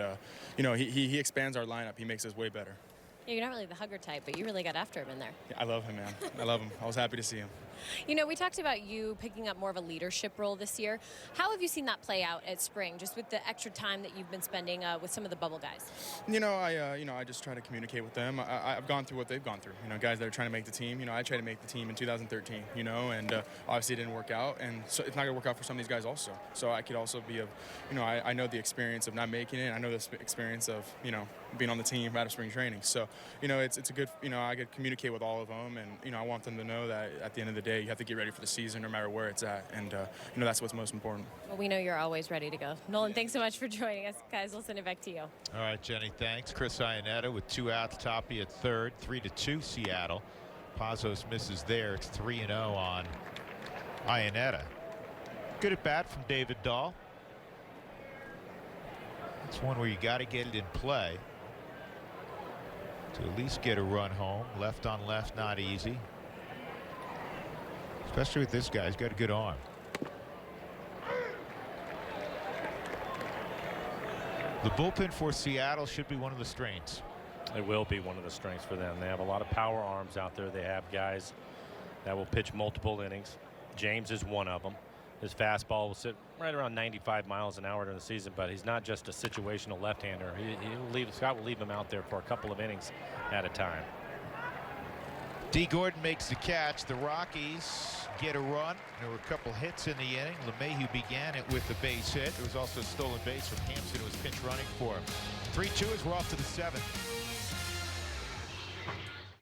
you know, he expands our lineup. He makes us way better. Yeah, you're not really the hugger type, but you really got after him in there. Yeah, I love him, man. I love him. I was happy to see him. You know, we talked about you picking up more of a leadership role this year. How have you seen that play out at spring, just with the extra time that you've been spending with some of the bubble guys? You know, I just try to communicate with them. I've gone through what they've gone through. You know, guys that are trying to make the team. You know, I tried to make the team in 2013. You know, and obviously it didn't work out, and so it's not going to work out for some of these guys also. So I could also be you know, I know the experience of not making it. I know the experience of, you know, being on the team out of spring training. So, you know, it's a good, you know, I could communicate with all of them, and, you know, I want them to know that at the end of the day, you have to get ready for the season no matter where it's at, and, you know, that's what's most important. Well, we know you're always ready to go. Nolan, thanks so much for joining us. Guys, we'll send it back to you. All right, Jenny, thanks. Chris Iannetta with 2 outs, Toppy at third, 3-2 Seattle. Pazos misses there. It's 3-0 on Iannetta. Good at bat from David Dahl. It's one where you got to get it in play to at least get a run home. Left on left, not easy. Especially with this guy, he's got a good arm. The bullpen for Seattle should be one of the strengths. It will be one of the strengths for them. They have a lot of power arms out there. They have guys that will pitch multiple innings. James is one of them. His fastball will sit right around 95 miles an hour during the season, but he's not just a situational left-hander. Scott will leave him out there for a couple of innings at a time. D. Gordon makes the catch. The Rockies get a run. There were a couple hits in the inning. LeMahieu began it with the base hit. There was also a stolen base from Hampson, who was pinch running for him. 3-2 as we're off to the 7th.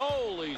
Holy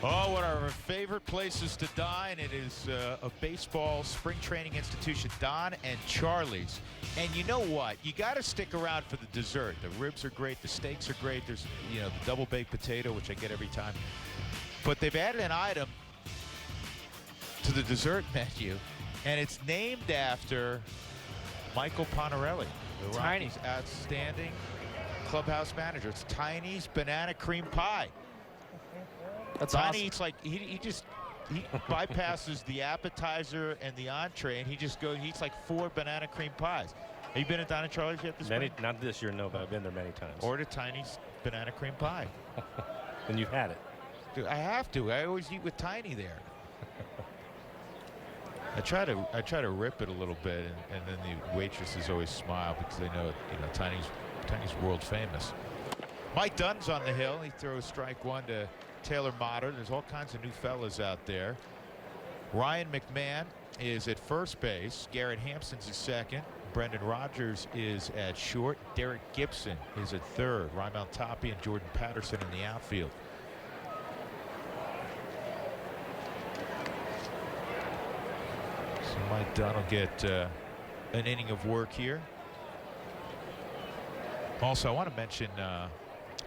Oh, one of our favorite places to dine. It is a baseball spring training institution, Don and Charlie's. And you know what? You got to stick around for the dessert. The ribs are great. The steaks are great. There's, you know, the double baked potato, which I get every time. But they've added an item to the dessert menu, and it's named after Michael Ponarelli, the Rockies' outstanding clubhouse manager. It's Tiny's Banana Cream Pie. That's Tiny awesome. eats like he bypasses the appetizer and the entree, and he eats like 4 banana cream pies. Have you been at Don and Charlie's yet this spring? Not this year, no, but I've been there many times. Order Tiny's banana cream pie. And you've had it. Dude, I have to. I always eat with Tiny there. I try to rip it a little bit, and then the waitresses always smile because they know, Tiny's world famous. Mike Dunn's on the hill. He throws strike one to Taylor Motter. There's all kinds of new fellas out there. Ryan McMahon is at first base. Garrett Hampson's at second. Brendan Rodgers is at short. Derek Gibson is at third. Raimel Tapia and Jordan Patterson in the outfield. So Mike Dunn will get an inning of work here. Also, I want to mention,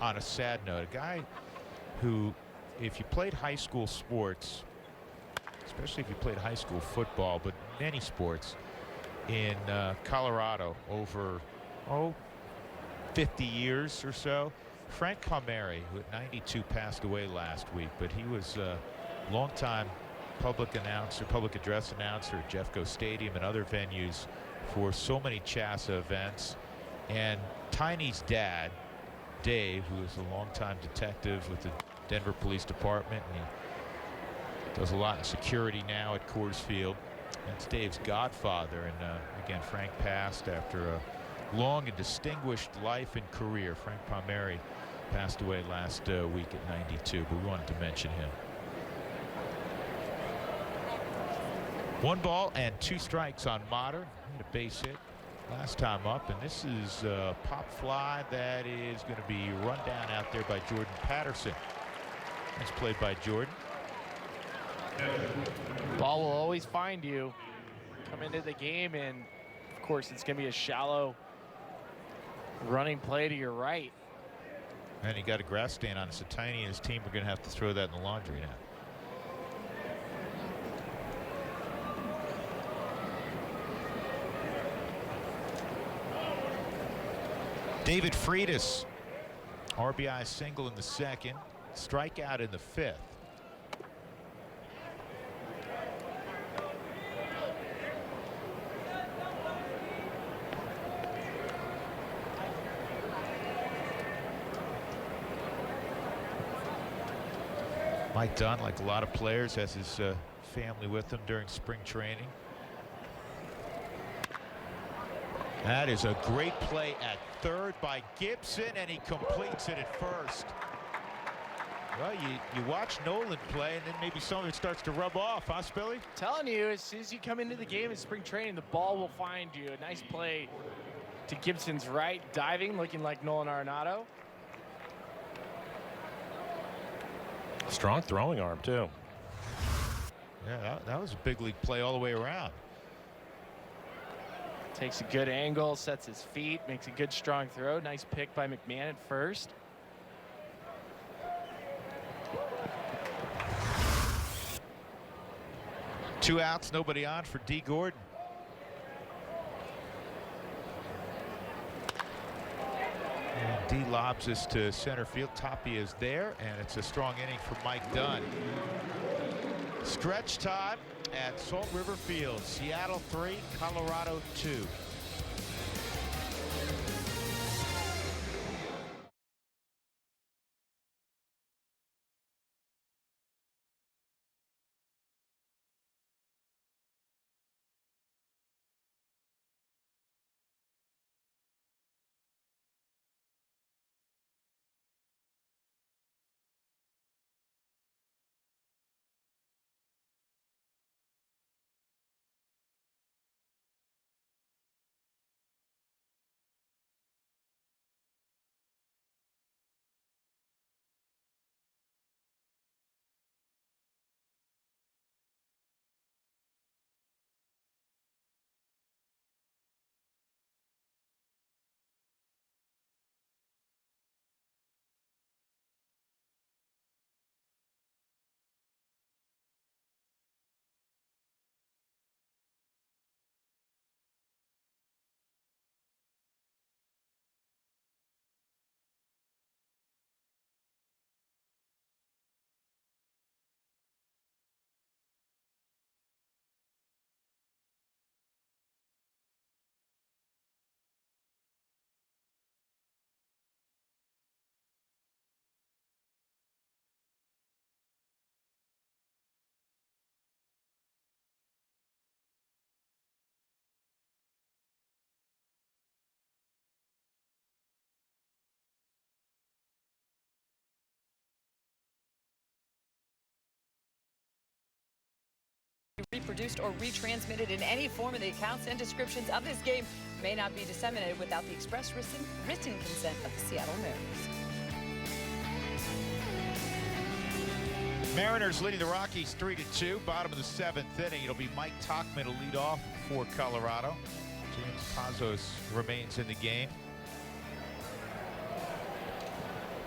on a sad note, a guy who, if you played high school sports, especially if you played high school football, but many sports in Colorado over 50 years or so, Frank Palmieri, who at 92 passed away last week, but he was a longtime public address announcer at Jeffco Stadium and other venues for so many CHSAA events. And Tiny's dad, Dave, who is a longtime detective with the Denver Police Department, and he does a lot in security now at Coors Field. That's Dave's godfather, and again, Frank passed after a long and distinguished life and career. Frank Palmieri passed away last week at 92, but we wanted to mention him. 1 ball and 2 strikes on Motter. Had a base hit last time up, and this is a pop fly that is going to be run down out there by Jordan Patterson. That's played by Jordan. Ball will always find you. Come into the game, and of course it's going to be a shallow running play to your right. And he got a grass stain on it, so Tiny and his team are going to have to throw that in the laundry now. David Freitas, RBI single in the second, strikeout in the fifth. Mike Dunn, like a lot of players, has his family with him during spring training. That is a great play at third by Gibson, and he completes it at first. Well, you watch Nolan play, and then maybe some of it starts to rub off, huh, Spilly? Telling you, as soon as you come into the game in spring training, the ball will find you. A nice play to Gibson's right, diving, looking like Nolan Arenado. Strong throwing arm, too. Yeah, that was a big league play all the way around. Takes a good angle, sets his feet, makes a good strong throw. Nice pick by McMahon at first. Two outs, nobody on for D. Gordon. And D lobs this to center field. Tapia is there, and it's a strong inning for Mike Dunn. Stretch time at Salt River Field. Seattle 3, Colorado 2. reproduced or retransmitted in any form, and the accounts and descriptions of this game may not be disseminated without the express written consent of the Seattle Mariners. Mariners leading the Rockies 3-2. Bottom of the 7th inning. It'll be Mike Tauchman to lead off for Colorado. James Pazos remains in the game.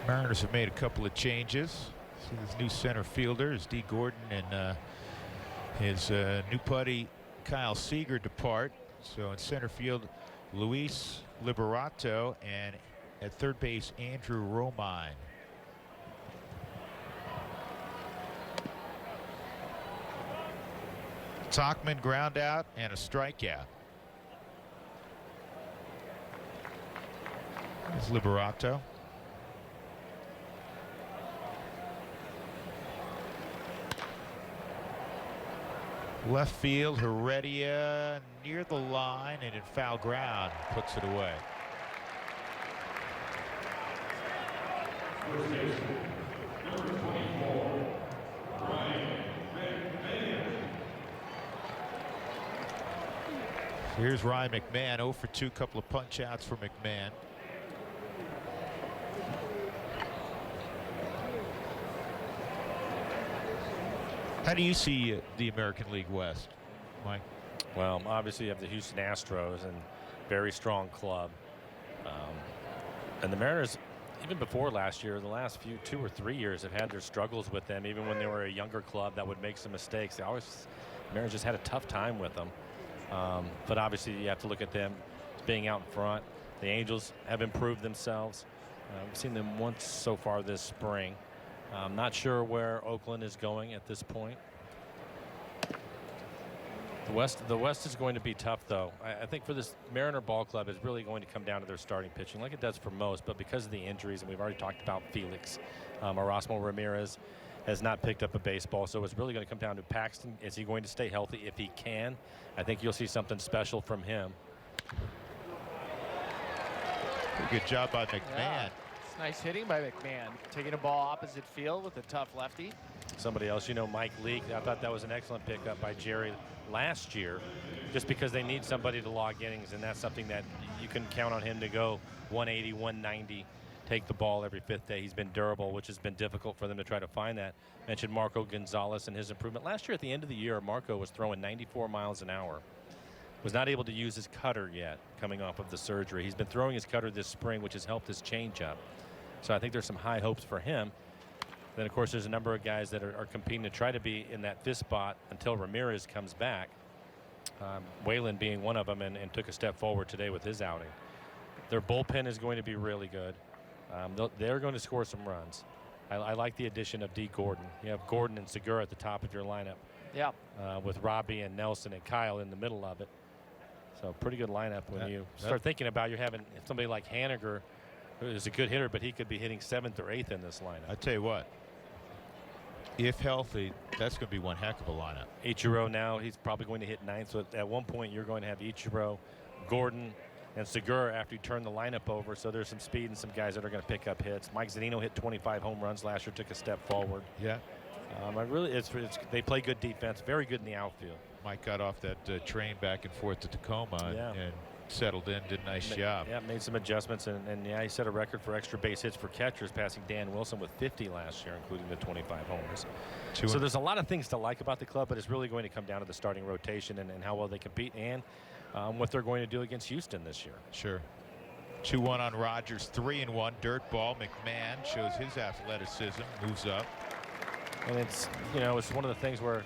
Mariners have made a couple of changes. See this new center fielder is D. Gordon and his new putty Kyle Seager depart. So in center field, Luis Liberato, and at third base, Andrew Romine. Tauchman ground out and a strikeout. There's Liberato. Left field, Heredia near the line and in foul ground, puts it away. Here's Ryan McMahon, 0 for 2, couple of punch outs for McMahon. How do you see the American League West, Mike? Well, obviously you have the Houston Astros, and very strong club. And the Mariners, even before last year, the last 2 or 3 years have had their struggles with them. Even when they were a younger club that would make some mistakes, the Mariners just had a tough time with them. But obviously you have to look at them being out in front. The Angels have improved themselves. We've seen them once so far this spring. I'm not sure where Oakland is going at this point. The West is going to be tough, though. I think for this Mariner ball club, it's really going to come down to their starting pitching, like it does for most. But because of the injuries, and we've already talked about Felix, Erasmo Ramirez has not picked up a baseball, so it's really going to come down to Paxton. Is he going to stay healthy? If he can, I think you'll see something special from him. Pretty good job by McMahon. Yeah. It's nice hitting by McMahon, taking a ball opposite field with a tough lefty. Somebody else, Mike Leake. I thought that was an excellent pickup by Jerry last year, just because they need somebody to log innings, and that's something that you can count on him to go 180, 190, take the ball every 5th day. He's been durable, which has been difficult for them to try to find that. Mentioned Marco Gonzalez and his improvement. Last year at the end of the year, Marco was throwing 94 miles an hour. Was not able to use his cutter yet coming off of the surgery. He's been throwing his cutter this spring, which has helped his changeup. So I think there's some high hopes for him. Then, of course, there's a number of guys that are competing to try to be in that 5th spot until Ramirez comes back. Whalen being one of them, and took a step forward today with his outing. Their bullpen is going to be really good. They're going to score some runs. I like the addition of D. Gordon. You have Gordon and Segura at the top of your lineup. Yeah. With Robbie and Nelson and Kyle in the middle of it. So pretty good lineup when you start thinking about you're having somebody like Haniger, who is a good hitter, but he could be hitting 7th or 8th in this lineup. I tell you what, if healthy, that's going to be one heck of a lineup. Ichiro now, he's probably going to hit 9th. So at one point, you're going to have Ichiro, Gordon, and Segura after you turn the lineup over. So there's some speed and some guys that are going to pick up hits. Mike Zunino hit 25 home runs last year, took a step forward. Yeah. They play good defense, very good in the outfield. Mike got off that train back and forth to Tacoma and settled in, did a nice job. Yeah, made some adjustments, and he set a record for extra base hits for catchers, passing Dan Wilson with 50 last year, including the 25 homers. So there's a lot of things to like about the club, but it's really going to come down to the starting rotation and how well they compete, and what they're going to do against Houston this year. Sure. 2-1 on Rogers, 3-1 dirt ball. McMahon shows his athleticism, moves up. And it's one of the things where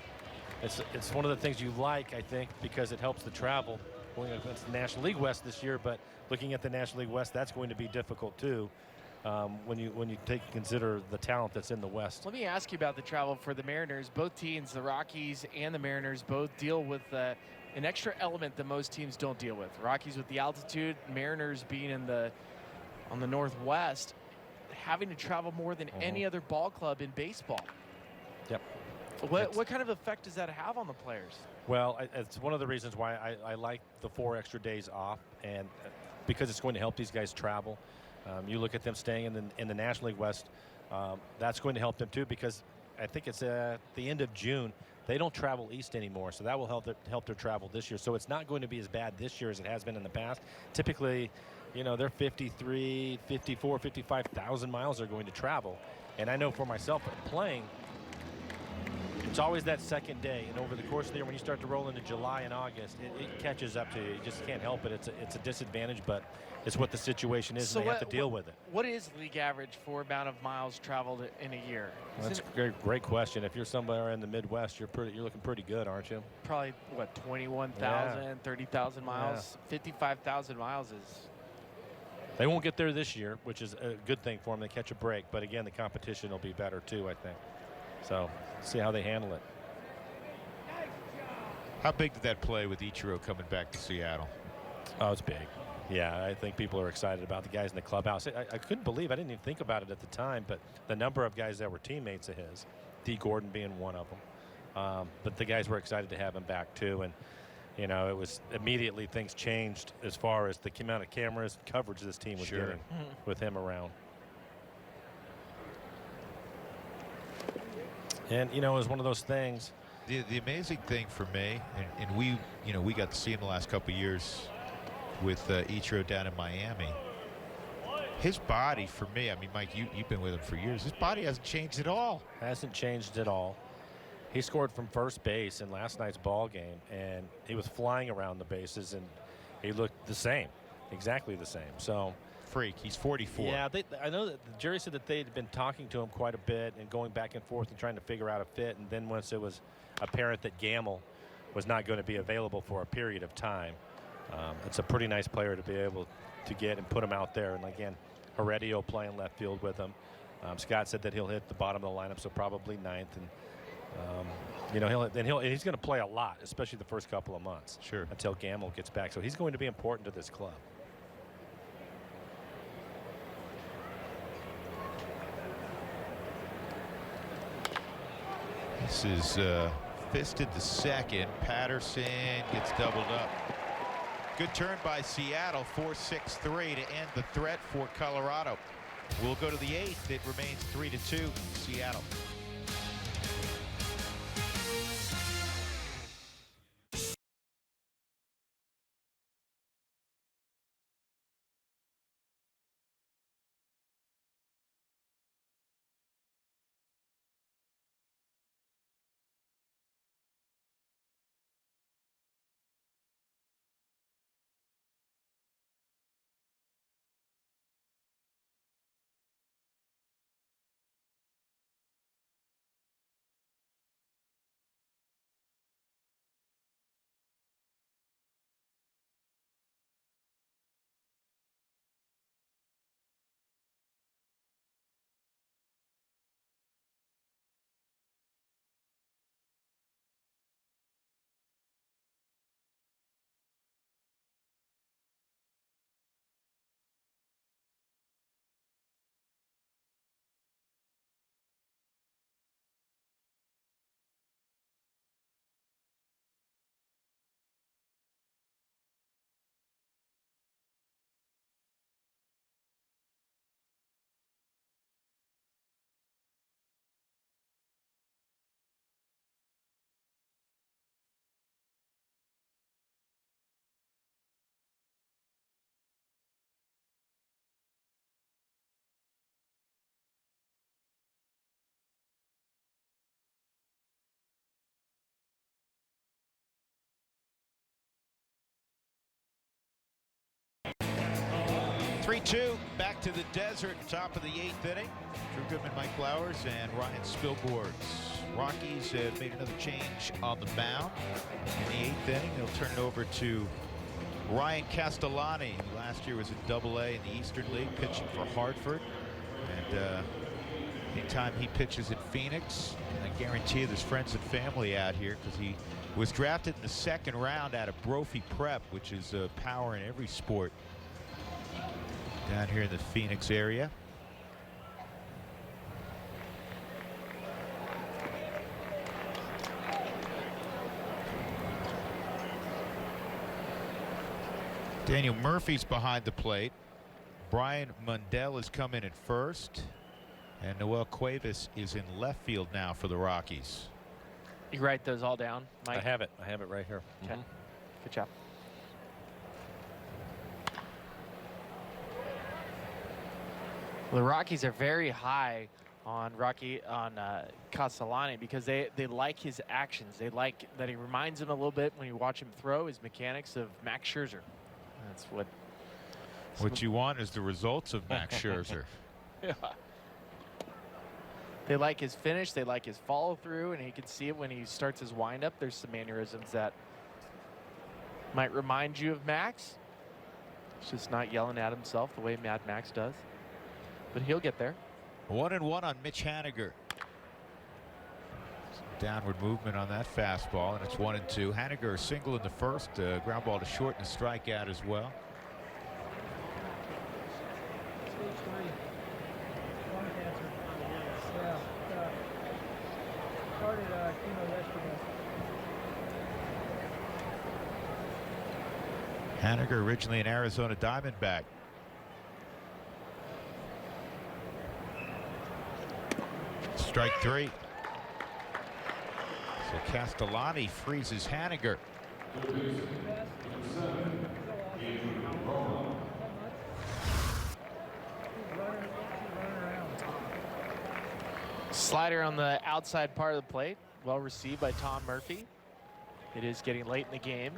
it's one of the things you like, I think, because it helps the travel going against the National League West this year. But looking at the National League West, that's going to be difficult too, when you consider the talent that's in the West. Let me ask you about the travel for the Mariners. Both teams, the Rockies and the Mariners, both deal with an extra element that most teams don't deal with. Rockies with the altitude, Mariners being on the Northwest, having to travel more than any other ball club in baseball. Yep. What kind of effect does that have on the players? Well, it's one of the reasons why I like the 4 extra days off, and because it's going to help these guys travel. You look at them staying in the National League West, that's going to help them too, because I think it's the end of June. They don't travel east anymore, so that will help their travel this year. So it's not going to be as bad this year as it has been in the past. Typically, you know, they're 53, 54, 55,000 miles they're going to travel. And I know for myself playing, it's always that second day. And over the course of the year, when you start to roll into July and August, it catches up to you. You just can't help it. It's a disadvantage, but it's what the situation is, So and they have to deal with it. What is league average for amount of miles traveled in a year? That's a great question. If you're somewhere in the Midwest, you're looking pretty good, aren't you? Probably, what, 21,000, 30,000 miles? 55,000 miles is... They won't get there this year, which is a good thing for them. They catch a break. But, again, the competition will be better, too, I think. So, see how they handle it. How big did that play with Ichiro coming back to Seattle? Oh, it's big. Yeah, I think people are excited about the guys in the clubhouse. I couldn't believe, I didn't even think about it at the time, but the number of guys that were teammates of his, D. Gordon being one of them. But the guys were excited to have him back, too. And, you know, it was immediately things changed as far as the amount of cameras and coverage this team was getting with him around. And, you know, it was one of those things. The amazing thing for me, and we got to see him the last couple of years with Ichiro down in Miami. His body, for me, I mean, Mike, you've been with him for years. His body hasn't changed at all. Hasn't changed at all. He scored from first base in last night's ball game, and he was flying around the bases, and he looked the same, exactly the same. So, freak. He's 44. Yeah, I know that the jury said that they'd been talking to him quite a bit and going back and forth and trying to figure out a fit. And then once it was apparent that Gamble was not going to be available for a period of time, it's a pretty nice player to be able to get and put him out there. And again, Heredio playing left field with him. Scott said that he'll hit the bottom of the lineup, so probably ninth. And you know, he's going to play a lot, especially the first couple of months. Sure. Until Gamble gets back, so he's going to be important to this club. This is fisted to second. Patterson gets doubled up. Good turn by Seattle, 4-6-3 to end the threat for Colorado. We'll go to the eighth. It remains 3-2 Seattle. Back to the desert, top of the eighth inning. Drew Goodman, Mike Flowers, and Ryan Spilborghs. Rockies have made another change on the mound. In the eighth inning, they'll turn it over to Ryan Castellani, who last year was in Double-A in the Eastern League, pitching for Hartford. And anytime he pitches in Phoenix, I guarantee you there's friends and family out here, because he was drafted in the second round out of Brophy Prep, which is power in every sport down here in the Phoenix area. Daniel Murphy's behind the plate. Brian Mundell has come in at first. And Noel Cuevas is in left field now for the Rockies. You write those all down, Mike? I have it right here. Okay. Good job. Well, the Rockies are very high on Castellani because they like his actions. They like that he reminds them a little bit when you watch him throw, his mechanics of Max Scherzer. That's what you want is the results of Max Scherzer. Yeah. They like his finish. They like his follow through, and you can see it when he starts his windup. There's some mannerisms that might remind you of Max. He's just not yelling at himself the way Mad Max does, but he'll get there. 1-1 on Mitch Haniger. Some downward movement on that fastball, and it's 1-2. Haniger a single in the first, ground ball to short and a strikeout as well. Haniger originally an Arizona Diamondback. Strike 3. So Castellani freezes Haniger. Slider on the outside part of the plate. Well received by Tom Murphy. It is getting late in the game.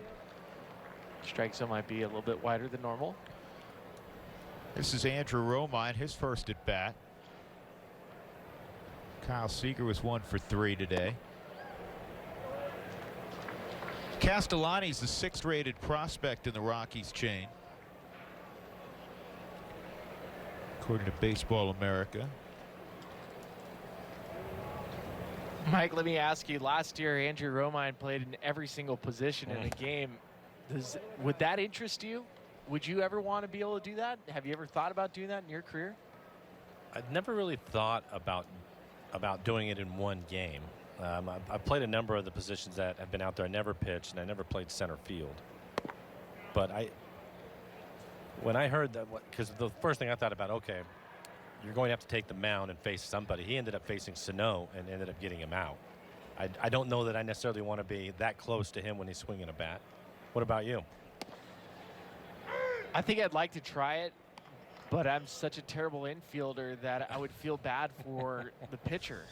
Strike zone might be a little bit wider than normal. This is Andrew Romine, his first at bat. Kyle Seager was 1 for 3 today. Castellani's the 6th rated prospect in the Rockies chain, according to Baseball America. Mike, let me ask you, last year Andrew Romine played in every single position in the game. Would that interest you? Would you ever want to be able to do that? Have you ever thought about doing that in your career? I've never really thought about doing it in one game. I've played a number of the positions that have been out there. I never pitched, and I never played center field. But when I heard that, because the first thing I thought about, okay, you're going to have to take the mound and face somebody. He ended up facing Sano and ended up getting him out. I don't know that I necessarily want to be that close to him when he's swinging a bat. What about you? I think I'd like to try it, but I'm such a terrible infielder that I would feel bad for the pitcher.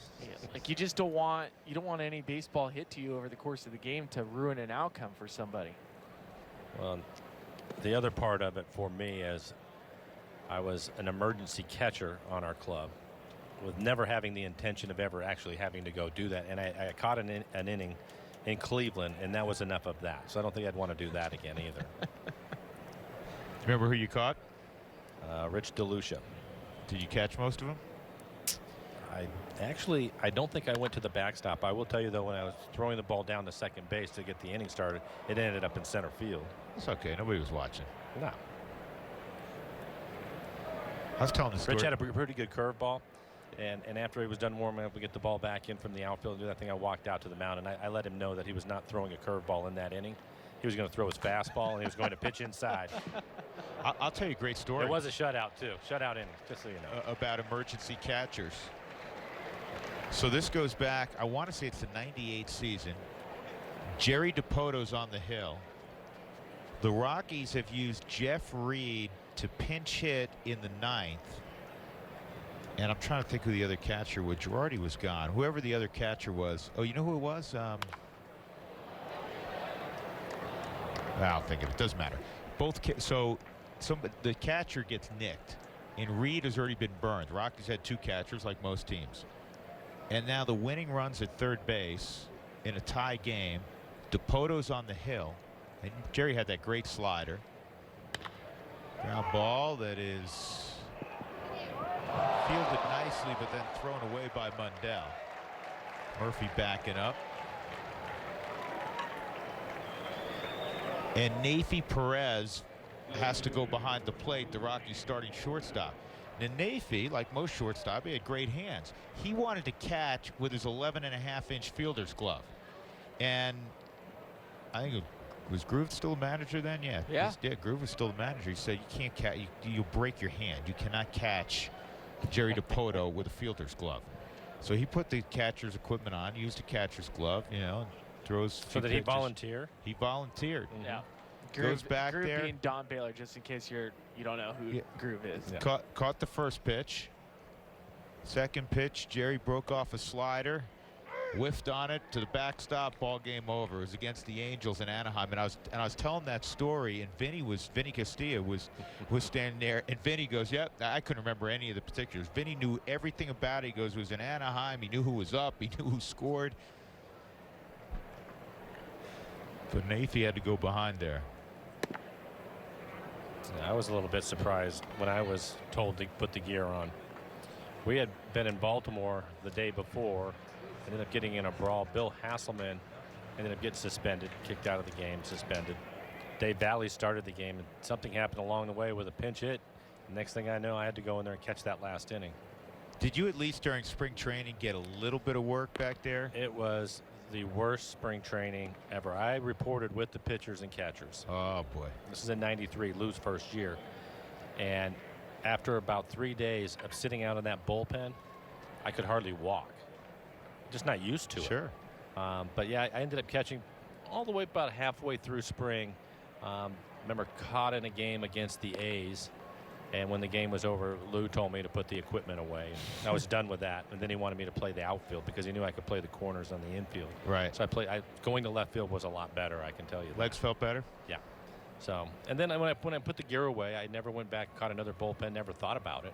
Like you don't want any baseball hit to you over the course of the game to ruin an outcome for somebody. Well, the other part of it for me is I was an emergency catcher on our club with never having the intention of ever actually having to go do that. And I caught an inning in Cleveland, and that was enough of that. So I don't think I'd want to do that again either. Remember who you caught? Rich DeLucia. Did you catch most of them? I don't think I went to the backstop. I will tell you, though, when I was throwing the ball down to second base to get the inning started, it ended up in center field. It's okay. Nobody was watching. No. I was telling the story. Rich had a pretty good curveball. And after he was done warming up, we get the ball back in from the outfield and do that thing. I walked out to the mound, and I let him know that he was not throwing a curveball in that inning. He was going to throw his fastball, and he was going to pitch inside. I'll tell you a great story. It was a shutout, too. Shutout inning, just so you know. About emergency catchers. So this goes back, I want to say it's the '98 season. Jerry DiPoto's on the hill. The Rockies have used Jeff Reed to pinch hit in the 9th. And I'm trying to think who the other catcher was. Girardi was gone. Whoever the other catcher was. Oh, you know who it was? I'll think of it. Doesn't matter. The catcher gets nicked, and Reed has already been burned. Rockies had 2 catchers, like most teams. And now the winning runs at third base in a tie game. DiPoto's on the hill, and Jerry had that great slider. Ground ball that is fielded nicely, but then thrown away by Mundell. Murphy backing up. And Nafi Perez has to go behind the plate, the Rockies starting shortstop. Now Nafi, like most shortstop, he had great hands. He wanted to catch with his 11.5-inch fielder's glove. And I think was Groove still a manager then? Yeah. Yeah. Groove was still the manager. He said, you can't catch, you'll break your hand. You cannot catch Jerry DiPoto with a fielder's glove. So he put the catcher's equipment on, used a catcher's glove, you know, and throws. So did he volunteer? He volunteered. Yeah. Goes back Groove there. being Don Baylor, just in case you don't know who Groove is. Yeah. Caught the first pitch. Second pitch, Jerry broke off a slider, whiffed on it to the backstop. Ball game over. It was against the Angels in Anaheim, and I was telling that story, and Vinny Castilla was standing there, and Vinny goes, "Yep, I couldn't remember any of the particulars." Vinny knew everything about it. He goes, "It was in Anaheim. He knew who was up. He knew who scored." But Nathan had to go behind there. Yeah, I was a little bit surprised when I was told to put the gear on. We had been in Baltimore the day before, ended up getting in a brawl. Bill Hasselman ended up getting suspended, kicked out of the game, suspended. Dave Valley started the game, and something happened along the way with a pinch hit. Next thing I know, I had to go in there and catch that last inning. Did you at least during spring training get a little bit of work back there? It was the worst spring training ever. I reported with the pitchers and catchers. Oh boy. This is in '93, Lou's first year. And after about 3 days of sitting out in that bullpen, I could hardly walk. Just not used to it. Sure. But yeah, I ended up catching all the way about halfway through spring. Remember, caught in a game against the A's. And when the game was over, Lou told me to put the equipment away. And I was done with that. And then he wanted me to play the outfield because he knew I could play the corners on the infield. Right. So going to left field was a lot better, I can tell you that. Legs felt better? Yeah. So, and then when I put the gear away, I never went back, caught another bullpen, never thought about it.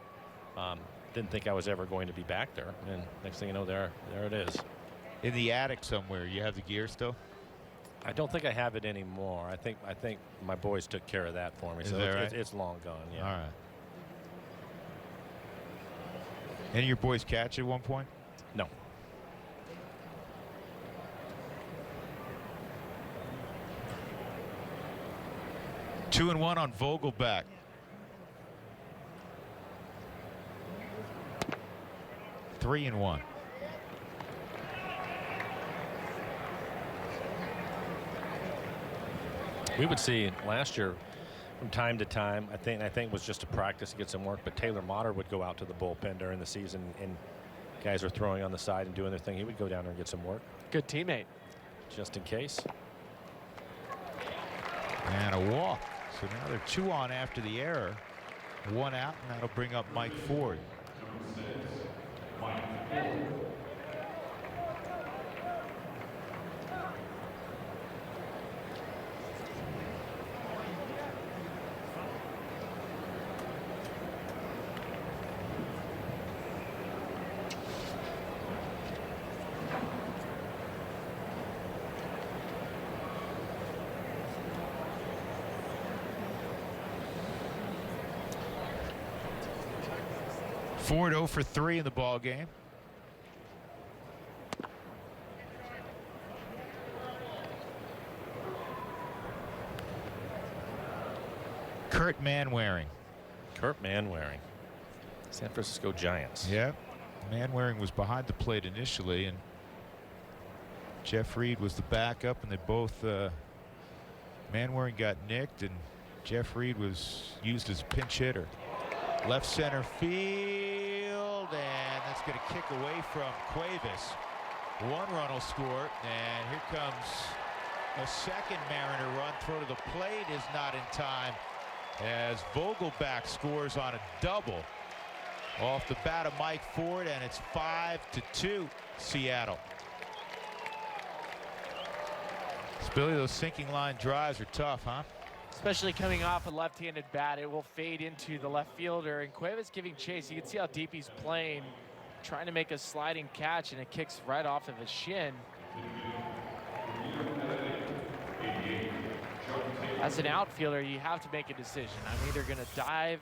Didn't think I was ever going to be back there. And next thing you know, there it is. In the attic somewhere, you have the gear still? I don't think I have it anymore. I think my boys took care of that for me. Is So that right? it's long gone. Yeah. All right. Any of your boys catch at one point? No. Two and one on Vogelback. Three and one. We would see last year from time to time, I think it was just a practice to get some work, but Taylor Motter would go out to the bullpen during the season, and guys were throwing on the side and doing their thing. He would go down there and get some work. Good teammate. Just in case. And a walk. So now they're 2 on after the error. 1 out, and that'll bring up Mike Ford. Ford 0 for 3 in the ball game. Kurt Manwaring. Kurt Manwaring. San Francisco Giants. Yeah. Manwaring was behind the plate initially, and Jeff Reed was the backup, and they both Manwaring got nicked, and Jeff Reed was used as a pinch hitter. Left center field, and that's going to kick away from Cuevas. 1 run will score, and here comes a second Mariner run. Throw to the plate is not in time as Vogelback scores on a double off the bat of Mike Ford, and it's 5-2 Seattle. Billy, those sinking line drives are tough, huh? Especially coming off a left-handed bat, it will fade into the left fielder, and Cuevas giving chase. You can see how deep he's playing, trying to make a sliding catch, and it kicks right off of his shin. As an outfielder, you have to make a decision. I'm either going to dive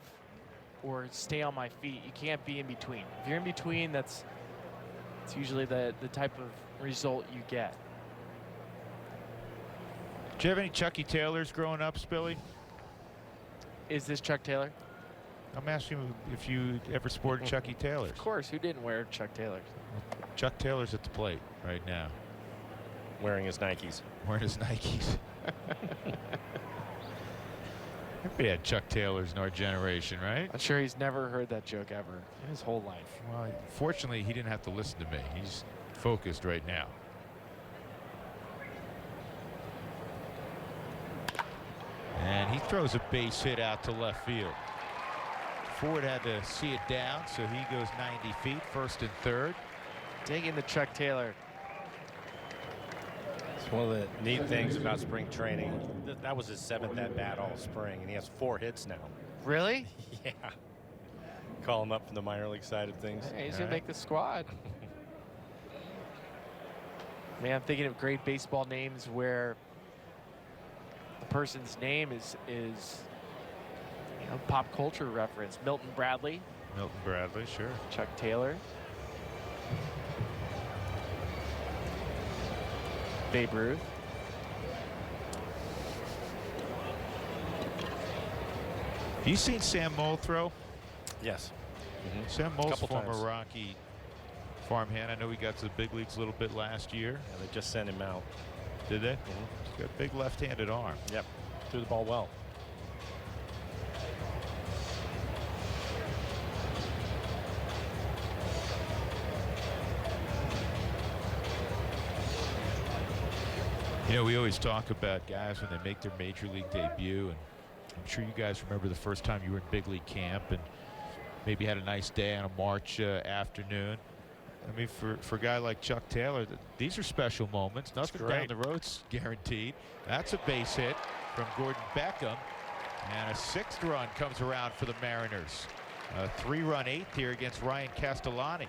or stay on my feet. You can't be in between. If you're in between, it's usually the type of result you get. Did you have any Chucky Taylors growing up, Spilly? Is this Chuck Taylor? I'm asking you if you ever sported Chucky Taylors. Of course, who didn't wear Chuck Taylors? Chuck Taylor's at the plate right now. Wearing his Nikes. Wearing his Nikes. Everybody had Chuck Taylors in our generation, right? I'm sure he's never heard that joke ever in his whole life. Well, fortunately, he didn't have to listen to me. He's focused right now. And he throws a base hit out to left field. Ford had to see it down, so he goes 90 feet, first and third. Taking the Chuck Taylor. It's one of the neat things about spring training. That was his 7th at bat all spring, and he has 4 hits now. Really? Yeah. Call him up from the minor league side of things. Hey, he's going to make the squad. Man, I'm thinking of great baseball names where the person's name is you know, pop culture reference. Milton Bradley. Milton Bradley, sure. Chuck Taylor. Babe Ruth. Have you seen Sam Moll throw? Yes. Sam Moll's former times. Rocky farmhand. I know he got to the big leagues a little bit last year. Yeah, they just sent him out. Did they? He's got a big left-handed arm. Yep. Threw the ball well. You know, we always talk about guys when they make their major league debut, and I'm sure you guys remember the first time you were in big league camp and maybe had a nice day on a March afternoon. I mean, for a guy like Chuck Taylor, these are special moments. Nothing down the road's guaranteed. That's a base hit from Gordon Beckham, and a 6th run comes around for the Mariners. A 3-run 8th here against Ryan Castellani.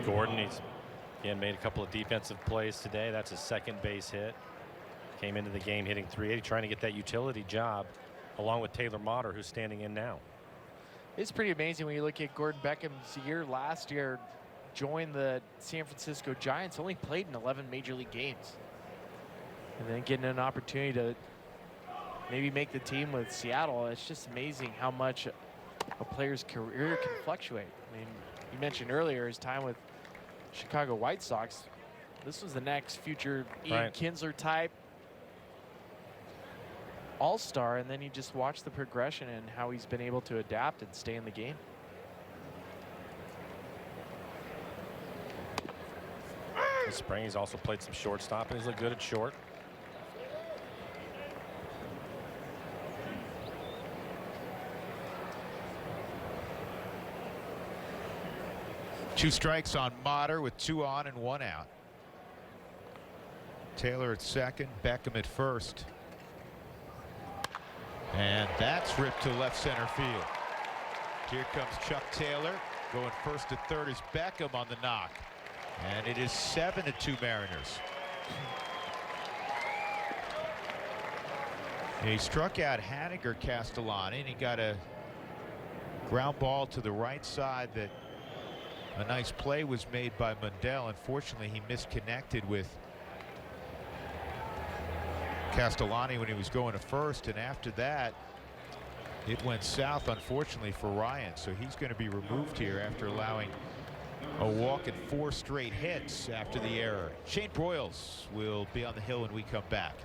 Gordon, he's again made a couple of defensive plays today. That's his 2nd base hit. Came into the game hitting .380, trying to get that utility job along with Taylor Motter, who's standing in now. It's pretty amazing when you look at Gordon Beckham's year last year, joined the San Francisco Giants, only played in 11 major league games. And then getting an opportunity to maybe make the team with Seattle. It's just amazing how much a player's career can fluctuate. I mean, you mentioned earlier his time with Chicago White Sox. This was the next future Ian Kinsler type all-star, and then you just watch the progression and how he's been able to adapt and stay in the game. This spring, he's also played some shortstop, and he's looked good at short. Two strikes on Motter with 2 on and 1 out. Taylor at second, Beckham at first. And that's ripped to left center field. Here comes Chuck Taylor. Going first to third is Beckham on the knock. And it is 7-2 Mariners. He struck out Haniger Castellani, and he got a ground ball to the right side that a nice play was made by Mundell. Unfortunately, he misconnected with Castellani when he was going to first, and after that it went south, unfortunately, for Ryan. So he's going to be removed here after allowing a walk and 4 straight hits after the error. Shane Broyles will be on the hill when we come back.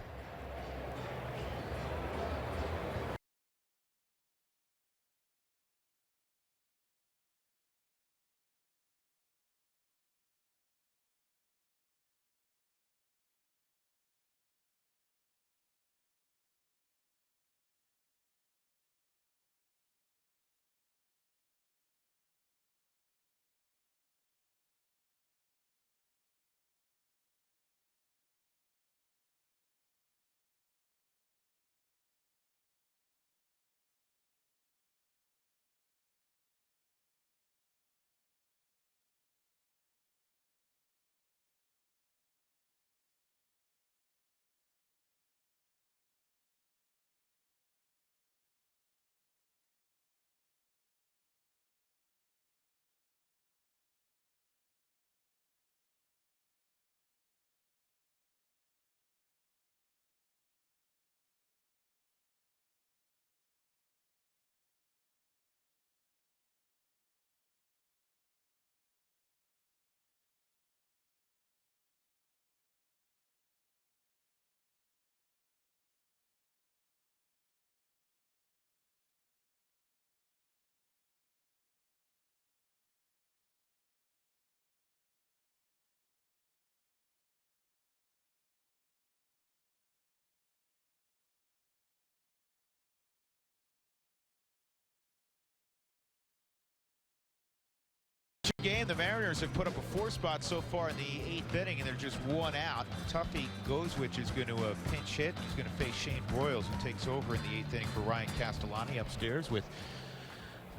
game. The Mariners have put up a 4 spot so far in the 8th inning, and they're just 1 out. Tuffy Gozwich is going to pinch hit. He's going to face Shane Broyles, who takes over in the 8th inning for Ryan Castellani upstairs with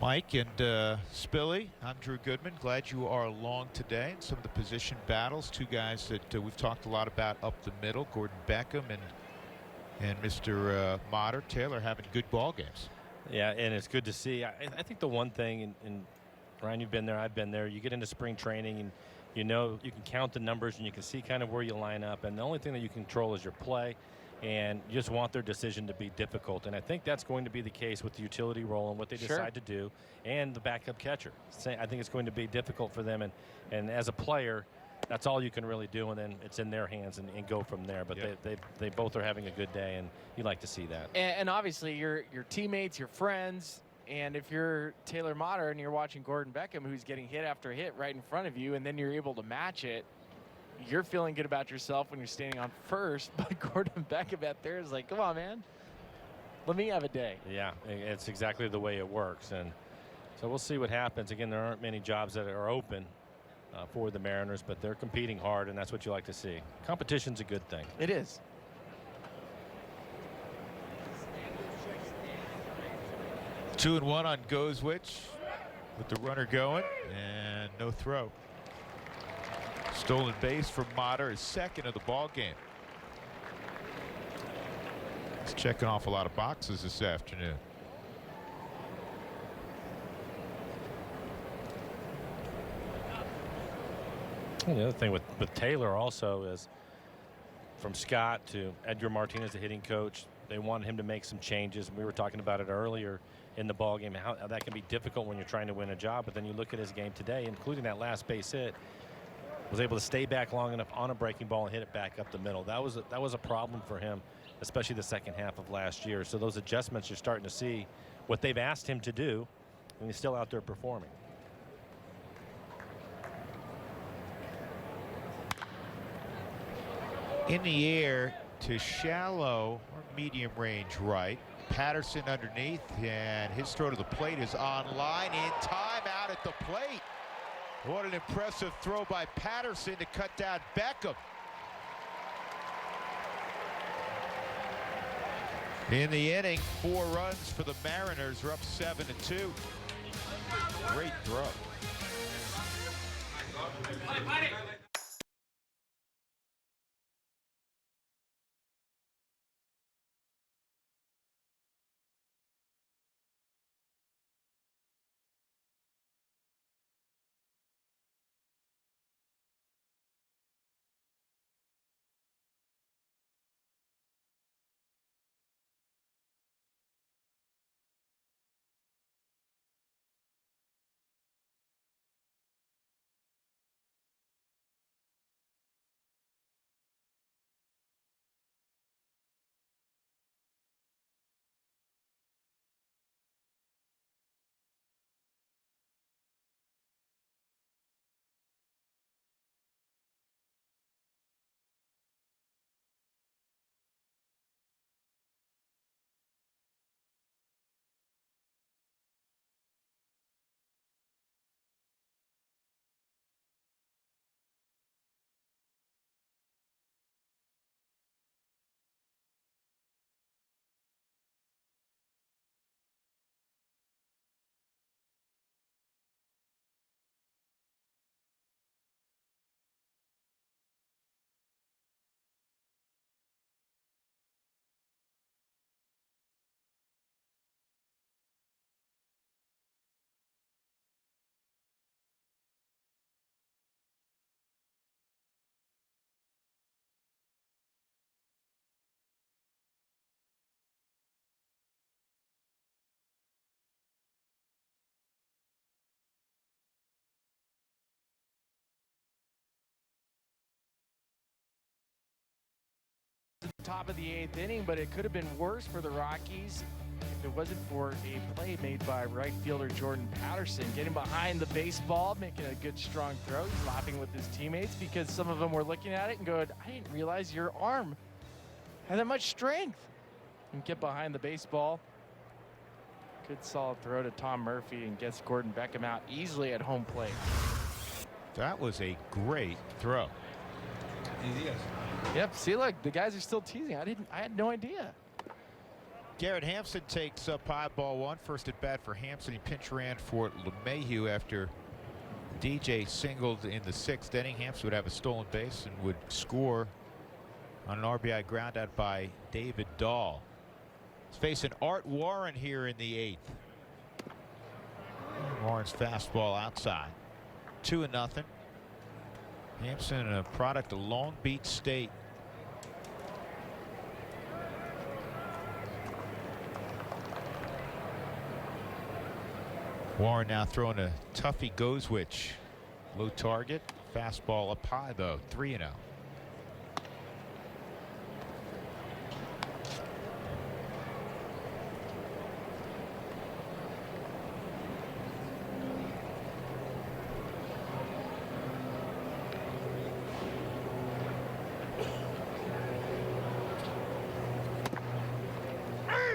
Mike and Spilly. I'm Drew Goodman. Glad you are along today. Some of the position battles, 2 guys that we've talked a lot about up the middle, Gordon Beckham and Mr. Motter. Taylor having good ball games. Yeah, and it's good to see. I think the one thing, and Ryan, you've been there, I've been there, you get into spring training and you know you can count the numbers and you can see kind of where you line up, and the only thing that you control is your play, and you just want their decision to be difficult. And I think that's going to be the case with the utility role and what they decide to do, and the backup catcher. I think it's going to be difficult for them, and as a player, that's all you can really do, and then it's in their hands and go from there. But they both are having a good day, and you like to see that. And obviously your teammates, your friends, and if you're Taylor Motter and you're watching Gordon Beckham, who's getting hit after hit right in front of you, and then you're able to match it, you're feeling good about yourself when you're standing on first. But Gordon Beckham out there is like, come on, man, let me have a day. Yeah, it's exactly the way it works, and so we'll see what happens. Again, there aren't many jobs that are open for the Mariners, but they're competing hard, and that's what you like to see. Competition's a good thing. It is. Two and one on Gozwich with the runner going, and no throw. Stolen base from Motter, his second of the ball game. He's checking off a lot of boxes this afternoon. The other thing with Taylor also is, from Scott to Edgar Martinez, the hitting coach, they wanted him to make some changes. We were talking about it earlier in the ball game, how that can be difficult when you're trying to win a job. But then you look at his game today, including that last base hit, was able to stay back long enough on a breaking ball and hit it back up the middle. That was a problem for him, especially the second half of last year. So those adjustments, you're starting to see what they've asked him to do, and he's still out there performing. In the air to shallow or medium range right. Patterson underneath, and his throw to the plate is on line in time, out at the plate. What an impressive throw by Patterson to cut down Beckham. In the inning, 4 runs for the Mariners. Are up 7-2. Great throw. Top of the 8th inning, but it could have been worse for the Rockies if it wasn't for a play made by right fielder Jordan Patterson, getting behind the baseball, making a good strong throw. He's laughing with his teammates because some of them were looking at it and going, I didn't realize your arm had that much strength. And get behind the baseball. Good solid throw to Tom Murphy and gets Gordon Beckham out easily at home plate. That was a great throw. Yep. See, look, the guys are still teasing. I had no idea. Garrett Hampson takes up high, ball one. First at bat for Hampson. He pinch ran for LeMahieu after DJ singled in the 6th inning. Hampson would have a stolen base and would score on an RBI ground out by David Dahl. He's facing Art Warren here in the 8th. Warren's fastball outside. 2-0. Hampson, a product of Long Beach State. Warren now throwing a Tuffy Gozwich. Low target. Fastball up high, though. 3-0.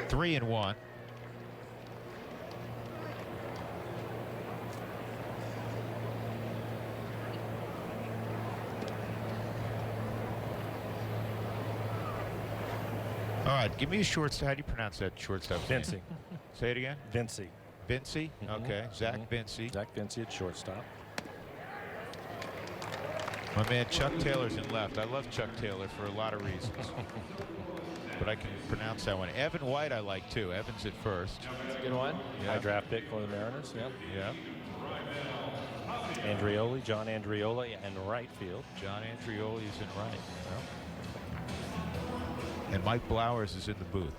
Three and one. All right, give me a shortstop. How do you pronounce that shortstop? Vinci. Say it again. Vinci. Vinci? Okay. Zach Vinci. Zach Vinci at shortstop. My man Chuck Taylor's in left. I love Chuck Taylor for a lot of reasons. But I can pronounce that one. Evan White I like too. Evan's at first. That's a good one. High draft pick for the Mariners. Yeah. Yeah. Andrioli, John Andrioli in right field. John Andrioli is in right. Yeah. And Mike Blowers is in the booth.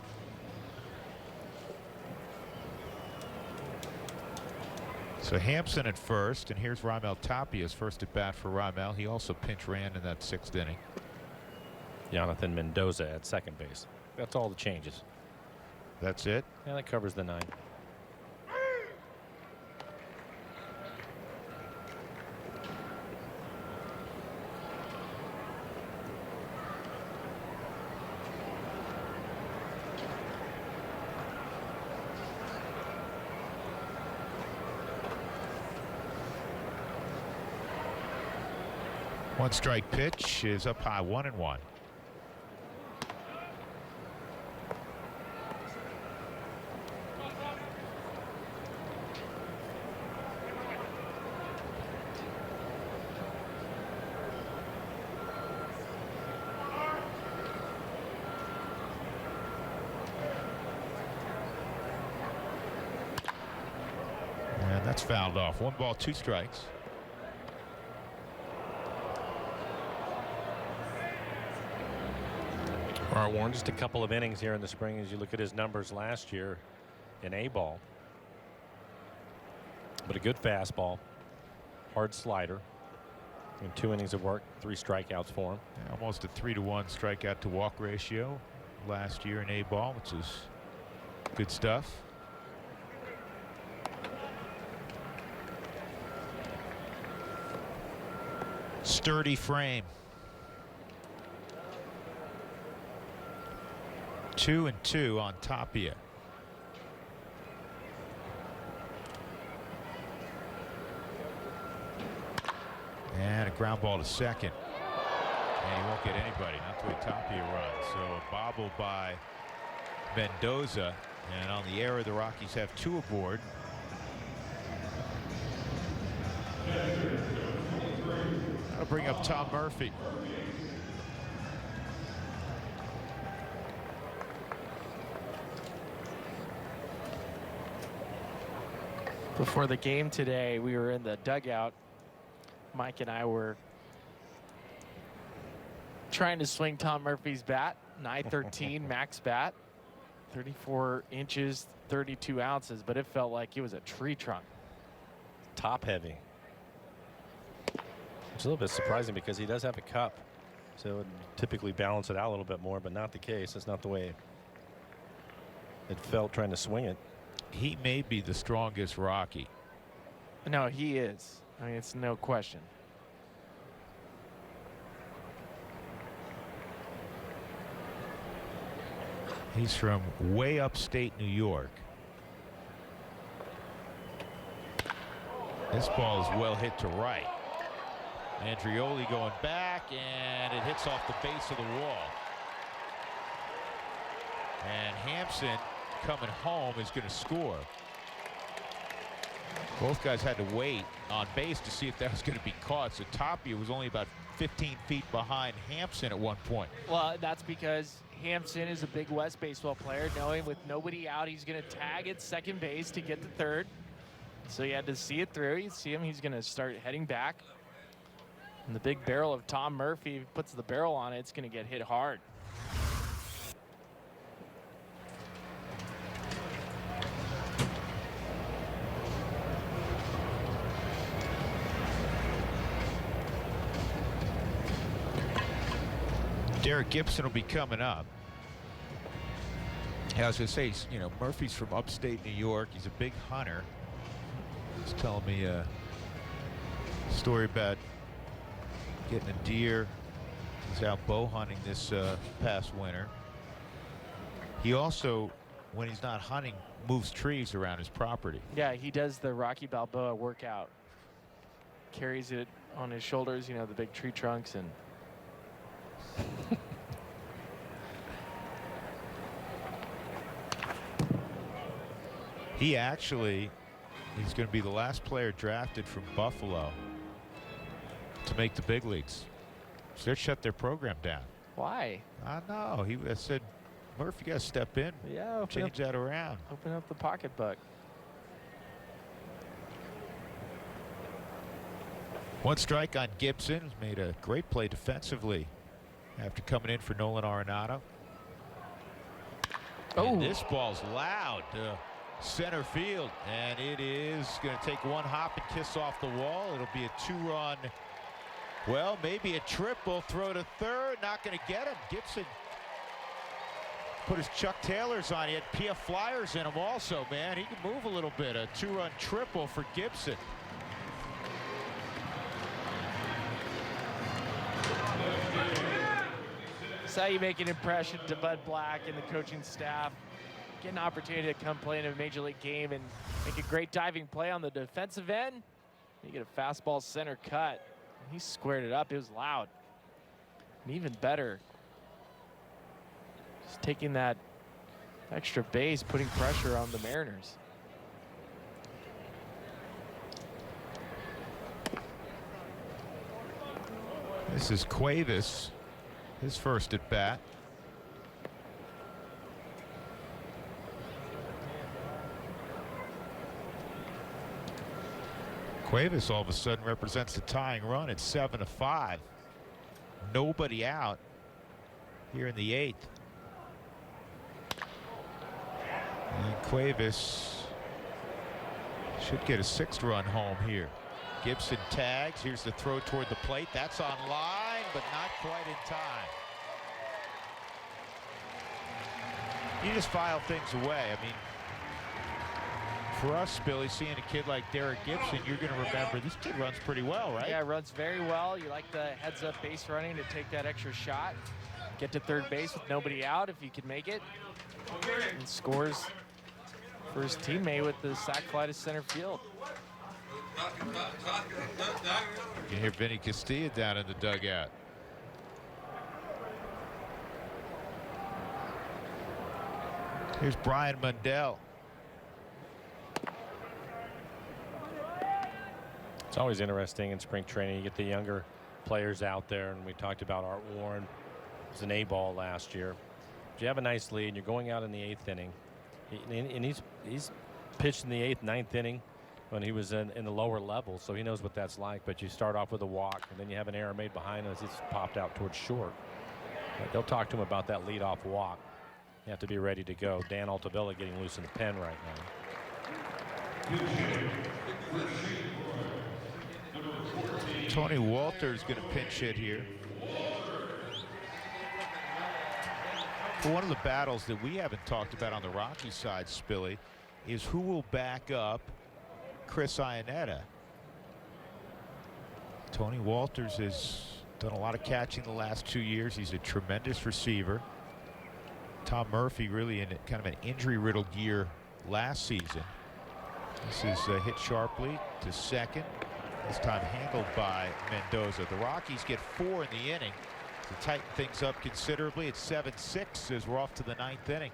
So Hampson at first, and here's Raimel Tapia's first at bat for Raimel. He also pinch ran in that 6th inning. Jonathan Mendoza at second base. That's all the changes. That's it? Yeah, that covers the 9. One strike pitch is up high, 1-1. And that's fouled off. 1 ball, 2 strikes. Art Warren, just a couple of innings here in the spring as you look at his numbers last year in A-ball. But a good fastball, hard slider. In 2 innings of work, 3 strikeouts for him. Yeah, almost a 3-to-1 strikeout to walk ratio last year in A-ball, which is good stuff. Sturdy frame. 2-2 on Tapia. And a ground ball to second. And he won't get anybody, not the way Tapia runs. So a bobble by Mendoza. And on the error, the Rockies have 2 aboard. I'll bring up Tom Murphy. Before the game today, we were in the dugout. Mike and I were trying to swing Tom Murphy's bat, 913 max bat, 34 inches, 32 ounces, but it felt like it was a tree trunk. Top heavy. It's a little bit surprising because he does have a cup, so it would typically balance it out a little bit more, but not the case. That's not the way it felt trying to swing it. He may be the strongest Rocky. No, he is. I mean, it's no question. He's from way upstate New York. This ball is well hit to right. Andrioli going back, and it hits off the base of the wall. And Hampson coming home is going to score. Both guys had to wait on base to see if that was going to be caught. So Tapia was only about 15 feet behind Hampson at one point. Well, that's because Hampson is a big West baseball player, knowing with nobody out, he's going to tag at second base to get to third. So you had to see it through. You see him, he's going to start heading back. And the big barrel of Tom Murphy puts the barrel on it, it's going to get hit hard. Derek Gibson will be coming up. I was going to say, you know, Murphy's from upstate New York. He's a big hunter. He's telling me a story about getting a deer. He's out bow hunting this past winter. He also, when he's not hunting, moves trees around his property. Yeah, he does the Rocky Balboa workout. Carries it on his shoulders, you know, the big tree trunks, and he actually is going to be the last player drafted from Buffalo to make the big leagues. So they shut their program down. Why? I know. He said, Murph, you got to step in. Yeah, change that around. Open up the pocketbook. One strike on Gibson. He's made a great play defensively after coming in for Nolan Arenado. And this ball's loud to center field, and it is going to take one hop and kiss off the wall. It'll be a 2-run, well, maybe a triple. Throw to third, not going to get him. Gibson put his Chuck Taylors on. He had PF Flyers in him also, man. He can move a little bit. A 2-run triple for Gibson. That's how you make an impression to Bud Black and the coaching staff. Get an opportunity to come play in a major league game and make a great diving play on the defensive end. You get a fastball center cut. He squared it up. It was loud. And even better, just taking that extra base, putting pressure on the Mariners. This is Cuevas, his first at bat. Cuevas all of a sudden represents the tying run at 7-5. Nobody out here in the 8th. And Cuevas should get a 6th run home here. Gibson tags. Here's the throw toward the plate. That's on line, but not quite in time. You just file things away. I mean, for us, Billy, seeing a kid like Derek Gibson, you're going to remember this kid runs pretty well, right? Yeah, runs very well. You like the heads-up base running to take that extra shot. Get to third base with nobody out if you can make it. And scores for his teammate with the sac fly to center field. You can hear Vinny Castilla down in the dugout. Here's Brian Mundell. It's always interesting in spring training. You get the younger players out there, and we talked about Art Warren. It was an A-ball last year. But you have a nice lead, and you're going out in the 8th inning. And he's pitched in the 8th, 9th inning when he was in the lower level, so he knows what that's like. But you start off with a walk, and then you have an error made behind him as he's popped out towards short. But they'll talk to him about that leadoff walk. You have to be ready to go. Dan Altavilla getting loose in the pen right now. Tony Walter's going to pinch hit here. Well, one of the battles that we haven't talked about on the Rocky side, Spilly, is who will back up Chris Iannetta. Tony Walters has done a lot of catching the last 2 years. He's a tremendous receiver. Tom Murphy really in kind of an injury-riddled year last season. This is hit sharply to second. This time handled by Mendoza. The Rockies get 4 in the inning to tighten things up considerably. It's 7-6 as we're off to the 9th inning.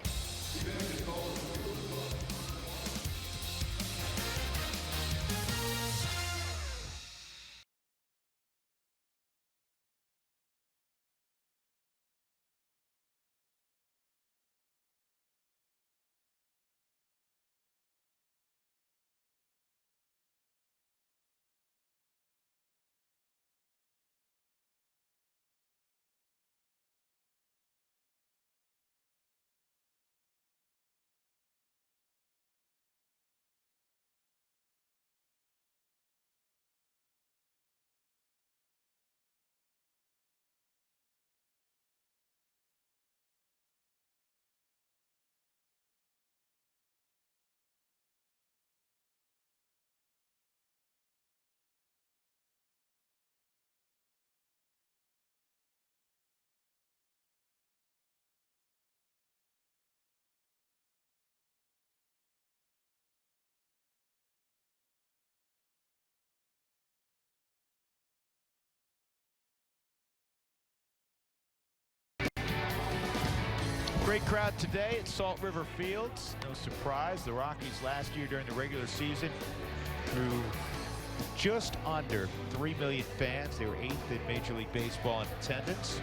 Great crowd today at Salt River Fields. No surprise, the Rockies last year during the regular season drew just under 3 million fans. They were 8th in Major League Baseball in attendance.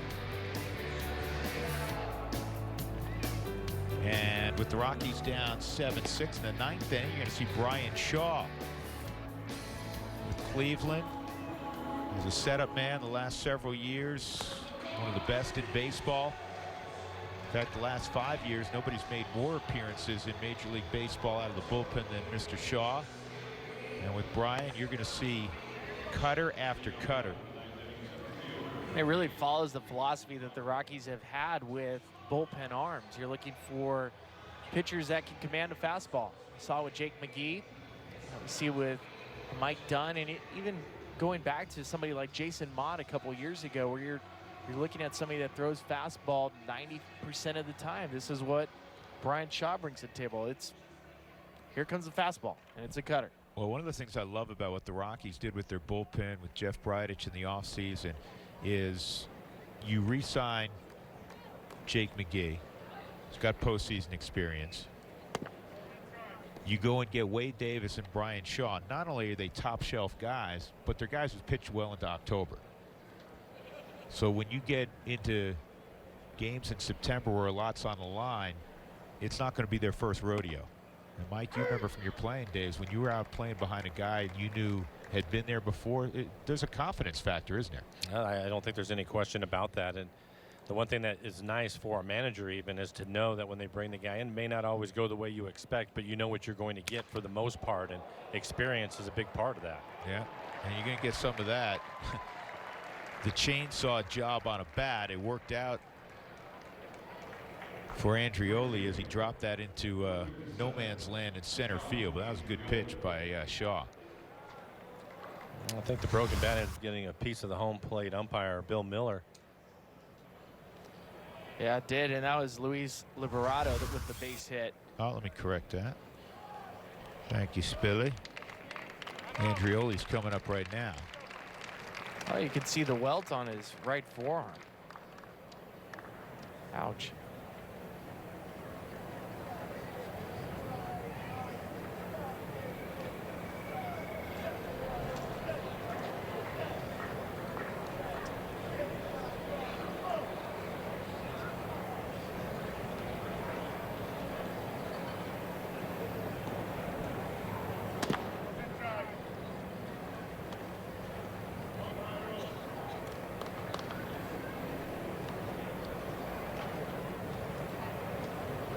And with the Rockies down 7-6 in the 9th inning, you're going to see Brian Shaw with Cleveland. He's a setup man the last several years, one of the best in baseball. In fact, the last 5 years, nobody's made more appearances in Major League Baseball out of the bullpen than Mr. Shaw. And with Brian, you're going to see cutter after cutter. It really follows the philosophy that the Rockies have had with bullpen arms. You're looking for pitchers that can command a fastball. We saw with Jake McGee. We see with Mike Dunn, and even going back to somebody like Jason Mott a couple years ago, where you're looking at somebody that throws fastball 90% of the time. This is what Brian Shaw brings to the table. It's here comes the fastball, and it's a cutter. Well, one of the things I love about what the Rockies did with their bullpen with Jeff Bridich in the offseason is you re-sign Jake McGee. He's got postseason experience. You go and get Wade Davis and Brian Shaw. Not only are they top shelf guys, but they're guys who pitch well into October. So when you get into games in September where a lot's on the line, it's not going to be their first rodeo. And Mike, you remember from your playing days when you were out playing behind a guy you knew had been there before, there's a confidence factor, isn't there? I don't think there's any question about that. And the one thing that is nice for a manager even is to know that when they bring the guy in, may not always go the way you expect, but you know what you're going to get for the most part, and experience is a big part of that. Yeah, and you're going to get some of that. The chainsaw job on a bat, it worked out for Andreoli as he dropped that into no man's land in center field. But that was a good pitch by Shaw. I think the broken bat is getting a piece of the home plate umpire, Bill Miller. Yeah, it did, and that was Luis Liberato with the base hit. Oh, let me correct that. Thank you, Spilly. Andreoli's coming up right now. Oh, you can see the welt on his right forearm. Ouch.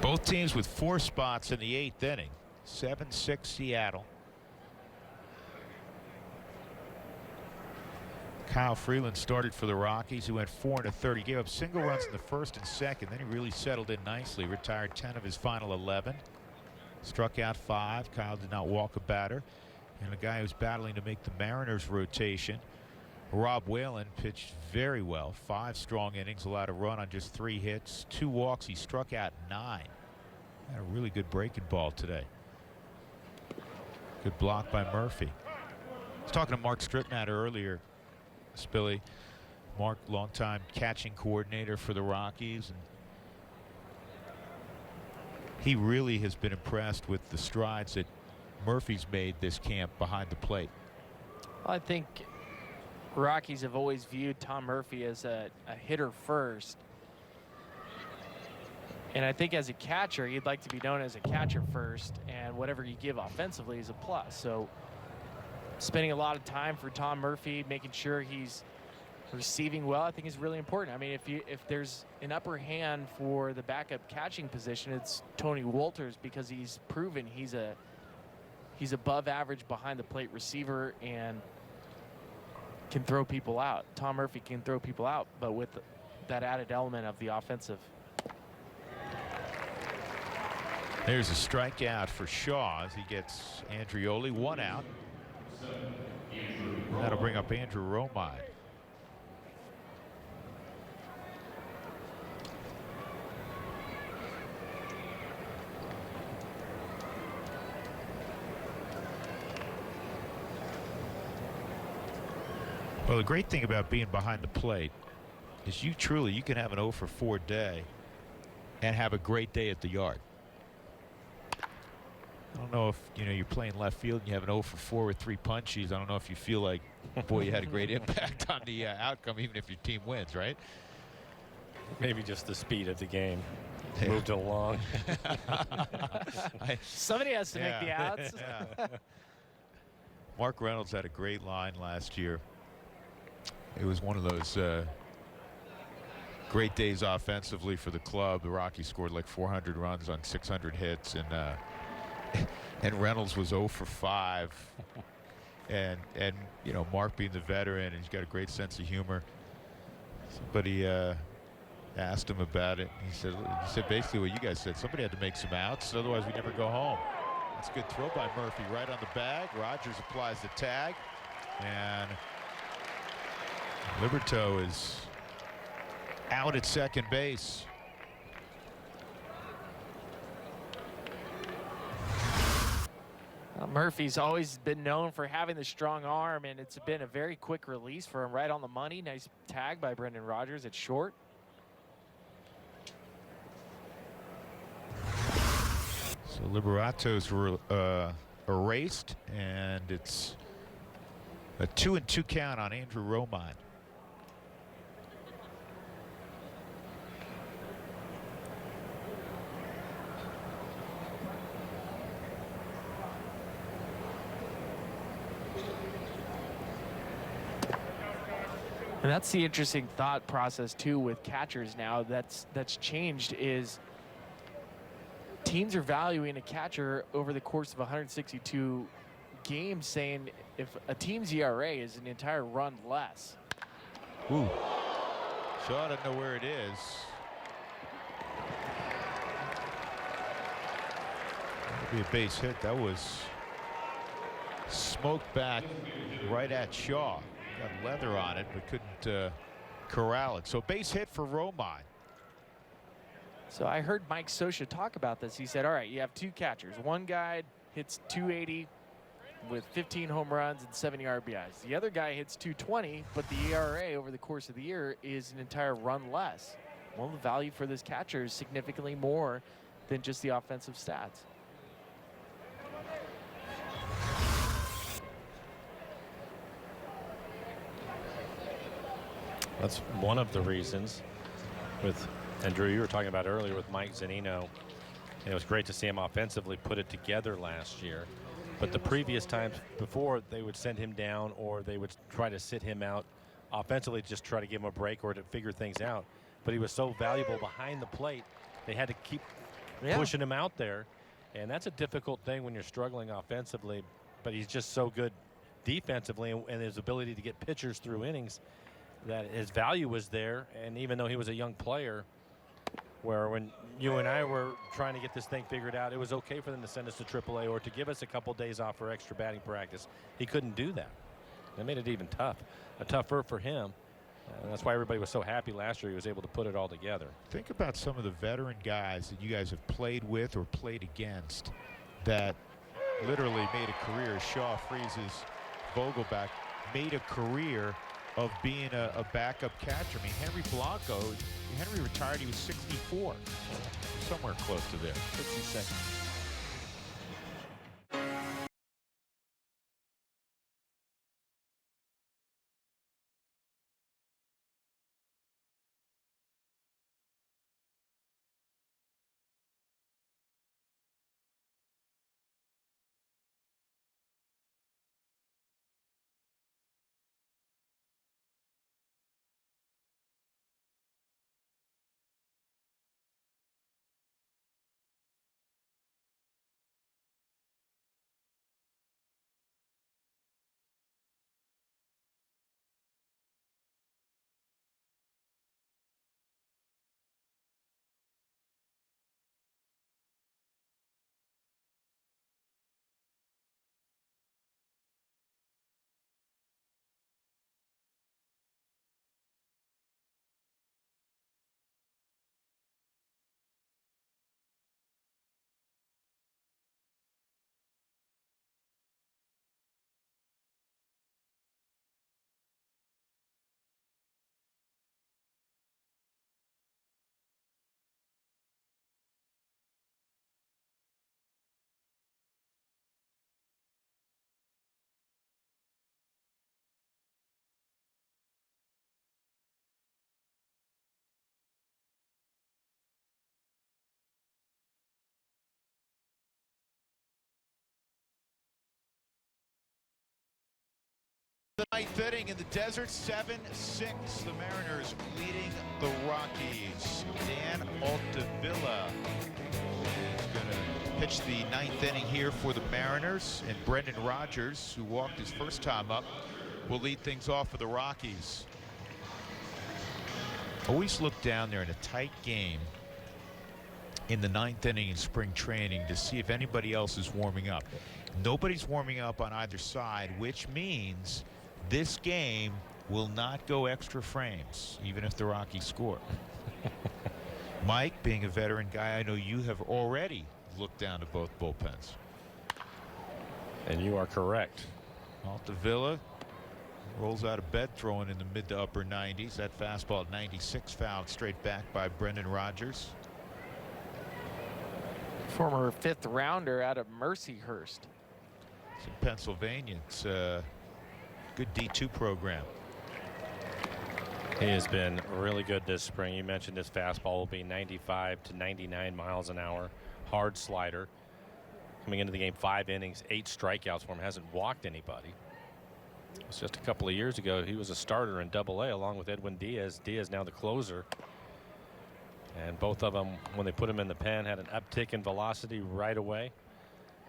Both teams with 4 spots in the 8th inning. 7-6 Seattle. Kyle Freeland started for the Rockies. He went 4 1/3. He gave up single runs in the first and second. Then he really settled in nicely. Retired 10 of his final 11. Struck out 5. Kyle did not walk a batter. And a guy who's battling to make the Mariners rotation, Rob Whalen, pitched very well. 5 strong innings, allowed a run on just 3 hits, 2 walks. He struck out 9. Had a really good breaking ball today. Good block by Murphy. was talking to Mark Stripmatter earlier, Spilly. Mark, longtime catching coordinator for the Rockies, and he really has been impressed with the strides that Murphy's made this camp behind the plate. Well, I think Rockies have always viewed Tom Murphy as a hitter first. And I think as a catcher, you'd like to be known as a catcher first, and whatever you give offensively is a plus. So spending a lot of time for Tom Murphy, making sure he's receiving well, I think is really important. I mean, if there's an upper hand for the backup catching position, it's Tony Wolters, because he's proven he's above average behind the plate receiver and can throw people out. Tom Murphy can throw people out, but with that added element of the offensive. There's a strikeout for Shaw as he gets Andrioli, 1 out. That'll bring up Andrew Romine. Well, the great thing about being behind the plate is you can have an 0 for 4 day and have a great day at the yard. I don't know if you're playing left field and you have an 0 for 4 with 3 punchies. I don't know if you feel like, boy, you had a great impact on the outcome, even if your team wins, right? Maybe just the speed of the game moved along. Somebody has to make the outs. Mark Reynolds had a great line last year. It was one of those great days offensively for the club. The Rockies scored like 400 runs on 600 hits, and Reynolds was 0 for 5. And Mark being the veteran, and he's got a great sense of humor. Somebody asked him about it. He said basically what you guys said. Somebody had to make some outs, otherwise we never go home. That's a good throw by Murphy, right on the bag. Rogers applies the tag, and Liberto is out at second base. Murphy's always been known for having the strong arm, and it's been a very quick release for him, right on the money. Nice tag by Brendan Rogers at short. So Liberato's erased, and it's a 2-2 count on Andrew Romine. And that's the interesting thought process too with catchers now. That's changed, is teams are valuing a catcher over the course of 162 games, saying if a team's ERA is an entire run less. Ooh. Shaw doesn't know where it is. That'd be a base hit. That was smoked back right at Shaw. Got leather on it, but couldn't corral it. So base hit for Romine. So I heard Mike Scioscia talk about this. He said, all right, you have 2 catchers. One guy hits 280 with 15 home runs and 70 RBIs. The other guy hits 220, but the ERA over the course of the year is an entire run less. Well, the value for this catcher is significantly more than just the offensive stats. That's one of the reasons with, and Drew, you were talking about earlier with Mike Zunino. It was great to see him offensively put it together last year. But the previous times before, they would send him down or they would try to sit him out offensively, just try to give him a break or to figure things out. But he was so valuable behind the plate, they had to keep pushing him out there. And that's a difficult thing when you're struggling offensively. But he's just so good defensively, and his ability to get pitchers through innings, that his value was there. And even though he was a young player, where when you and I were trying to get this thing figured out, it was okay for them to send us to AAA or to give us a couple days off for extra batting practice. He couldn't do that. That made it even tougher for him. And that's why everybody was so happy last year he was able to put it all together. Think about some of the veteran guys that you guys have played with or played against that literally made a career. Shaw freezes Vogelback made a career of being a backup catcher. I mean, Henry retired, he was 64. Somewhere close to there. 66. The ninth inning in the desert, 7-6. The Mariners leading the Rockies. Dan Altavilla is going to pitch the ninth inning here for the Mariners. And Brendan Rodgers, who walked his first time up, will lead things off for the Rockies. Always look down there in a tight game in the ninth inning in spring training to see if anybody else is warming up. Nobody's warming up on either side, which means this game will not go extra frames, even if the Rockies score. Mike, being a veteran guy, I know you have already looked down to both bullpens. And you are correct. Altavilla rolls out of bed, throwing in the mid to upper 90s. That fastball at 96 fouled straight back by Brendan Rodgers. Former 5th rounder out of Mercyhurst. It's in Pennsylvania. It's a good D2 program. He has been really good this spring. You mentioned his fastball will be 95 to 99 miles an hour. Hard slider. Coming into the game, 5 innings, 8 strikeouts for him. Hasn't walked anybody. It was just a couple of years ago. He was a starter in Double-A along with Edwin Diaz. Diaz now the closer. And both of them, when they put him in the pen, had an uptick in velocity right away.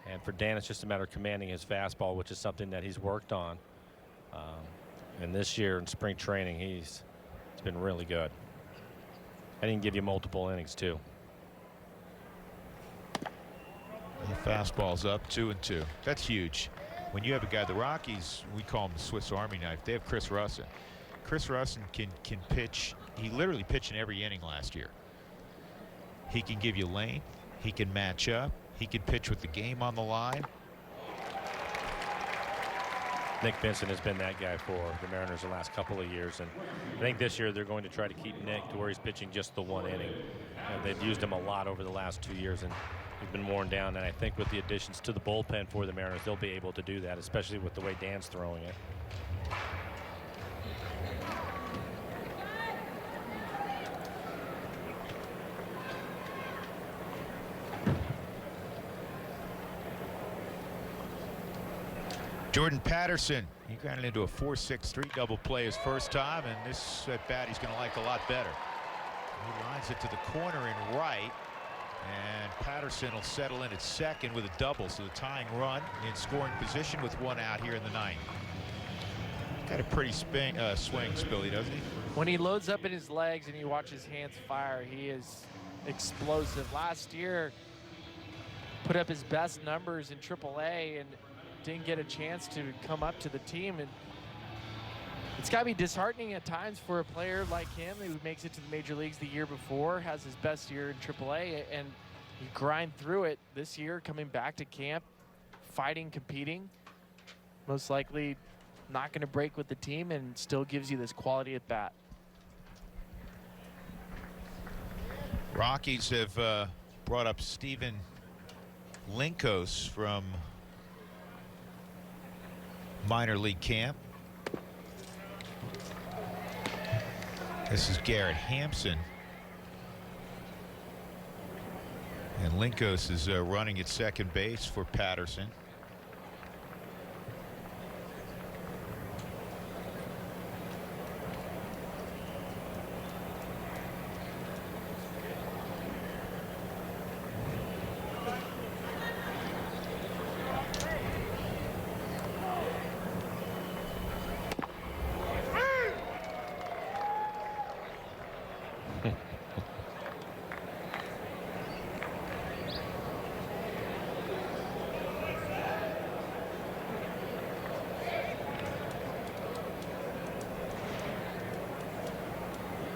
And for Dan, it's just a matter of commanding his fastball, which is something that he's worked on. And this year in spring training, he's been really good. And he can give you multiple innings, too. The fastball's up, 2-2. That's huge. When you have a guy, the Rockies, we call him the Swiss Army knife. They have Chris Russin. Chris Russin can pitch. He literally pitched in every inning last year. He can give you length. He can match up. He can pitch with the game on the line. Nick Benson has been that guy for the Mariners the last couple of years, and I think this year they're going to try to keep Nick to where he's pitching just the 1 inning. They've used him a lot over the last 2 years, and he's been worn down. And I think with the additions to the bullpen for the Mariners, they'll be able to do that, especially with the way Dan's throwing it. Jordan Patterson, he grounded into a 4-6-3 double play his first time, and this at bat he's going to like a lot better. He lines it to the corner in right, and Patterson will settle in at second with a double, so the tying run in scoring position with 1 out here in the 9th. Got a pretty swing, Spilly, doesn't he? When he loads up in his legs and you watch his hands fire, he is explosive. Last year, put up his best numbers in AAA and didn't get a chance to come up to the team. And it's got to be disheartening at times for a player like him who makes it to the major leagues the year before, has his best year in AAA, and you grind through it this year, coming back to camp, fighting, competing. most likely not going to break with the team and still gives you this quality at bat. Rockies have brought up Steven Linkos from minor league camp. This is Garrett Hampson. And Linkos is running at second base for Patterson.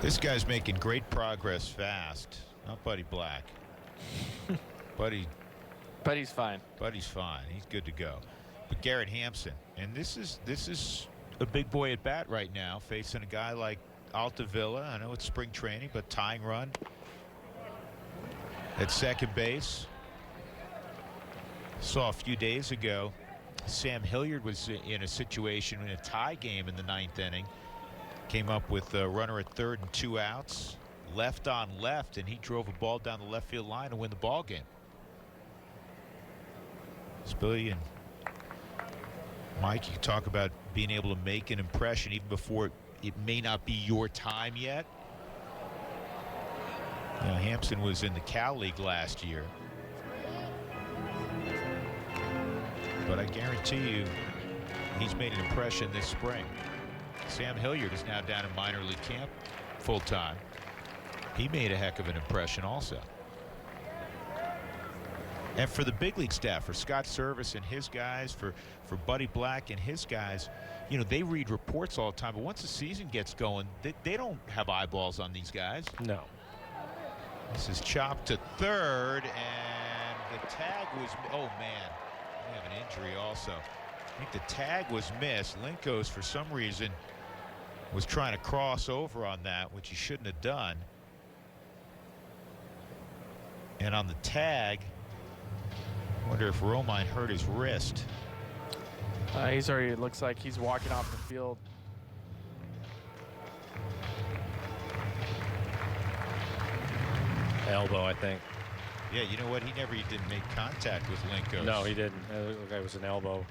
This guy's making great progress fast. Not Buddy Black. Buddy's fine. Buddy's fine. He's good to go. But Garrett Hampson, and this is a big boy at bat right now, facing a guy like Altavilla. I know it's spring training, but tying run at second base. Saw a few days ago, Sam Hilliard was in a situation in a tie game in the 9th inning. Came up with a runner at third and 2 outs, left on left, and he drove a ball down the left field line to win the ball game. Spilly and Mike, you talk about being able to make an impression even before it may not be your time yet. You know, Hampson was in the Cal League last year, but I guarantee you he's made an impression this spring. Sam Hilliard is now down in minor league camp full time. He made a heck of an impression also. And for the big league staff, for Scott Service and his guys, for Buddy Black and his guys, you know, they read reports all the time, but once the season gets going, they don't have eyeballs on these guys. No. This is chopped to third, and the tag was, oh man, we have an injury also. I think the tag was missed. Linkos, for some reason, was trying to cross over on that, which he shouldn't have done. And on the tag, I wonder if Romine hurt his wrist. He's already, it looks like he's walking off the field. Elbow, I think. Yeah, you know what? He didn't make contact with Linkos. No, he didn't. It looked like it was an elbow.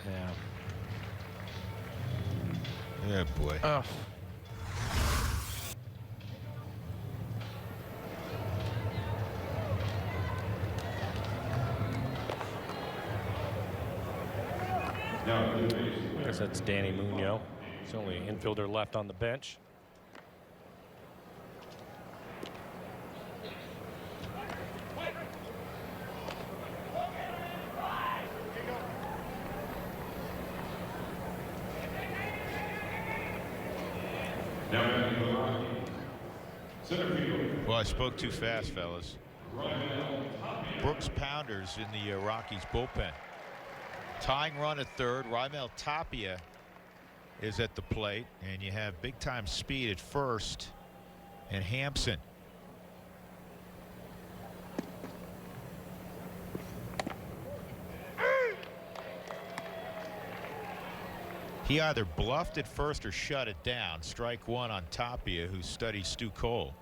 Yeah. Yeah, boy. Oh. I guess that's Danny Munoz. He's the only infielder left on the bench. Well, I spoke too fast, fellas. Brooks Pounders in the Rockies bullpen. Tying run at third. Raimel Tapia is at the plate, and you have big time speed at first and Hampson. He either bluffed at first or shut it down. Strike one on Tapia, who studies Stu Cole.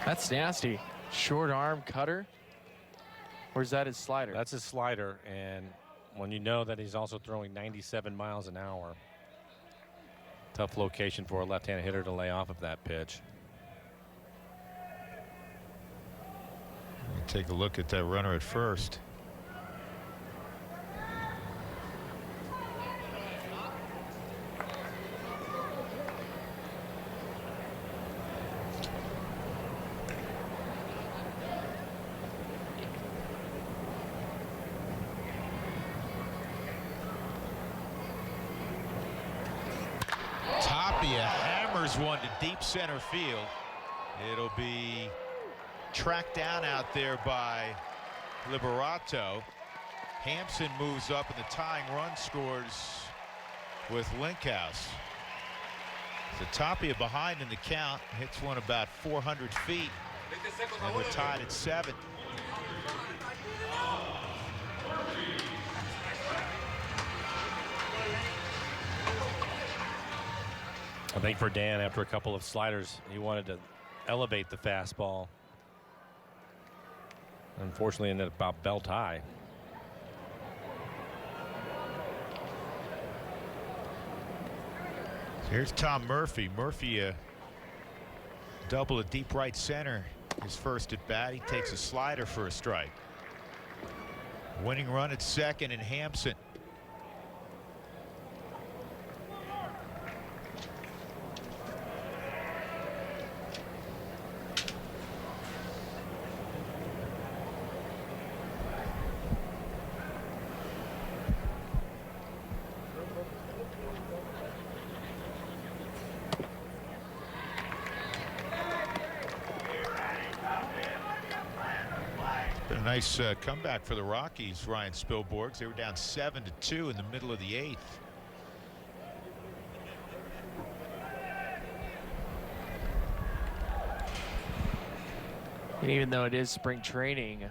That's nasty. Short arm cutter. Or is that his slider? That's his slider, and when you know that he's also throwing 97 miles an hour, tough location for a left-handed hitter to lay off of that pitch. Take a look at that runner at first. Tapia hammers one to deep center field. It'll be tracked down out there by Liberato. Hampson moves up, and the tying run scores with Linkhouse. So Tapia behind in the count, hits one about 400 feet, and we're tied at 7. I think for Dan, after a couple of sliders, he wanted to elevate the fastball. Unfortunately, ended about belt high. Here's Tom Murphy. Murphy double a deep right center. His first at bat. He takes a slider for a strike. Winning run at second, and Hampson. Nice comeback for the Rockies, Ryan Spilborghs. They were down 7-2 in the middle of the 8th. And even though it is spring training,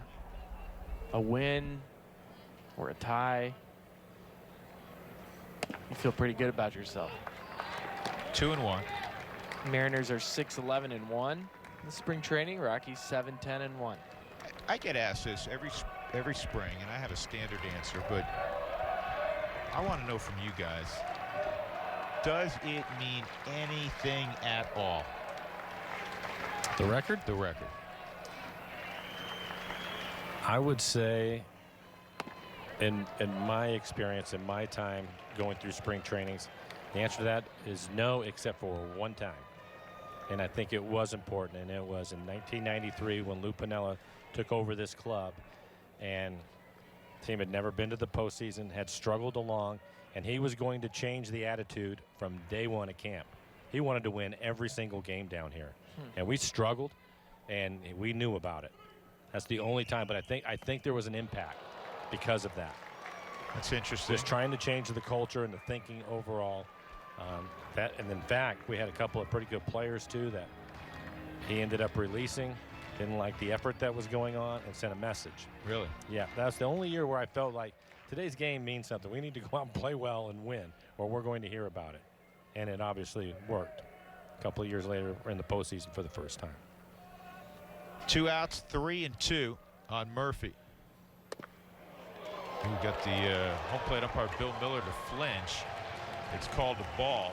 a win or a tie, you feel pretty good about yourself. 2-1. Mariners are 6-11-1 in the spring training. Rockies 7-10-1. I get asked this every spring, and I have a standard answer, but I want to know from you guys, does it mean anything at all? The record? The record. I would say, in my experience, in my time going through spring trainings, the answer to that is no, except for one time. And I think it was important, and it was in 1993 when Lou Piniella took over this club, and the team had never been to the postseason, had struggled along, and he was going to change the attitude from day one at camp. He wanted to win every single game down here, and we struggled, and we knew about it. That's the only time, but I think there was an impact because of that. That's interesting. Just trying to change the culture and the thinking overall. And in fact, we had a couple of pretty good players too that he ended up releasing. Didn't like the effort that was going on, and sent a message. Really? Yeah, that's the only year where I felt like today's game means something. We need to go out and play well and win, or we're going to hear about it. And it obviously worked. A couple of years later, we're in the postseason for the first time. 2 outs, 3-2 on Murphy. We got the home plate umpire Bill Miller to flinch. It's called a ball,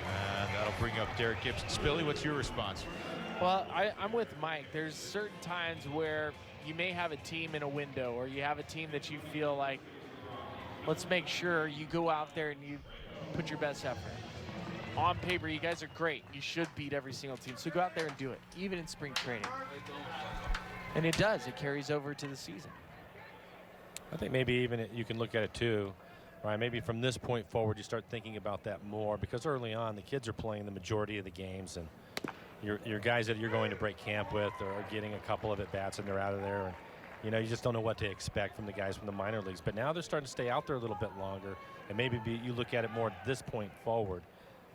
and that'll bring up Derek Gibson. Spilly, what's your response? Well, I'm with Mike. There's certain times where you may have a team in a window, or you have a team that you feel like, let's make sure you go out there and you put your best effort. On paper, you guys are great. You should beat every single team. So go out there and do it, even in spring training. And it does. It carries over to the season. I think maybe even you can look at it too, right? Maybe from this point forward, you start thinking about that more, because early on, the kids are playing the majority of the games, and your guys that you're going to break camp with are getting a couple of at-bats, and they're out of there. And, you know, you just don't know what to expect from the guys from the minor leagues. But now they're starting to stay out there a little bit longer, and maybe you look at it more at this point forward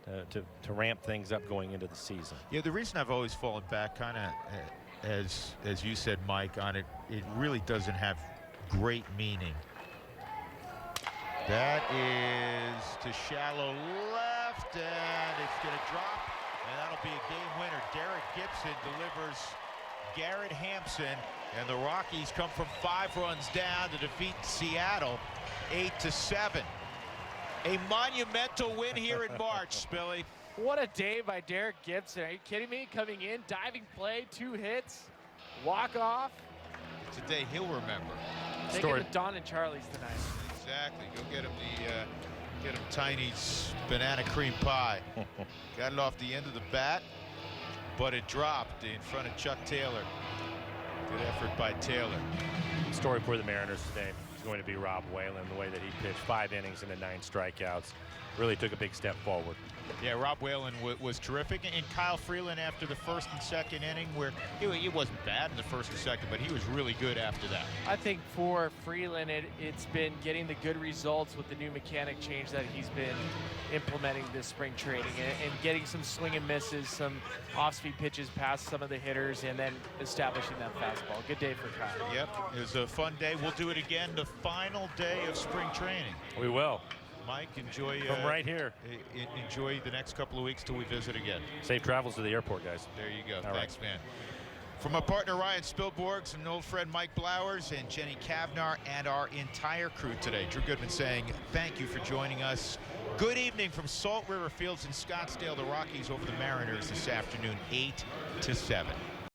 to ramp things up going into the season. Yeah, the reason I've always fallen back kind of, as you said, Mike, on it, it really doesn't have great meaning. That is to shallow left, and it's going to drop, and that'll be a game winner. Derek Gibson delivers Garrett Hampson, and the Rockies come from 5 runs down to defeat Seattle 8-7. A monumental win here in March, Spilly. What a day by Derek Gibson. Are you kidding me? Coming in, diving play, 2 hits, walk off. It's a day he'll remember. Take it to Don and Charlie's tonight. Exactly. Go get him Tiny's banana cream pie. Got it off the end of the bat, but it dropped in front of Chuck Taylor. Good effort by Taylor. Story for the Mariners today. going to be Rob Whalen, the way that he pitched 5 innings and 9 strikeouts. Really took a big step forward. Yeah, Rob Whalen was terrific. And Kyle Freeland after the first and second inning, where he wasn't bad in the first and second, but he was really good after that. I think for Freeland, it's been getting the good results with the new mechanic change that he's been implementing this spring training, and getting some swing and misses, some off-speed pitches past some of the hitters, and then establishing that fastball. Good day for Kyle. Yep, it was a fun day. We'll do it again the final day of spring training. We will. Mike, enjoy from right here. Enjoy the next couple of weeks till we visit again. Safe travels to the airport, guys. There you go. All Thanks, right. man. From my partner Ryan Spilborgs and old friend Mike Blowers and Jenny Kavnar and our entire crew today, Drew Goodman saying thank you for joining us. Good evening from Salt River Fields in Scottsdale. The Rockies over the Mariners this afternoon, 8-7.